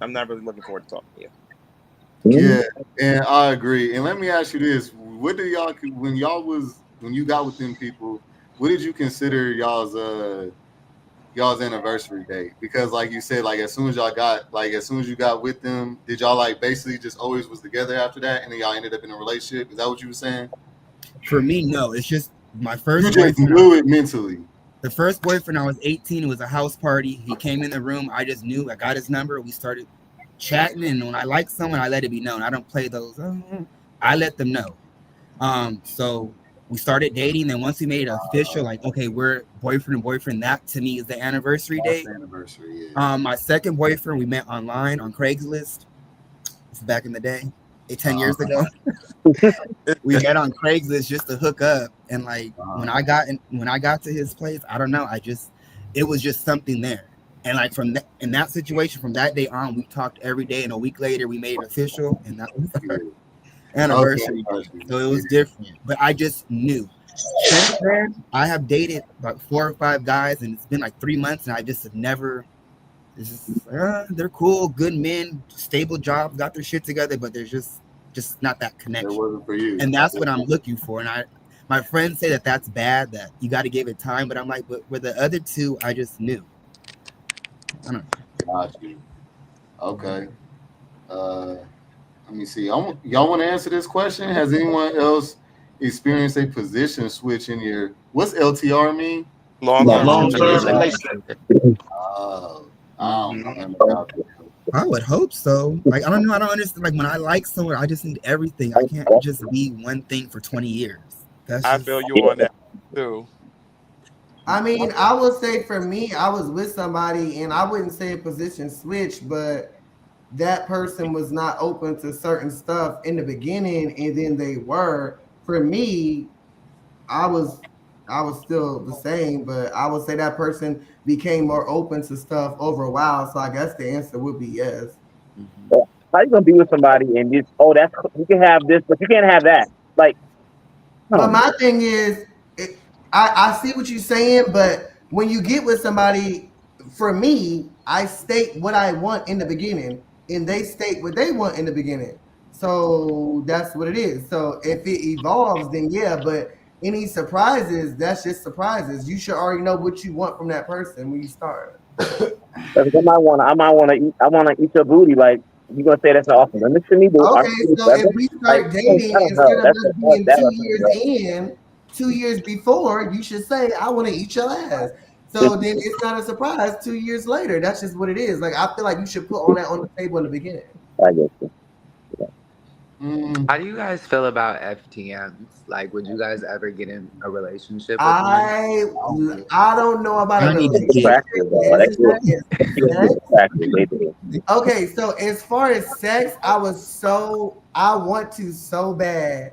I'm not really looking forward to talking to you. Yeah, and I agree. And let me ask you this: what do y'all when you got with them people? What did you consider y'all's anniversary date? Because like you said, like as soon as you got with them, did y'all like basically just always was together after that, and then y'all ended up in a relationship? Is that what you were saying? For me, no. It's just my first You just boyfriend. knew it mentally. The first boyfriend, I was 18. It was a house party. He came in the room. I just knew. I got his number. We started chatting, and when I like someone, I let it be known. I don't play those. I let them know. So we started dating. Then once we made it official, like, okay, we're boyfriend and boyfriend. That to me is the anniversary date. The anniversary, yeah. My second boyfriend, we met online on Craigslist. It's back in the day, 10 years ago. We met on Craigslist just to hook up, and like when I got to his place, I don't know, it was just something there. And like in that situation, from that day on, we talked every day, and a week later we made it official, and that was our anniversary. So it was different, but I just knew. Since then, I have dated like 4 or 5 guys, and it's been like 3 months, and I just have never. They're cool, good men, stable jobs, got their shit together, but there's just not that connection. It wasn't for you. And that's what I'm looking for. And my friends say that that's bad, that you got to give it time, but I'm like, but with the other two, I just knew. I don't know. Got you. Okay. Let me see. Y'all want to answer this question? Has anyone else experienced a position switch in your? What's LTR mean? Long-term relationship. I don't know. I would hope so. Like, I don't know. I don't understand. Like, when I like someone, I just need everything. I can't just be one thing for 20 years. I feel you on that too. I mean, I would say for me, I was with somebody, and I wouldn't say a position switch, but that person was not open to certain stuff in the beginning, and then they were. For me, I was still the same, but I would say that person became more open to stuff over a while. So I guess the answer would be yes. How you gonna be with somebody and just you can have this, but you can't have that? Like, but my thing is, I see what you're saying, but when you get with somebody, for me, I state what I want in the beginning, and they state what they want in the beginning. So that's what it is. So if it evolves, then yeah, but any surprises, that's just surprises. You should already know what you want from that person when you start. I might wanna eat your booty. Like, you gonna say that's an offer limit to me? Okay, so if we start dating instead of us being 2 years in, 2 years before, you should say, I want to eat your ass. So then it's not a surprise 2 years later. That's just what it is. Like, I feel like you should put all that on the table in the beginning. I guess so. How do you guys feel about FTMs? Like, would you guys ever get in a relationship with I don't know about a relationship. Okay, so as far as sex, I want to so bad.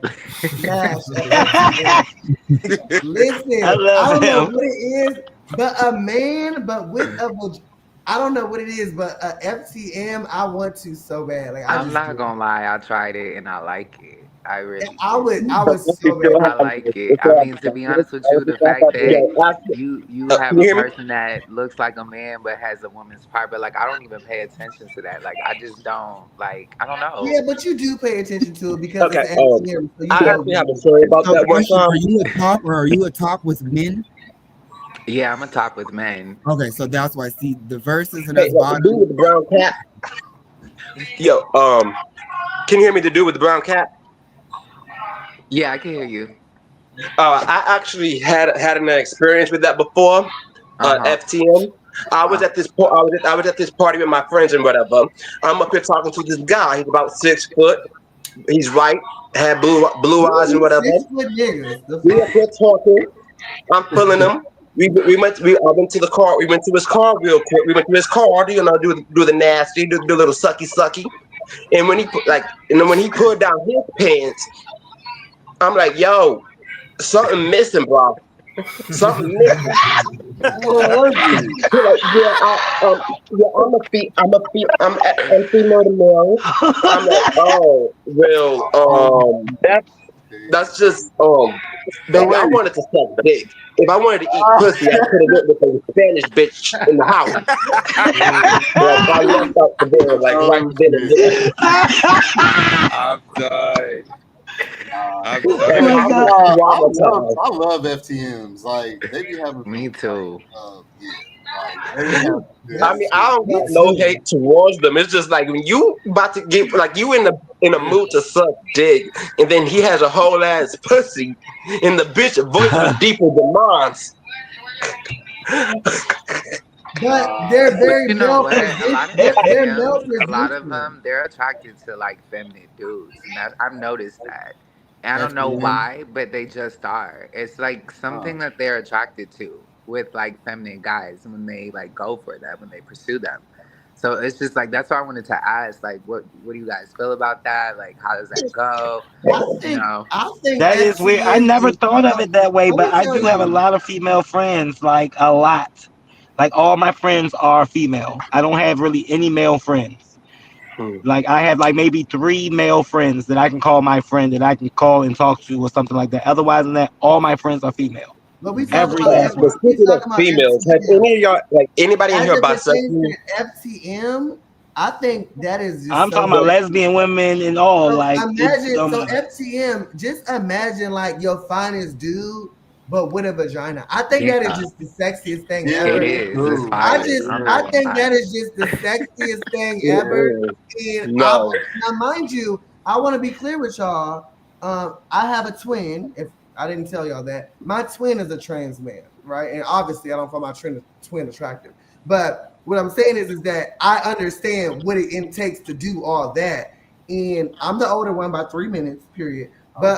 Listen, I don't know what it is, but a man, but with a I don't know what it is, but a FTM, I want to so bad. Like, I'm not gonna lie, I tried it and I like it. I really I was so bad. I like it. I mean, to be honest with you, the fact that you have a person that looks like a man but has a woman's part, but like I don't even pay attention to that. Like I just don't like. I don't know. Yeah, but you do pay attention to it because it's FTM. So I actually have a story about that one time. Are you a top, or are you a top with men? Yeah, I'm a top with men. Okay, so that's why I see the verses and Hey, the dude with the brown cap. Yo, can you hear me? The dude with the brown cap. Yeah, I can hear you. I actually had an experience with that before. FTM. I was at this I was at this party with my friends and whatever. I'm up here talking to this guy. He's about 6 foot. He's white, had blue eyes and whatever. 6 foot niggas. We up here talking. I'm feeling him. I went to the car. We went to his car real quick. We went to his car, do the nasty, do the little sucky. And when he pulled down his pants, I'm like, yo, something missing, bro. Something missing. I'm female to male. I'm like, oh, well, that's just baby, I wanted to suck dick. If I wanted to eat pussy, I could have went with a Spanish bitch in the house. But I left out the bed like right then and there. I'm done. I love FTMs. Like they be having. Me too. Yeah. I mean, I don't got no hate towards them. It's just like when you about to get like you in a mood to suck dick, and then he has a whole ass pussy, and the bitch voice was deeper than mine's. But they're very You know male what? A lot of position. the They're male females, a lot of position. them, they're attracted to like feminine dudes, and I've noticed that. And I don't know FBM. why, but they just are. It's like something that they're attracted to with like feminine guys when they like go for them, when they pursue them. So it's just like that's why I wanted to ask, like, what do you guys feel about that? Like, how does that go? You know, I think That is weird. I FTM never is. thought of it that way, Let but me I tell do have a you. lot of female friends, like a lot. Like all my friends are female. I don't have really any male friends. Like I have like maybe 3 male friends that I can call my friend that I can call and talk to or something like that. Otherwise than that, all my friends are female. But we talking Every about last But one. speaking of females, have FTM. any of y'all like anybody in As here it pertains bisexual? to FTM, I think that is just I'm so. talking about lesbian women and all. So Like it imagine, don't so matter. FTM, just imagine like your finest dude, but with a vagina. I think that is yeah, just the sexiest thing Yeah, it ever. me is. It's too. fire. I'm I not gonna think lie. that is just the sexiest thing ever. It is. And No. now, mind you, I want to be clear with y'all. I have a twin. If I didn't tell y'all that, my twin is a trans man, right? And obviously, I don't find my twin attractive. But what I'm saying is that I understand what it takes to do all that. And I'm the older one by 3 minutes, period. But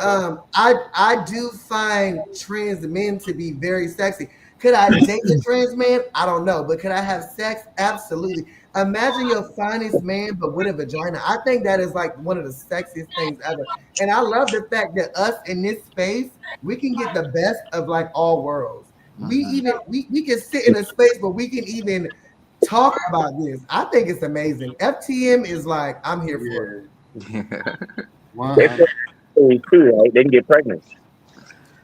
I do find trans men to be very sexy. Could I date a trans man? I don't know. But could I have sex? Absolutely. Imagine your finest man, but with a vagina. I think that is like one of the sexiest things ever. And I love the fact that us in this space, we can get the best of like all worlds. We can sit in a space where we can even talk about this. I think it's amazing. FTM is like, I'm here for it. They too, right? They can get pregnant.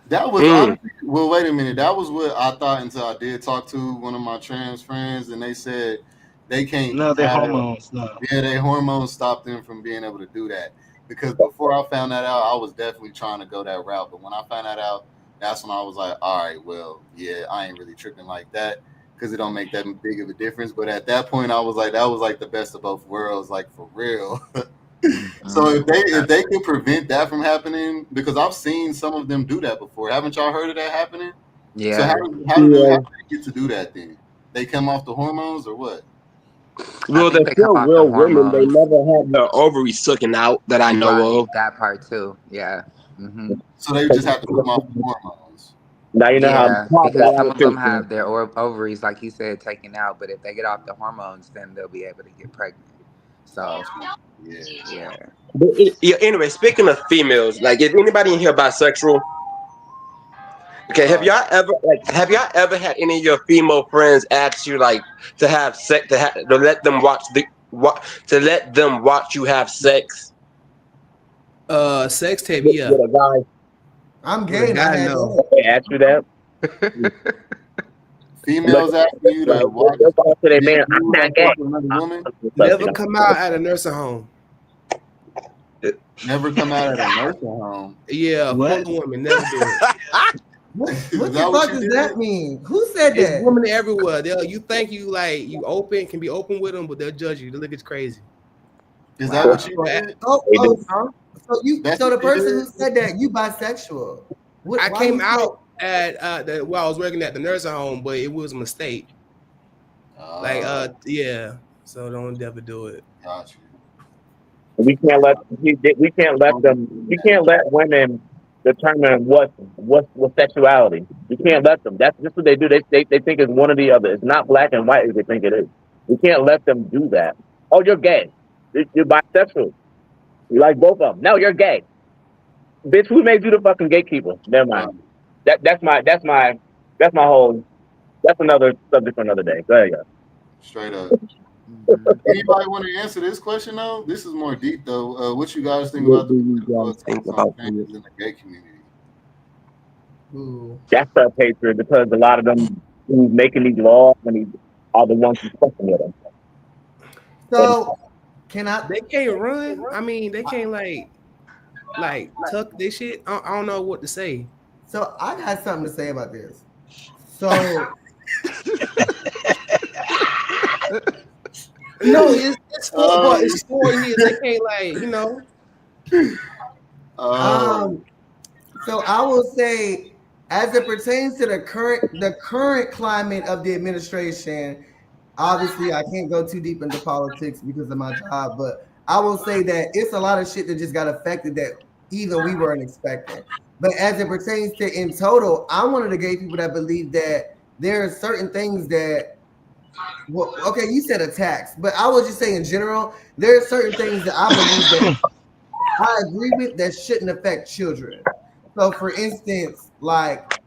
That was honestly, well, wait a minute. That was what I thought until I did talk to one of my trans friends, and they said they can't. No, they're hormones. No. Yeah, their hormones stopped them from being able to do that. Because before I found that out, I was definitely trying to go that route. But when I found that out, that's when I was like, all right, well, yeah, I ain't really tripping like that because it don't make that big of a difference. But at that point, I was like, that was like the best of both worlds, like for real. So if they can prevent that from happening, because I've seen some of them do that before. Haven't y'all heard of that happening? Yeah. So how do they get to do that then? They come off the hormones or what? Well, they're still real women. They never had their ovaries sucking out that I know of. That part too. Yeah. Mm-hmm. So they just have to come off the hormones. Now you know how I'm talking because about some of them too. have their ovaries, like you said, taken out. But if they get off the hormones, then they'll be able to get pregnant. So, yeah. But anyway, speaking of females, like, is anybody in here bisexual? Okay, have y'all ever had any of your female friends ask you like to have sex to let them watch you have sex? Sex tape, yeah. With a guy. I'm gay. I know. They ask you that. Females asking you to watch. Man, I'm not gay. Never come out at a nursing home. Never come out at a nursing home. Yeah, fuck women, never do it. What the fuck does that mean? Who said that? It's women everywhere. You think you can be open with them, but they'll judge you. They look, it's crazy. Is that what you did? So the person who said that, you bisexual. I came out at I was working at the nursing home, but it was a mistake. Yeah. So don't ever do it. Gotcha. We can't let women determine what's sexuality. We can't let them. That's just what they do. They think it's one or the other. It's not black and white as they think it is. We can't let them do that. Oh, you're gay. You're bisexual. You like both of them. No, you're gay. Bitch, who made you the fucking gatekeeper? Never mind. That's another subject for another day. Go ahead, guys. Straight up. Anybody want to answer this question though? This is more deep though. What you guys think about in the gay community? That's self-hatred because a lot of them who's making these laws and are the ones who's fucking with them. So they can't run? I mean, they can't like tuck this shit. I don't know what to say. So I got something to say about this. So No, it's for, but it's for here. They can't like, you know. So I will say, as it pertains to the current climate of the administration, obviously I can't go too deep into politics because of my job, but I will say that it's a lot of shit that just got affected that even we weren't expecting. But as it pertains to in total, I'm one of the gay people that believe that there are certain things that, well, okay, you said attacks, but I would just say in general, there are certain things that I believe that I agree with that shouldn't affect children. So, for instance, like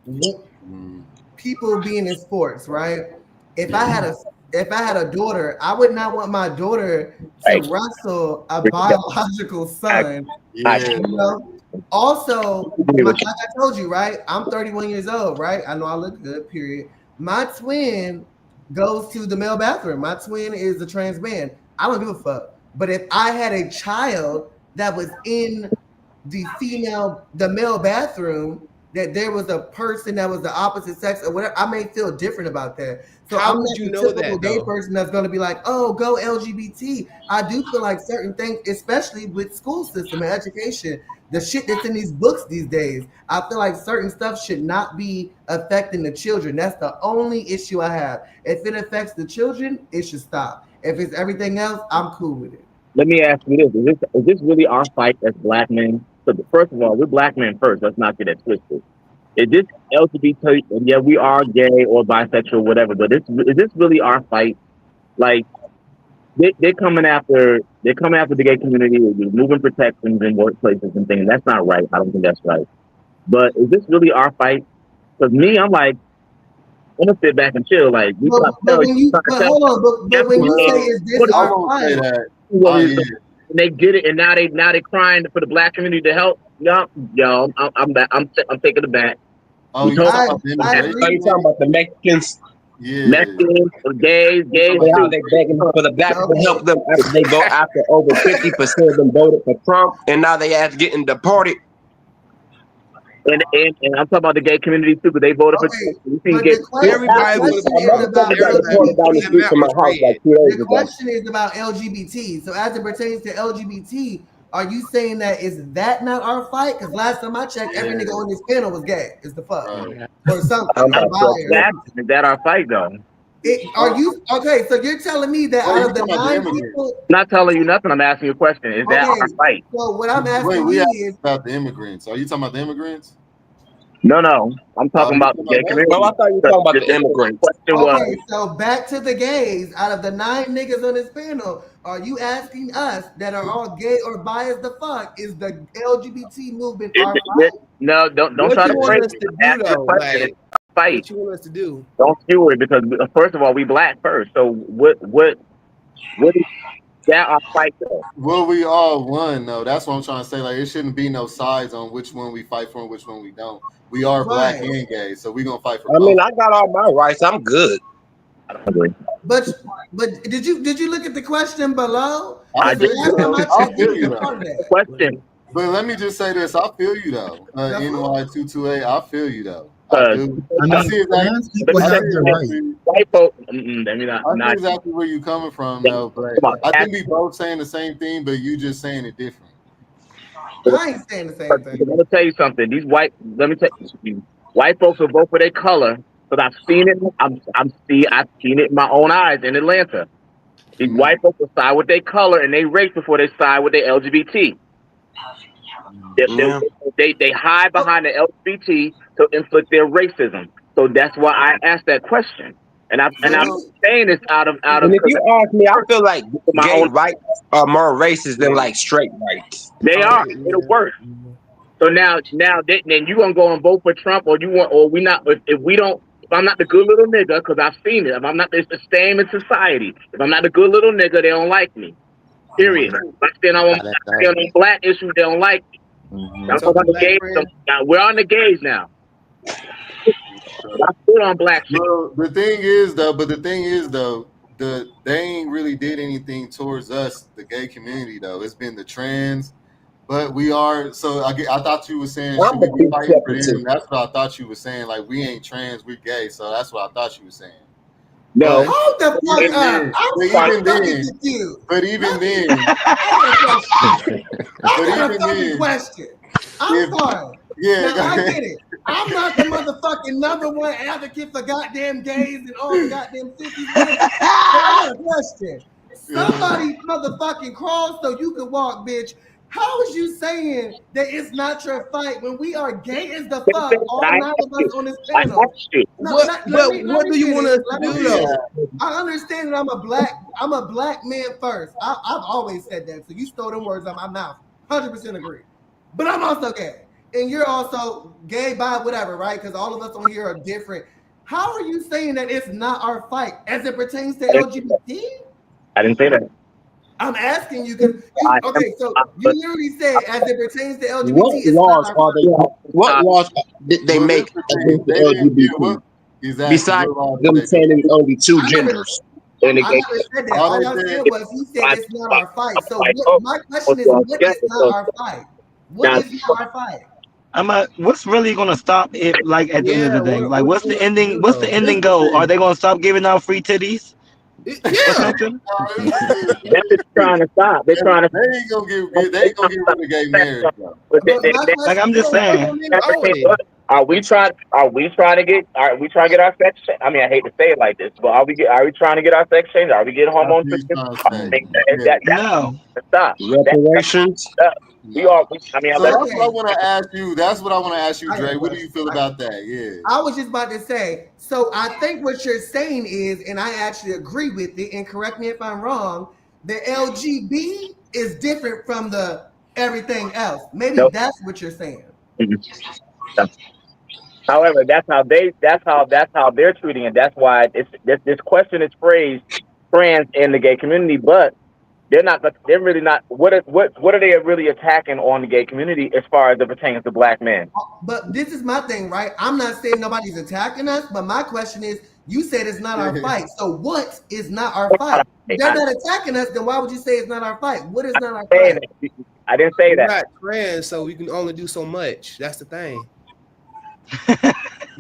people being in sports, right? If I had a daughter, I would not want my daughter to wrestle a biological son. You know? Also, like I told you, right? I'm 31 years old, right? I know I look good, period. My twin goes to the male bathroom. My twin is a trans man. I don't give a fuck. But if I had a child that was in the male bathroom, that there was a person that was the opposite sex or whatever, I may feel different about that. So How I'm would not you the know typical that, gay though? person that's going to be like, oh, go LGBT. I do feel like certain things, especially with school system and education, the shit that's in these books these days, I feel like certain stuff should not be affecting the children. That's the only issue I have. If it affects the children, it should stop. If it's everything else, I'm cool with it. Let me ask you this: is this really our fight as black men? So first of all, we're black men first. Let's not get it twisted. Is this LGBT? Yeah, we are gay or bisexual, whatever. But is this really our fight? Like they're coming after the gay community, removing protections in workplaces and things. That's not right. I don't think that's right. But is this really our fight? Because me, I'm like, I'm gonna sit back and chill. Like we try to tell When you, but hold on, but when you say is this I our won't fight? say that. They did it, and now they crying for the black community to help. Yo, I'm taking it back. Oh, you talking about the immigration? Are you talking about the Mexicans? Yeah. Mexicans, gays. How they begging for the black people to help them after they go after over 50% of them voted for Trump, and now they ass getting deported. And I'm talking about the gay community too, because they voted for Trump. You can get Everybody the question is about LGBT. So as it pertains to LGBT, are you saying that is that not our fight? Because last time I checked, every nigga on this panel was gay. Is the fuck or something? Is that our fight though? Are you okay? So you're telling me that out of the 9 people, I'm not telling you nothing. I'm asking you a question. Is that our fight? So what I'm asking we you asked is about the immigrants. Are you talking about the immigrants? No. I'm talking about the gay community. Well, I thought you were talking about the immigrants. Okay, so back to the gays. Out of the 9 niggas on this panel, are you asking us that are all gay or bi as the fuck is the LGBT movement our fight? No, don't What try you to want break us it. to Ask do the though? question. Like, It's our fight. what you want us to do? Don't skew it because first of all, we black first. So what is that our fight though? Well, we all won though. That's what I'm trying to say. Like it shouldn't be no sides on which one we fight for and which one we don't. We are black and gay, so we're gonna fight for both. I mean, I got all my rights. I'm good. I don't agree. But did you look at the question below? I feel you Part of though. that. Question. But let me just say this: I feel you though. NY228, I feel you though. I see exactly. White folks. I see exactly where you're coming from though. But I think we both saying the same thing, but you just saying it different. I ain't saying the same thing. I'm gonna tell you something. White folks will vote for their color because I've seen it. I've seen it in my own eyes in Atlanta. These white folks will side with their color and they race before they side with their LGBT. They hide behind the LGBT to inflict their racism. So that's why I asked that question. And I'm saying this out of. And if you ask me, I feel like gay rights are more racist than like straight rights. They are. They're worse. So now, then you gonna go and vote for Trump, or we not? If we don't, if I'm not the good little nigga, because I've seen it. If I'm not, it's the same in society. If I'm not the good little nigga, they don't like me. Period. If I stand on black issues, they don't like me. I'm talking about the gays. We're on the gays now. I stood on black shit. Well, the thing is though, they ain't really did anything towards us, the gay community though. It's been the trans, but we are. So I thought you were saying should we be fighting for them? That's what I thought you were saying. Like we ain't trans, we're gay. So that's what I thought you were saying. No. Hold the fuck up. I'm fucking confused. But even then, I got a fucking question. I'm sorry. Yeah, now I get it. I'm not the motherfucking number one advocate for goddamn gays and all the goddamn sissies. But I got a question. Somebody motherfucking crawl so you can walk, bitch. How is you saying that it's not your fight when we are gay as the fuck, all 9 of us on this panel? What do you want us to do though? I understand that I'm a black man first. I've always said that. So you stole them words out of my mouth. 100% agree. But I'm also gay. And you're also gay, bi, whatever, right? Because all of us on here are different. How are you saying that it's not our fight as it pertains to LGBT? I didn't say that. I'm asking you because so you literally said as it pertains to LGBT. What it's laws not our are they? What laws did they make against the LGBT? Besides them saying it's only two genders. I never said that. All I said was he said it's not our fight. So my question is, what is not our fight? What is not our fight? What's really gonna stop it? Like at the end of the day, like what's the ending? What's the ending goal? Are they gonna stop giving out free titties? Yeah. They're just trying to stop. They're trying to. They ain't gonna get rid of gay marriage. Like I'm just saying. Are we trying to get our sex change? I mean, I hate to say it like this, but are we trying to get our sex change? Are we getting hormone treatment? No. Stop. Reparations. We are. I mean, So that's what I want to ask you. That's what I want to ask you, Dre. What do you feel about that? Yeah. I was just about to say. So I think what you're saying is, and I actually agree with it. And correct me if I'm wrong. The LGB is different from the everything else. Maybe that's what you're saying. However, that's how they're treating it. That's why this question is phrased trans in the gay community, but they're really not. What are they really attacking on the gay community as far as it pertains to black men? But this is my thing, right? I'm not saying nobody's attacking us, but my question is, you said it's not our fight. So what is not our fight? If they're not attacking us, then why would you say it's not our fight? What is not our fight? I didn't say that. We're not trans, so we can only do so much. That's the thing.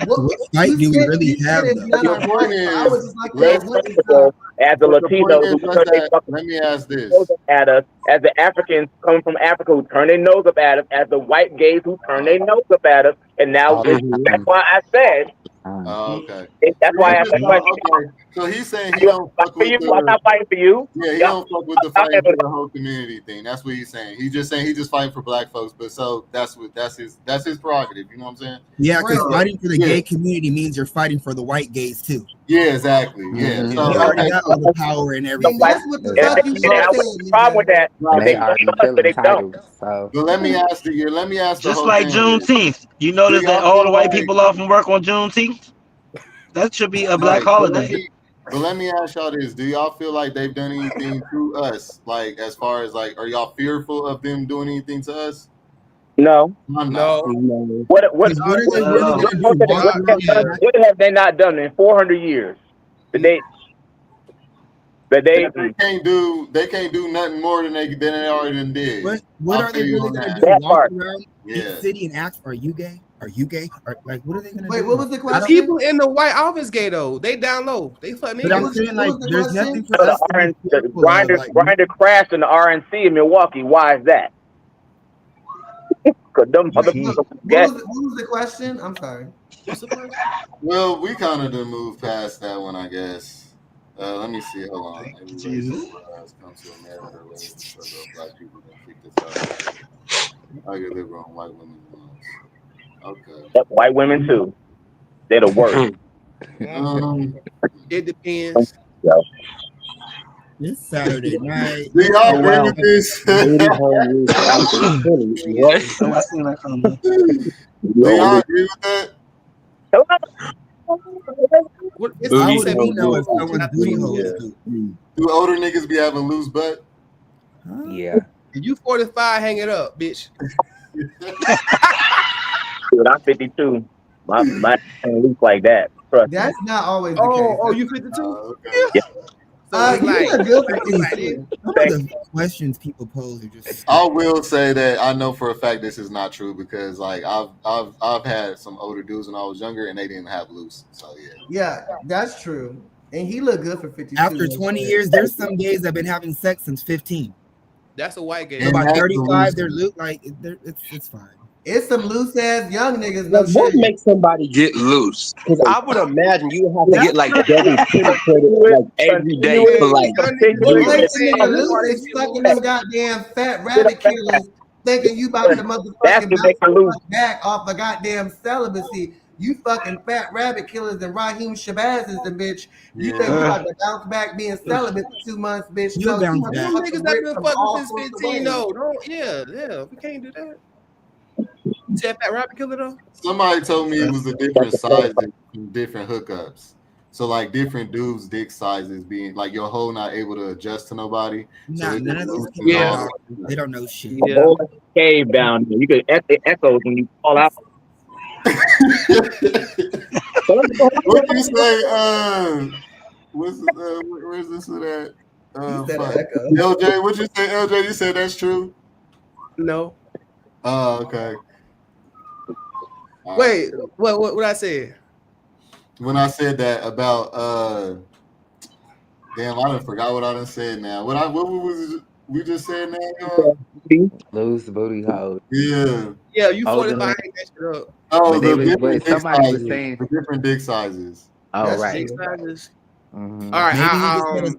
What fight do we really have? As a Latino, let me ask this: at us, as the Africans coming from Africa who turn their nose up at us, as the white gays who turn their nose up at us, and now that's why I said. Okay. That's why I asked that question. So he's saying he don't fuck with the. I'm not fighting for you. Yeah, he don't fuck with the fighting for the whole community thing. That's what he's saying. He's just saying he's just fighting for black folks. But so that's his prerogative. You know what I'm saying? Yeah, because fighting for the gay community means you're fighting for the white gays too. Yeah, exactly. Yeah, so you already got all the power and everything. That's what the fuck you said. Problem with that? They already feeling entitled. So. But let me ask you. Let me ask. Just like Juneteenth, you notice that all the white people off from work on Juneteenth. That should be a black holiday. But let me ask y'all this: do y'all feel like they've done anything to us? Like, as far as like, are y'all fearful of them doing anything to us? No. No. What have they not done in 400 years? They can't do nothing more than they already did. What are they really gonna do? Walk around each city and ask, "Are you gay? Are you gay?" Or, like, what are they gonna do? Wait, what was the question? People in the White Office gay though. They down low. They fucking. But I'm saying like, there's nothing for us to be Grinder crashed in the RNC in Milwaukee. Why is that? Because them other people. What was the question? I'm sorry. Well, we kind of done moved past that one, I guess. Let me see. Hold on. Jesus. Come to America because black people can pick this up. I get live on white women. Okay. Yep, white women too. They're the worst. It depends. Yep. This Saturday night. Do y'all agree with this? Do y'all agree with that? I would know if someone's booty hole is good. Do older niggas be having loose butt? Yeah. If you 45, hang it up, bitch. Dude, I'm 52. My ain't loose like that. Trust me. That's not always the case. Oh, you 52? Okay. Yeah. The questions people pose are just. I will say that I know for a fact this is not true because like I've had some older dudes when I was younger and they didn't have loose. So yeah. Yeah, that's true. And he looked good for 52. After 20 years, there's some gays that have been having sex since 15. That's a white gay. So by 35, they're like it's fine. It's some loose ass young niggas. Like, what makes somebody get loose? Because I would imagine you would have to get like double penetrated like every day for like. What makes a nigga loose is sucking them goddamn fat rabbit killers, thinking you about to motherfucking bounce back off a goddamn celibacy. You fucking fat rabbit killers and Raheem Shabazz is the bitch. You think you about to bounce back being celibate for 2 months, bitch? You bounce back. Them niggas that been fucking since 15, no, yeah, we can't do that. See that rabbit killer though? Somebody told me it was the different sizes and different hookups. So like different dudes' dick sizes being like your hole not able to adjust to nobody. Nah, so none of those people they don't know shit. A whole cave down there. You could echoes when you fall out. What do you say? Where's this or that? LJ, what you say, LJ? You said that's true? No. Oh, okay. Wait, what I said? When I said that about damn, I done forgot what I done said now. What was we just said now? Loose booty hole. Yeah. Yeah, you 45 hang that shit up. Oh, somebody was saying the different dick sizes. Oh, that's right. Dick sizes. Mm-hmm. All right,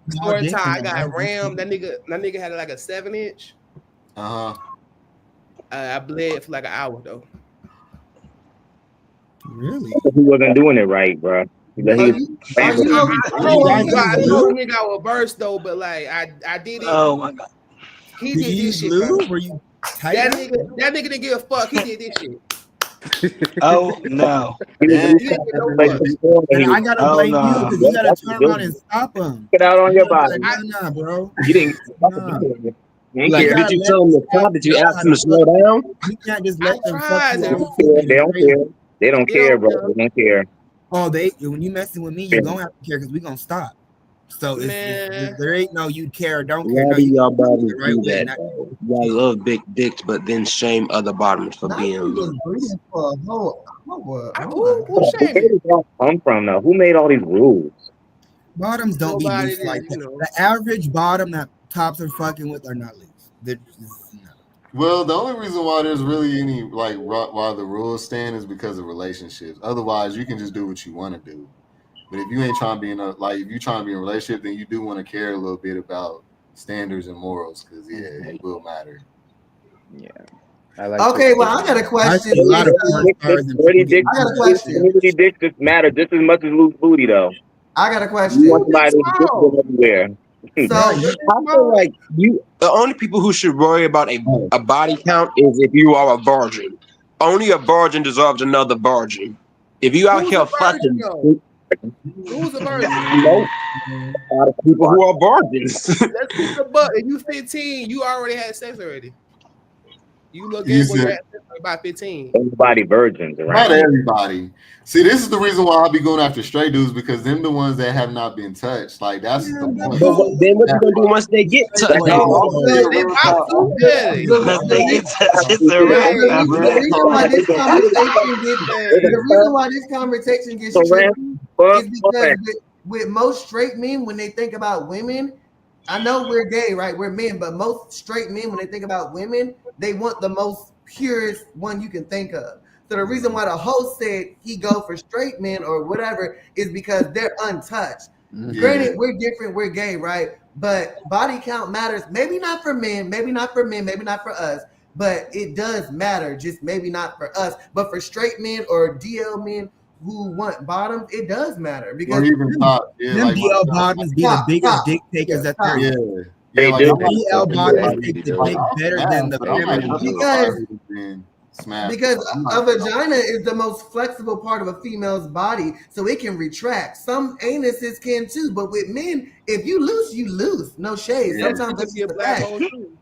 story time. I got Ram. That nigga had like a 7-inch. I bled for like an hour though. Really? He wasn't doing it right, bro. I know nigga I was burst though, but like I did it. Oh my god. He did this shit. Were you that nigga didn't give a fuck. He did this shit. Oh no. And I gotta blame you because you gotta turn around and stop him. Get out on your body. Nah, bro. You didn't. Like, did you tell him to stop? Did you ask him to slow down? You can't just let them fuck you. They don't care. They don't care, bro. They don't care. Oh, when you messing with me, you gonna have to care because we gonna stop. So if there ain't no you care or don't care. Why do y'all bottoms right do way, that? Y'all love big dicks, but then shame other bottoms for being little. Where did y'all come from now? Who made all these rules? Bottoms don't be loose like that. The average bottom that tops are fucking with are not loose. They're just, no. Well, the only reason why there's really any like why the rules stand is because of relationships. Otherwise, you can just do what you want to do. But if you ain't trying to be in a if you trying to be in a relationship, then you do want to care a little bit about standards and morals because it will matter. Yeah. Okay, well, I got a question. I got a question. Community dicks just matter just as much as loose booty, though. I got a question. You want somebody to everywhere. So I feel like the only people who should worry about a body count is if you are a virgin. Only a virgin deserves another virgin. If you out here fucking, who's a virgin? Nope. A lot of people who are virgins. Let's keep the butt. If you 15, you already had sex already. You look at when you're at about 15. Everybody virgins, right? Not everybody. See, this is the reason why I be going after straight dudes because them the ones that have not been touched. Like that's the point. But then what you gonna do once they get touched? The reason why this conversation gets tricky is because with most straight men, when they think about women, I know we're gay, right? We're men, but most straight men, when they think about women, they want the most purest one you can think of. So the reason why the host said he go for straight men or whatever is because they're untouched. Yeah. Granted, we're different, we're gay, right? But body count matters. Maybe not for men, maybe not for us, but it does matter. Just maybe not for us, but for straight men or DL men who want bottoms, it does matter because even top, them DL bottoms be the biggest dick takers that there is. They do. DL bottoms take the dick better than the because a vagina is the most flexible part of a female's body, so it can retract. Some anuses can too, but with men, if you loose, you loose. No shade. Sometimes that's a black hole too.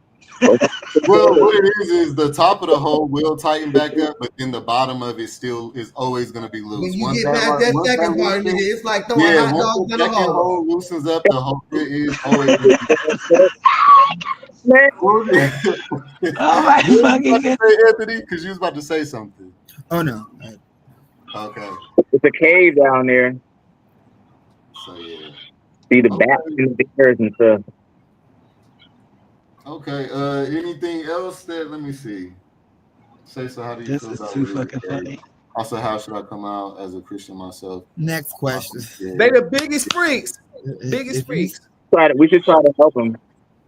Well, what it is the top of the hole will tighten back up, but then the bottom of it still is always going to be loose. When you get past that second part, nigga, it's like throwing hot dogs in a hole. Hole loosens up, the whole is always. Oh my fucking Anthony, because you was about to say something. Oh no. Okay. It's a cave down there. So yeah. See the bats and the bears and stuff. Okay. Anything else that? Let me see. So how do you This feel is about too religion? fucking funny. Also, how should I come out as a Christian myself? Next question. They the biggest freaks. Biggest freaks. We should try to help him,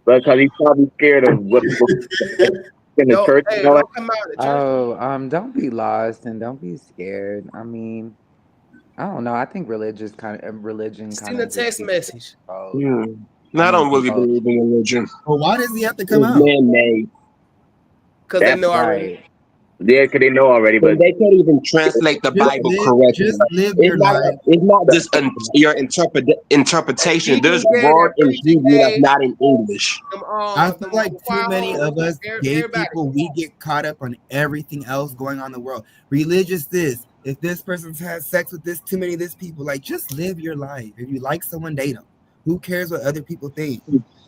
because he's probably scared of what people in the church. Hey, And all don't that. come out of church. Oh, don't be lost and don't be scared. I mean, I don't know. I think religion kind Send a text message. Yeah. I don't really believe in religion. Well, why does he have to come It's out? man-made. Because they know already. Yeah, because they know already, but they can't even translate the Bible correctly. Just live your life. It's not just your interpretation. There's word in Hebrew that's not in English. I feel like too many of us gay people, we get caught up on everything else going on in the world. Religious this. If this person's had sex with this, too many of this people, like, just live your life. If you like someone, date them. Who cares what other people think?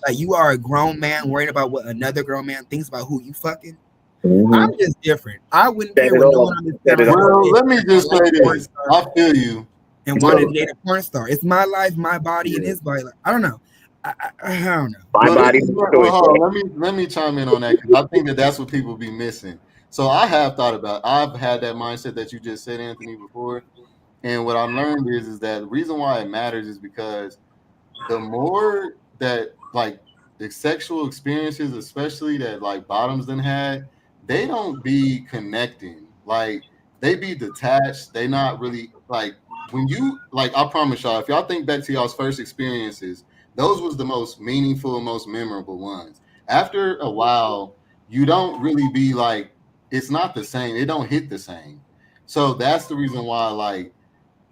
Like, you are a grown man worried about what another grown man thinks about who you fucking. I'm just different. I wouldn't care what no one on this panel. Well, let me just say this. I feel you. And wanted to date a porn star. It's my life, my body, and his body. Like, I don't know. I don't know. My body. Let me chime in on that, because I think that's what people be missing. So I've had that mindset that you just said, Anthony, before. And what I learned is that the reason why it matters is because the more that, like, the sexual experiences, especially that, like, bottoms done had, they don't be connecting. Like, they be detached. They not really, like, when you, like, I promise y'all, if y'all think back to y'all's first experiences, those was the most meaningful and most memorable ones. After a while, you don't really be like, it's not the same. It don't hit the same. So that's the reason why, like,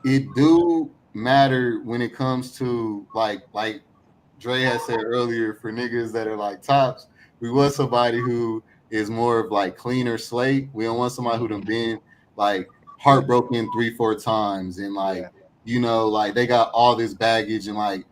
it do matter when it comes to, like Dre had said earlier, for niggas that are like tops, we want somebody who is more of like cleaner slate. We don't want somebody who done been like heartbroken 3-4 times and like, you know, like they got all this baggage, and like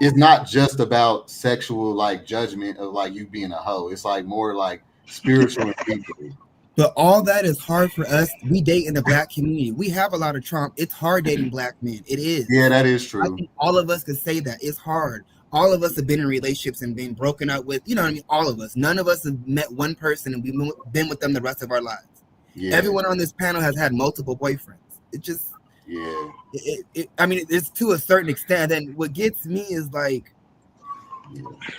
it's not just about sexual like judgment of like you being a hoe. It's like more like spiritual and deeper. But all that is hard for us. We date in the black community. We have a lot of trauma. It's hard dating black men. It is. Yeah, that is true. I think all of us could say that. It's hard. All of us have been in relationships and been broken up with, you know what I mean? All of us. None of us have met one person and we've been with them the rest of our lives. Yeah. Everyone on this panel has had multiple boyfriends. It just, I mean, it's to a certain extent. And what gets me is like,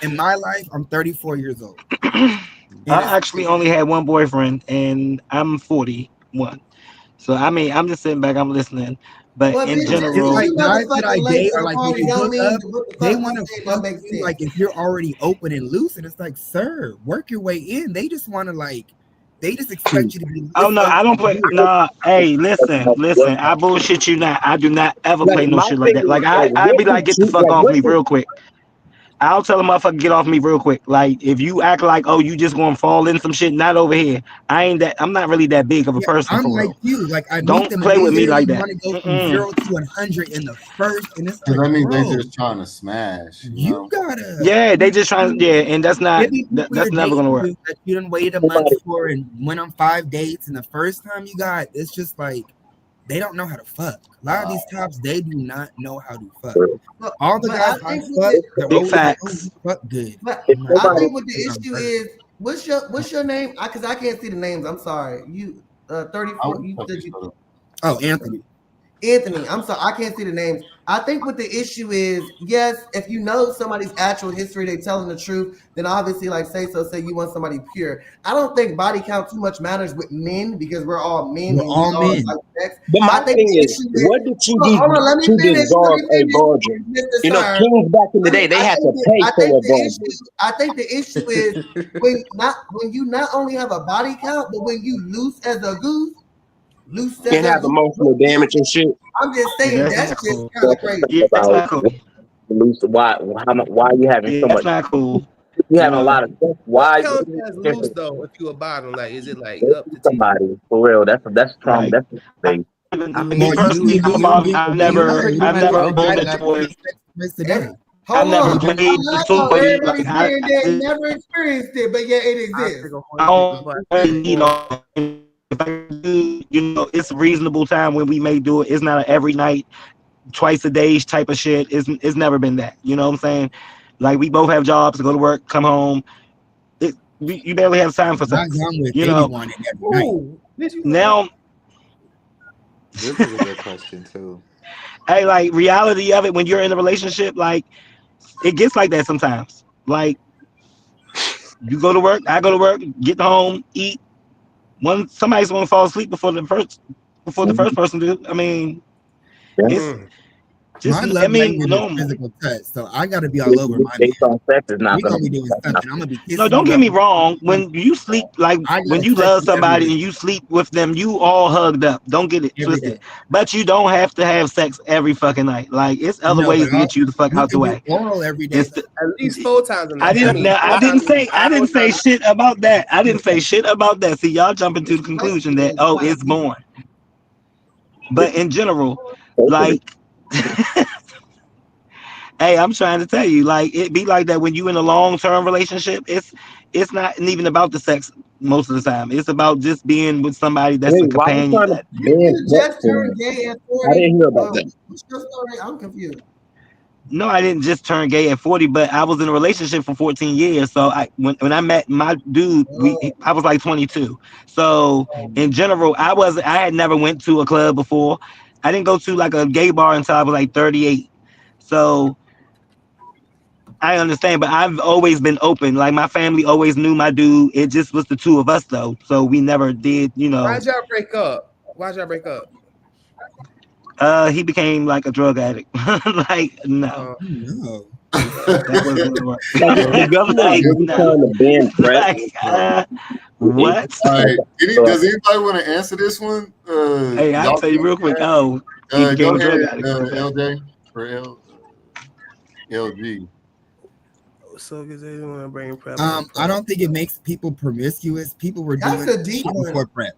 in my life, I'm 34 years old. I actually only had one boyfriend, and I'm 41. So I mean, I'm just sitting back, I'm listening. But in general, it's like guys that I date are like, when you hook up, they want to fuck you. Like, if you're already open and loose, and it's like, sir, work your way in. They just want to like, they just expect you to be. Oh no, I don't play. Nah, hey, listen. I bullshit you not. I do not ever play no shit like that. Like I be like, get the fuck off me real quick. I'll tell a motherfucker, get off me real quick. Like, if you act like, oh, you just gonna fall in some shit, not over here. I'm not really that big of a person. I'm for like real. you. Like, I don't play with me like that. Want to go from 0 to 100 in the first, and it's like, I mean, bro, they just trying to smash. You gotta. Yeah, they just trying. Yeah, and that's not. That's never gonna work. That you done waited a month for and went on 5 dates, and the first time you got, it's just like they don't know how to fuck. A lot of these tops, they do not know how to fuck. All the guys I fuck, big facts. Fuck good. But I think what the issue is, what's your name? Because I can't see the names. I'm sorry. You 34. You said you. Oh, Anthony. Anthony, I'm sorry, I can't see the names. I think what the issue is, yes, if you know somebody's actual history, they telling the truth, then obviously, like say you want somebody pure. I don't think body count too much matters with men because we're all men. We're all men. Like sex. But my thing is, what did you do to dissolve a virgin? You know, kings back in the day, they had to pay for a virgin. I think the issue is when you not only have a body count, but when you loose as a goose. Can't have emotional damage and shit. I'm just saying that's just kind of crazy. Yeah, that's not cool. Why are you having so much? That's not cool. You having a lot of stuff. Why? What counts as loose though? If you a bottom, like, is it like up to somebody for real? That's trauma. That's the thing. I mean, personally, I've never never experienced it, but yeah, it exists. You know, it's a reasonable time when we may do it. It's not an every night. twice a day type of shit. It's never been that. You know what I'm saying? Like we both have jobs, go to work, come home. You barely have time for sex. You know. Now, This is a good question too. hey, like reality of it when you're in a relationship, like it gets like that sometimes. Like you go to work, I go to work, get home, eat. Somebody's gonna fall asleep before the first person do. I mean, it's just. My love language is physical touch, so I gotta be all over my Based on sex is not we gonna gonna be doing something. I'm gonna be kissing. No, don't get me wrong. When you sleep, like when you love somebody and you sleep with them, you all hugged up. Don't get it twisted. But you don't have to have sex every fucking night. Like it's other ways to get you the fuck out the way. Oral every day. At least 4 times a night. I didn't say shit about that. I didn't say shit about that. See, y'all jumping to the conclusion that it's born. But in general, like. Hey, I'm trying to tell you, like it be like that when you in a long-term relationship. It's not even about the sex most of the time. It's about just being with somebody that's a companion. You just turned gay at 40. I didn't hear about that. What's your story? I'm confused. No, I didn't just turn gay at 40, but I was in a relationship for 14 years. So when I met my dude, I was like 22. So in general, I had never went to a club before. I didn't go to like a gay bar until I was like 38. So I understand, but I've always been open. Like my family always knew my dude. It just was the two of us though. So we never did, you know. Why'd y'all break up? He became like a drug addict. Like no. That wasn't work. The government trying to ban PrEP. What? All right. Does anybody want to answer this one? Hey, I'll tell you real quick. He became go a drug ahead, addict. LJ or LG. So because they want to bring PrEP. I don't think it makes people promiscuous. People were doing That's a deep one. before PrEP.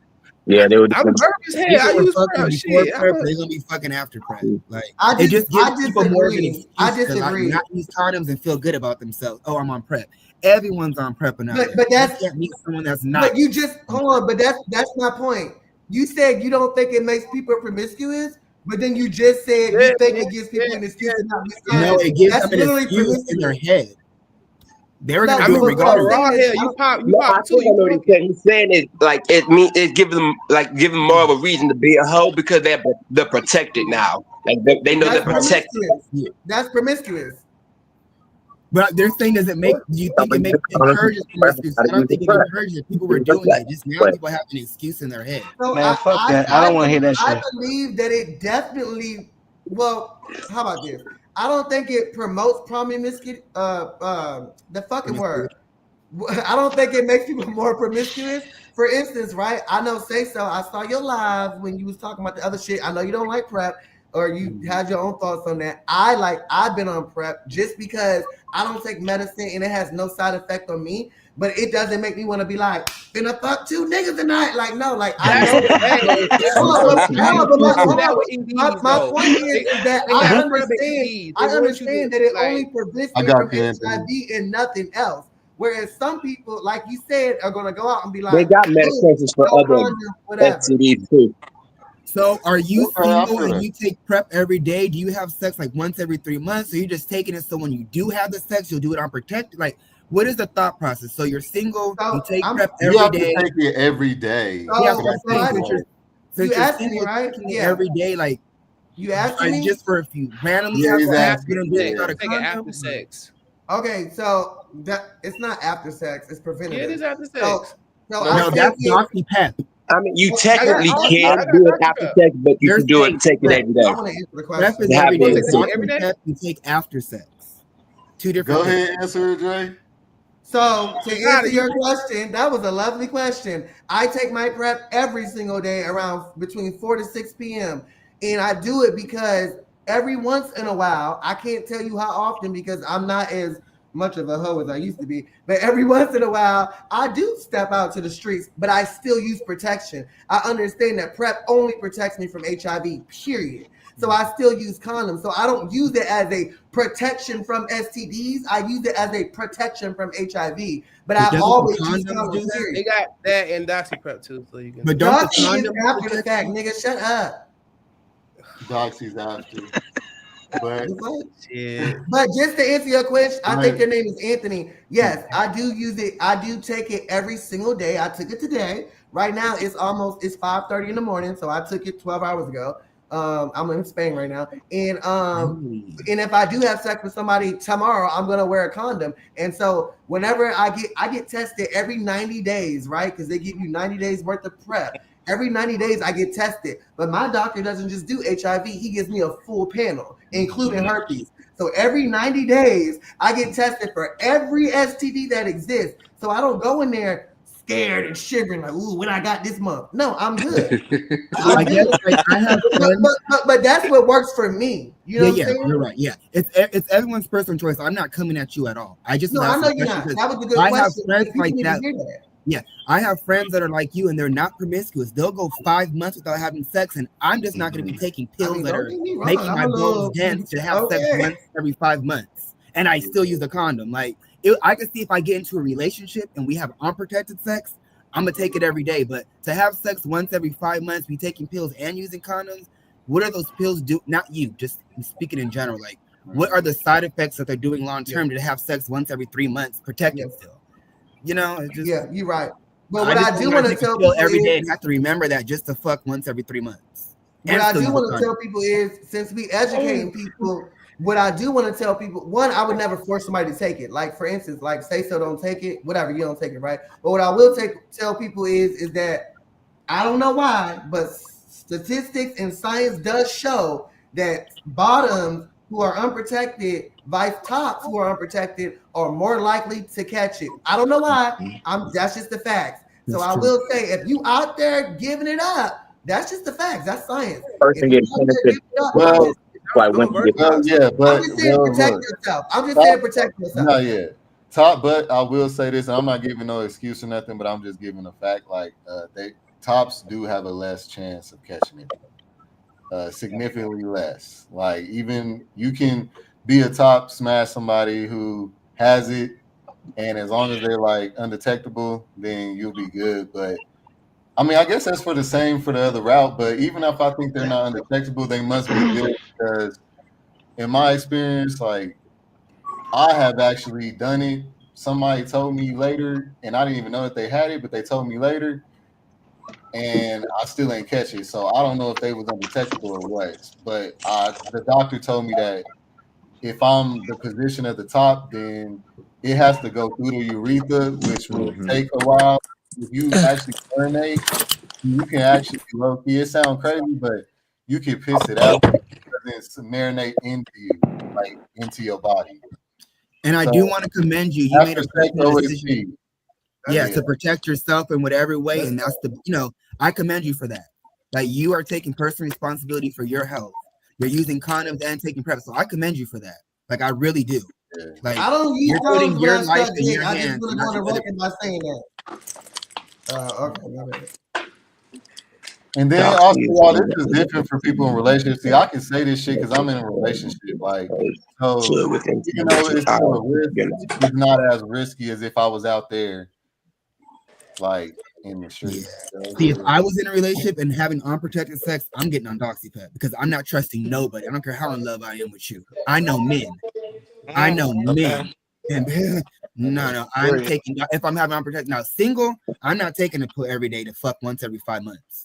Yeah, they were. I'm nervous. Hey, I use PrEP. Shit, PrEP, they're gonna be fucking after PrEP. Like I it just gives people more of an disagree. excuse I to disagree. like, not use condoms and feel good about themselves. Oh, I'm on PrEP. Everyone's on PrEP now. But that's you can't meet someone that's not. But you just hold on. But that's my point. You said you don't think it makes people promiscuous, but then you just said you think it gives people an excuse to not use condoms. No, it gives That's them an literally excuse in their promiscuous. head. They're gonna do it regardless. I think I know what he said. He's saying it like it gives them more of a reason to be a hoe because they're protected now. Like they know they're protected. That's promiscuous. But they're saying, does it make? Do you think it encourages promiscuous? I don't think it encourages it. People were doing it. Just now, people have an excuse in their head. So Man, fuck that. I don't want to hear that I shit. believe that it definitely. Well, how about this? I don't think it promotes promiscuity. The fucking word. I don't think it makes people more promiscuous. For instance, right? I know Saysotv. I saw your live when you was talking about the other shit. I know you don't like PrEP, or you had your own thoughts on that. I've been on PrEP just because I don't take medicine and it has no side effect on me. But it doesn't make me want to be like, finna fuck 2 niggas tonight. Like, no, like I know. My point is that I understand that it only prevents me from HIV and nothing else. Whereas some people, like you said, are gonna go out and be like, they got medications for other STDs too. So are you single and you take PrEP every day? Do you have sex like once every 3 months? Or you just taking it so when you do have the sex, you'll do it unprotected? Like, what is the thought process? So you're single, you take PrEP every day. You have to take it every day. So you asked me, right? Yeah. Every day, like you asked me just for a few randomly. Take it after sex. Okay, so that it's not after sex; it's preventative. Yeah, it is after sex. No, that's Doxy Pep. I mean, you technically can do it after sex, but you can do it, take it every day. I want to answer the question. PrEP is every day. Every day you take after sex. 2 different. Go ahead, answer it, Dre. So to answer your question, that was a lovely question. I take my PrEP every single day around between 4 to 6 p.m. And I do it because every once in a while, I can't tell you how often because I'm not as much of a hoe as I used to be, but every once in a while, I do step out to the streets, but I still use protection. I understand that PrEP only protects me from HIV, period. So I still use condoms. So I don't use it as a protection from STDs. I use it as a protection from HIV. But I always use condoms. They got that and Doxy PrEP too, so you can. But don't Doxy is after the fact, nigga. Shut up. Doxy's after. But But just to answer your question, I think Right. your name is Anthony. Yes, I do use it. I do take it every single day. I took it today. Right now, it's 5:30 in the morning, so I took it 12 hours ago. I'm in Spain right now, and if I do have sex with somebody tomorrow, I'm gonna wear a condom. And so whenever I get tested every 90 days, right? Because they give you 90 days worth of prep. Every 90 days I get tested, but my doctor doesn't just do HIV. He gives me a full panel, including herpes. So every 90 days I get tested for every STD that exists. So I don't go in there scared and shivering like, ooh, what I got this month. No, I'm good. I guess like I have friends. But that's what works for me. You know what I'm saying? You're right. Yeah, it's everyone's personal choice. I'm not coming at you at all. I just I know you're not. That was a good I question. have friends People like need to that. hear that. Yeah, I have friends that are like you, and they're not promiscuous. They'll go 5 months without having sex, and I'm just not going to be taking pills that are making my bones dense to have sex once every 5 months, and I still use a condom. Like, I can see if I get into a relationship and we have unprotected sex, I'm gonna take it every day. But to have sex once every 5 months, be taking pills and using condoms, what are those pills do? Not you, just speaking in general. Like, what are the side effects that they're doing long term to have sex once every 3 months, protected still? You know, it's just, you're right. But what I I do want to tell people every day is, and have to remember that just to fuck once every 3 months. what I do want to tell people is, since we educating people, what I do want to tell people, one, I would never force somebody to take it. Like, for instance, like say so don't take it, whatever, you don't take it, right? But what I will tell people is that I don't know why, but statistics and science does show that bottoms who are unprotected, vice tops who are unprotected, are more likely to catch it. I don't know why. That's just the facts. So I will say, if you out there giving it up, that's just the facts. That's science. Person getting penetrated. I'm just saying protect yourself. I'm just saying protect yourself. No, yeah. Top, but I will say this, and I'm not giving no excuse or nothing, but I'm just giving a fact. Like, tops do have a less chance of catching it, significantly less. Like, even you can be a top, smash somebody who has it, and as long as they're like undetectable, then you'll be good. But I mean, I guess that's for the same for the other route. But even if I think they're not undetectable, they must be good, because in my experience, like, I have actually done it. Somebody told me later, and I didn't even know that they had it, but they told me later, and I still ain't catch it. So I don't know if they was undetectable or what. But the doctor told me that if I'm the position at the top, then it has to go through the urethra, which will take a while. If you actually urinate, you can actually low key. It sounds crazy, but you can piss it out. It doesn't marinate into you, like into your body. And I do want to commend you. You made a personal decision. Yeah, to protect yourself in whatever way. And that's I commend you for that. Like, you are taking personal responsibility for your health. You're using condoms and taking PrEP. So I commend you for that. Like, I really do. Like, I don't use you're putting your life in your I hands. just want to go on the record by saying that. Okay, my bad. And then also, this is different for people in relationships. See, I can say this shit because I'm in a relationship. Like, so even though it's still a risk, it's not as risky as if I was out there, like, in the streets. See, if I was in a relationship and having unprotected sex, I'm getting on DoxyPep because I'm not trusting nobody. I don't care how in love I am with you. I know men. And no, I'm taking, if I'm having unprotected, now single, I'm not taking a pill every day to fuck once every 5 months.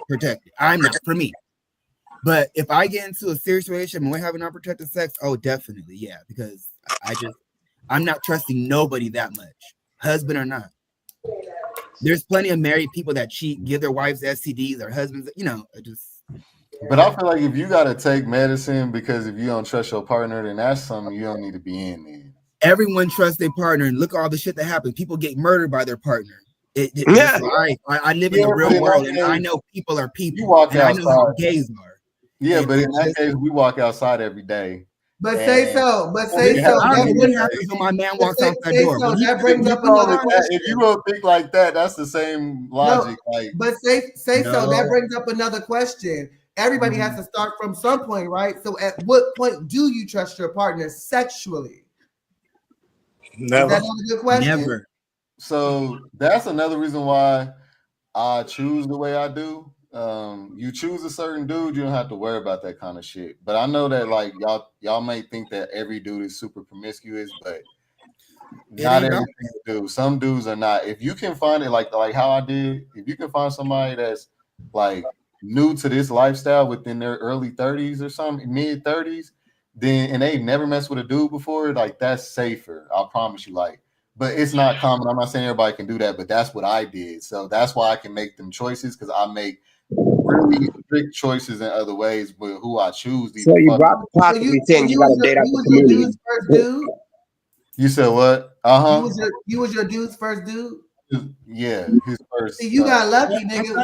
Protected. I'm not, for me. But if I get into a serious relationship and we're having unprotected sex, oh, definitely, yeah, because I'm not trusting nobody that much, husband or not. There's plenty of married people that cheat, give their wives STDs, their husbands, But I feel like if you got to take medicine because if you don't trust your partner, then that's something you don't need to be in there. Everyone trusts their partner, and look at all the shit that happens. People get murdered by their partner. I live in the real world, and I know people are people. You walk outside. I know how gays are. Yeah, but in that case, we walk outside every day. But say so. I don't know what happens when my man walks out that door. So that brings up another question. If you don't think like that, that's the same logic. But say so. That brings up another question. Everybody has to start from some point, right? So at what point do you trust your partner sexually? Never. Is that not a good question? Never. So that's another reason why I choose the way I do. you choose a certain dude, you don't have to worry about that kind of shit. But I know that like y'all may think that every dude is super promiscuous, but not every dude. Some dudes are not. If you can find it like how I did, if you can find somebody that's like new to this lifestyle within their early 30s or something, mid 30s, then and they never messed with a dude before, like that's safer. I promise you. Like, but it's not common. I'm not saying everybody can do that, but that's what I did. So that's why I can make them choices because I make really strict choices in other ways with who I choose. So you brought possibly saying you got to date out the community. First dude? You said what? You was your dude's first dude? Yeah, his first. See, you got lucky, nigga.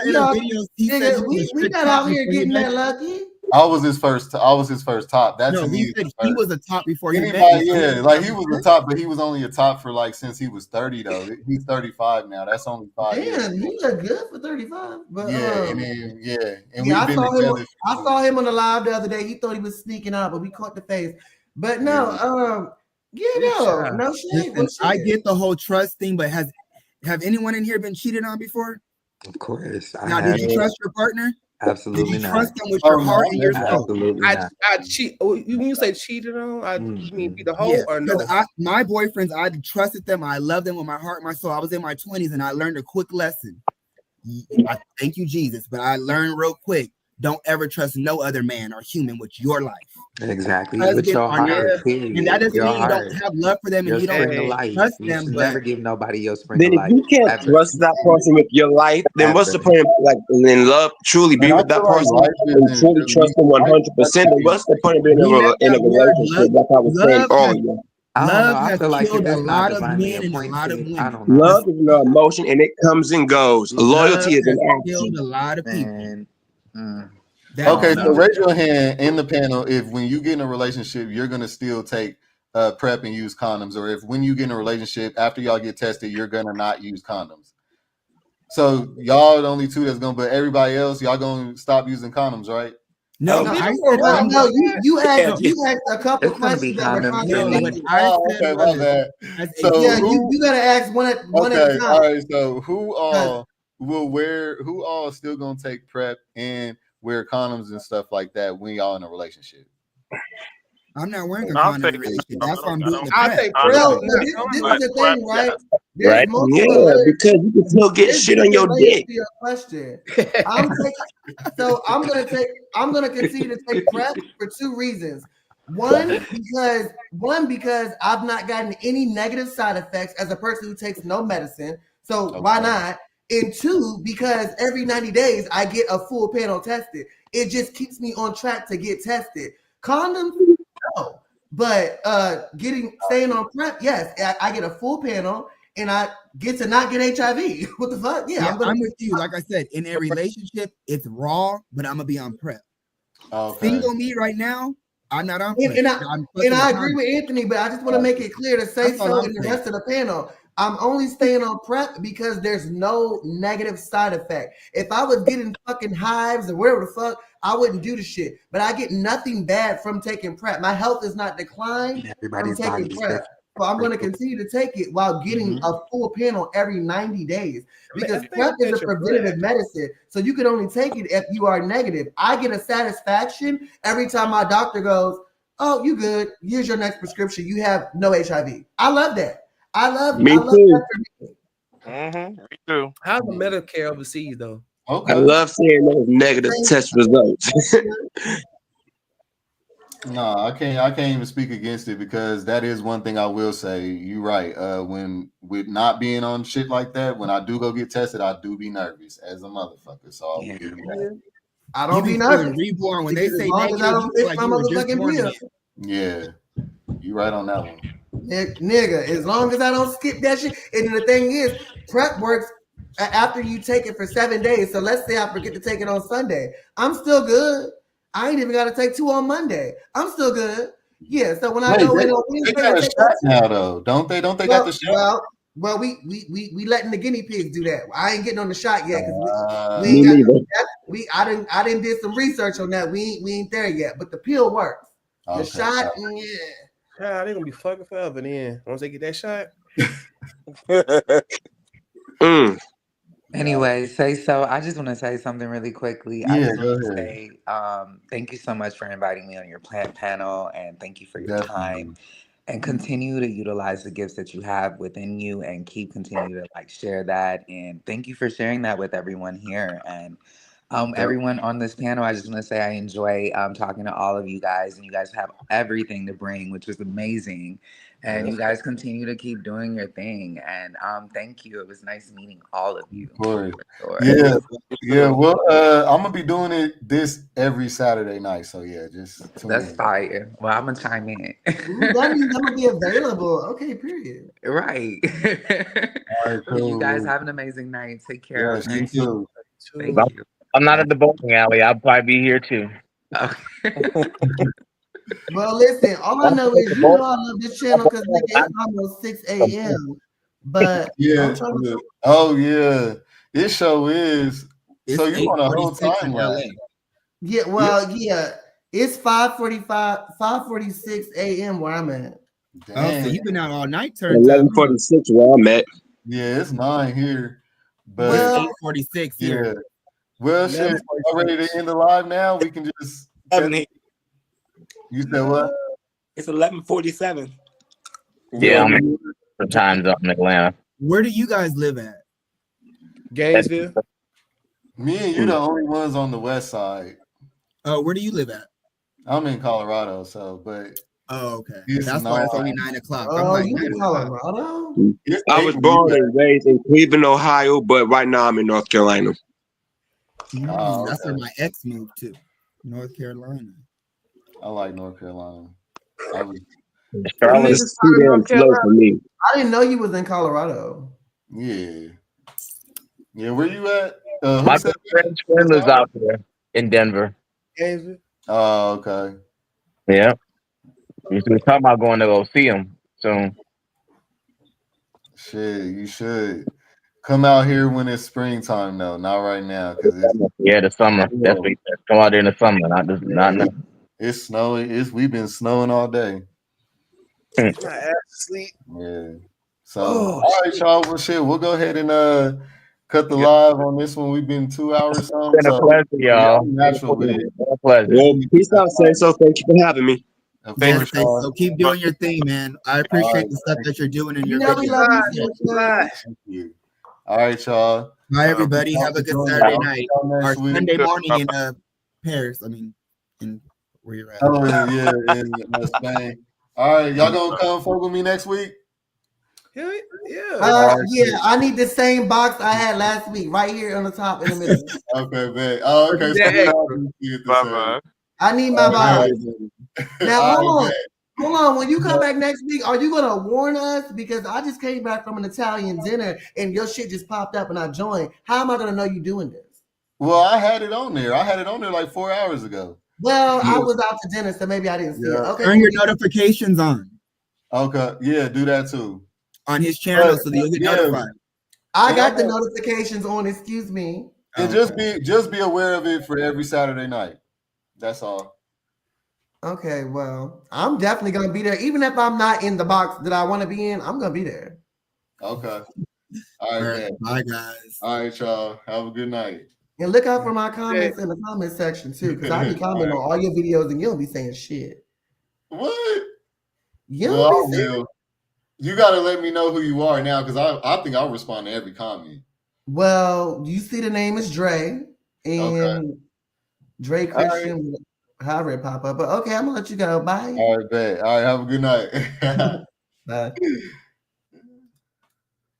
We got out here getting that lucky. I was his first top. That's no, he said he was a top before he met me. Yeah, like he was a top, but he was only a top for like since he was 30 though. He's 35 now. That's only 5 years. Damn, he look good for 35. But yeah, and we've been together. I saw him on the live the other day. He thought he was sneaking out, but we caught the face. But no, no shit. I get the whole trust thing, but have anyone in here been cheated on before? Of course. Now, did you trust your partner? Absolutely not. Trust them with your heart and your soul. Absolutely not. I cheat. When you say cheated on, I mean be the whole or no? My boyfriends, I trusted them. I loved them with my heart and my soul. I was in my 20s and I learned a quick lesson. I thank you, Jesus, but I learned real quick. Don't ever trust no other man or human with your life. Exactly. With your heart, period. And that doesn't mean you don't have love for them and you don't trust them. You never give nobody your spring then of life. If you can't trust that person with your life, then what's the point of like in love, truly be with that person and truly trust them 100%? Then what's the point of being in a relationship? Like I was saying earlier. I feel like there's a lot of men and a lot of women. I don't know. Love is an emotion and it comes and goes. Loyalty is an action. A lot of people. Okay, so raise your hand in the panel if when you get in a relationship, you're gonna still take PrEP and use condoms, or if when you get in a relationship after y'all get tested, you're gonna not use condoms. So y'all are the only two that's gonna, but everybody else, y'all gonna stop using condoms, right? No, you asked a couple questions that were contradictory. Okay, my bad. So you gotta ask one at a time. All right. So who all will wear? Who all still gonna take PrEP and wear condoms and stuff like that when y'all in a relationship? I'm not wearing a condom in a relationship. That's why I'm doing the PrEP. This is the thing, right? Right? Yeah, because you can still get shit on your dick. Your question. I'm gonna continue to take PrEP for two reasons. One, because I've not gotten any negative side effects as a person who takes no medicine. So why not? And two, because every 90 days I get a full panel tested. It just keeps me on track to get tested. Condoms, no. But staying on PrEP, yes, I get a full panel and I get to not get HIV. What the fuck? Yeah, I'm with you. Like I said, in a relationship, it's raw, but I'm gonna be on PrEP. Single me right now, I'm not on PrEP. And I agree with Anthony, but I just want to make it clear to say so in the rest of the panel. I'm only staying on PrEP because there's no negative side effect. If I was getting fucking hives or whatever the fuck, I wouldn't do the shit. But I get nothing bad from taking PrEP. My health is not declined from taking PrEP. So I'm going to continue to take it while getting a full panel every 90 days. Because PrEP is a preventative medicine. So you can only take it if you are negative. I get a satisfaction every time my doctor goes, oh, you good. Here's your next prescription. You have no HIV. I love that. I love me too. Me too. How's the Medicare overseas though? Okay. I love seeing those negative test results. No, I can't even speak against it because that is one thing I will say. You're right. When with not being on shit like that, when I do go get tested, I do be nervous as a motherfucker. So I don't be nervous. Reborn when they say negative, I don't fix my motherfucking pill. Yeah, you right on that one. Nigga, as long as I don't skip that shit. And the thing is, PrEP works after you take it for 7 days. So let's say I forget to take it on Sunday. I'm still good. I ain't even got to take 2 on Monday. I'm still good. Yeah. So when I go in on Wednesday, they got a shot now though, don't they? Don't they got the shot? Well, we letting the guinea pigs do that. I ain't getting on the shot yet because I didn't did some research on that. We ain't there yet. But the pill works. The shot, Yeah, they're gonna be fucking forever then. Once they get that shot. Anyway, I just want to say something really quickly. I Yeah, just go want to ahead. say thank you so much for inviting me on your panel, and thank you for your time. Definitely. And continue to utilize the gifts that you have within you, and continue to like share that. And thank you for sharing that with everyone here. And everyone on this panel, I just want to say I enjoy talking to all of you guys, and you guys have everything to bring, which is amazing. And you guys continue to keep doing your thing. And thank you. It was nice meeting all of you. Of course. For sure. Yeah, yeah. Well, I'm gonna be doing this every Saturday night. So yeah, just tune That's in. fire. Well, I'm gonna chime in. Ooh, that means I'm gonna be available. Okay, period. Right. All right, Well, you guys cool. have an amazing night. Take care. Yes, Okay. you too. Thank you. I'm not at the bowling alley. I'll probably be here too. Well, listen, all I know is I love this channel because nigga, it's almost 6 a.m. But Yeah. I'm trying to. Oh yeah, this show is. It's So you on a whole 8:46 time in lapse. LA. Yeah, well, yeah, it's 5:46 a.m. where I'm at. Oh, so Dang. you've been out all night turned up. 11:46 where I'm at. Yeah, it's 9 here. But It's 8:46 yeah. here. Well, shit, y'all ready to end the live now? We can just. You said what? It's 11:47. Yeah, I'm in the time zone in Atlanta. Where do you guys live at? Gainesville. Me and you the only ones on the west side. Oh, where do you live at? I'm in Colorado, so but. Oh, okay. It's That's why it's only 9 o'clock. I'm Oh, like, you in Colorado? I was born and raised in Cleveland, Ohio, but right now I'm in North Carolina. That's where my ex moved to, North Carolina. I like North Carolina. I was. Charlotte's too damn slow for me. I didn't know you was in Colorado. Yeah. Yeah, where you at? My good friend lives out there in Denver. Gainesville. Oh, okay. Yeah. We were talking about going to go see him soon. Shit, you should come out here when it's springtime, though. Not right now, because the summer. That's what he said. Come out there in the summer, not now. It's snowing. We've been snowing all day. Get my ass to sleep. Yeah. So all right, y'all. Well, shit, we'll go ahead and cut the live on this one. We've been 2 hours. It's been a pleasure, y'all. Natural with it. Been a pleasure. Well, peace out, Sayso. Thank you for having me. Yes, so keep doing your thing, man. I appreciate the stuff that you're doing in your videos. Thank you. All right, y'all. Bye, everybody. Have a good Saturday night or Sunday morning in Paris. I mean, in where you're at. Oh yeah, in Spain. All right, y'all gonna come fuck with me next week? Yeah. Yeah, I need the same box I had last week, right here on the top in the middle. Okay, man. Oh, okay. Bye-bye. I need my box. Now hold on. When you come back next week, are you gonna warn us? Because I just came back from an Italian dinner and your shit just popped up and I joined. How am I gonna know you doing this? Well, I had it on there. Like 4 hours ago. Well, I was out to dinner, so maybe I didn't see it. Okay. Turn your notifications on. Okay. Yeah, do that too. On his channel so that you'll get notified. I got the notifications on, excuse me. And just be aware of it for every Saturday night. That's all. Okay, well, I'm definitely gonna be there. Even if I'm not in the box that I want to be in, I'm gonna be there. Okay. All right, bye guys. All right, y'all. Have a good night. And look out for my comments in the comment section too, because I be commenting on all your videos and you don't be saying shit. What? You don't be saying. You gotta let me know who you are now, because I think I'll respond to every comment. Well, you see the name is Dre and Dre Christian, however it pop up. But okay, I'm gonna let you go. Bye. All right, bet. All right, have a good night. Bye.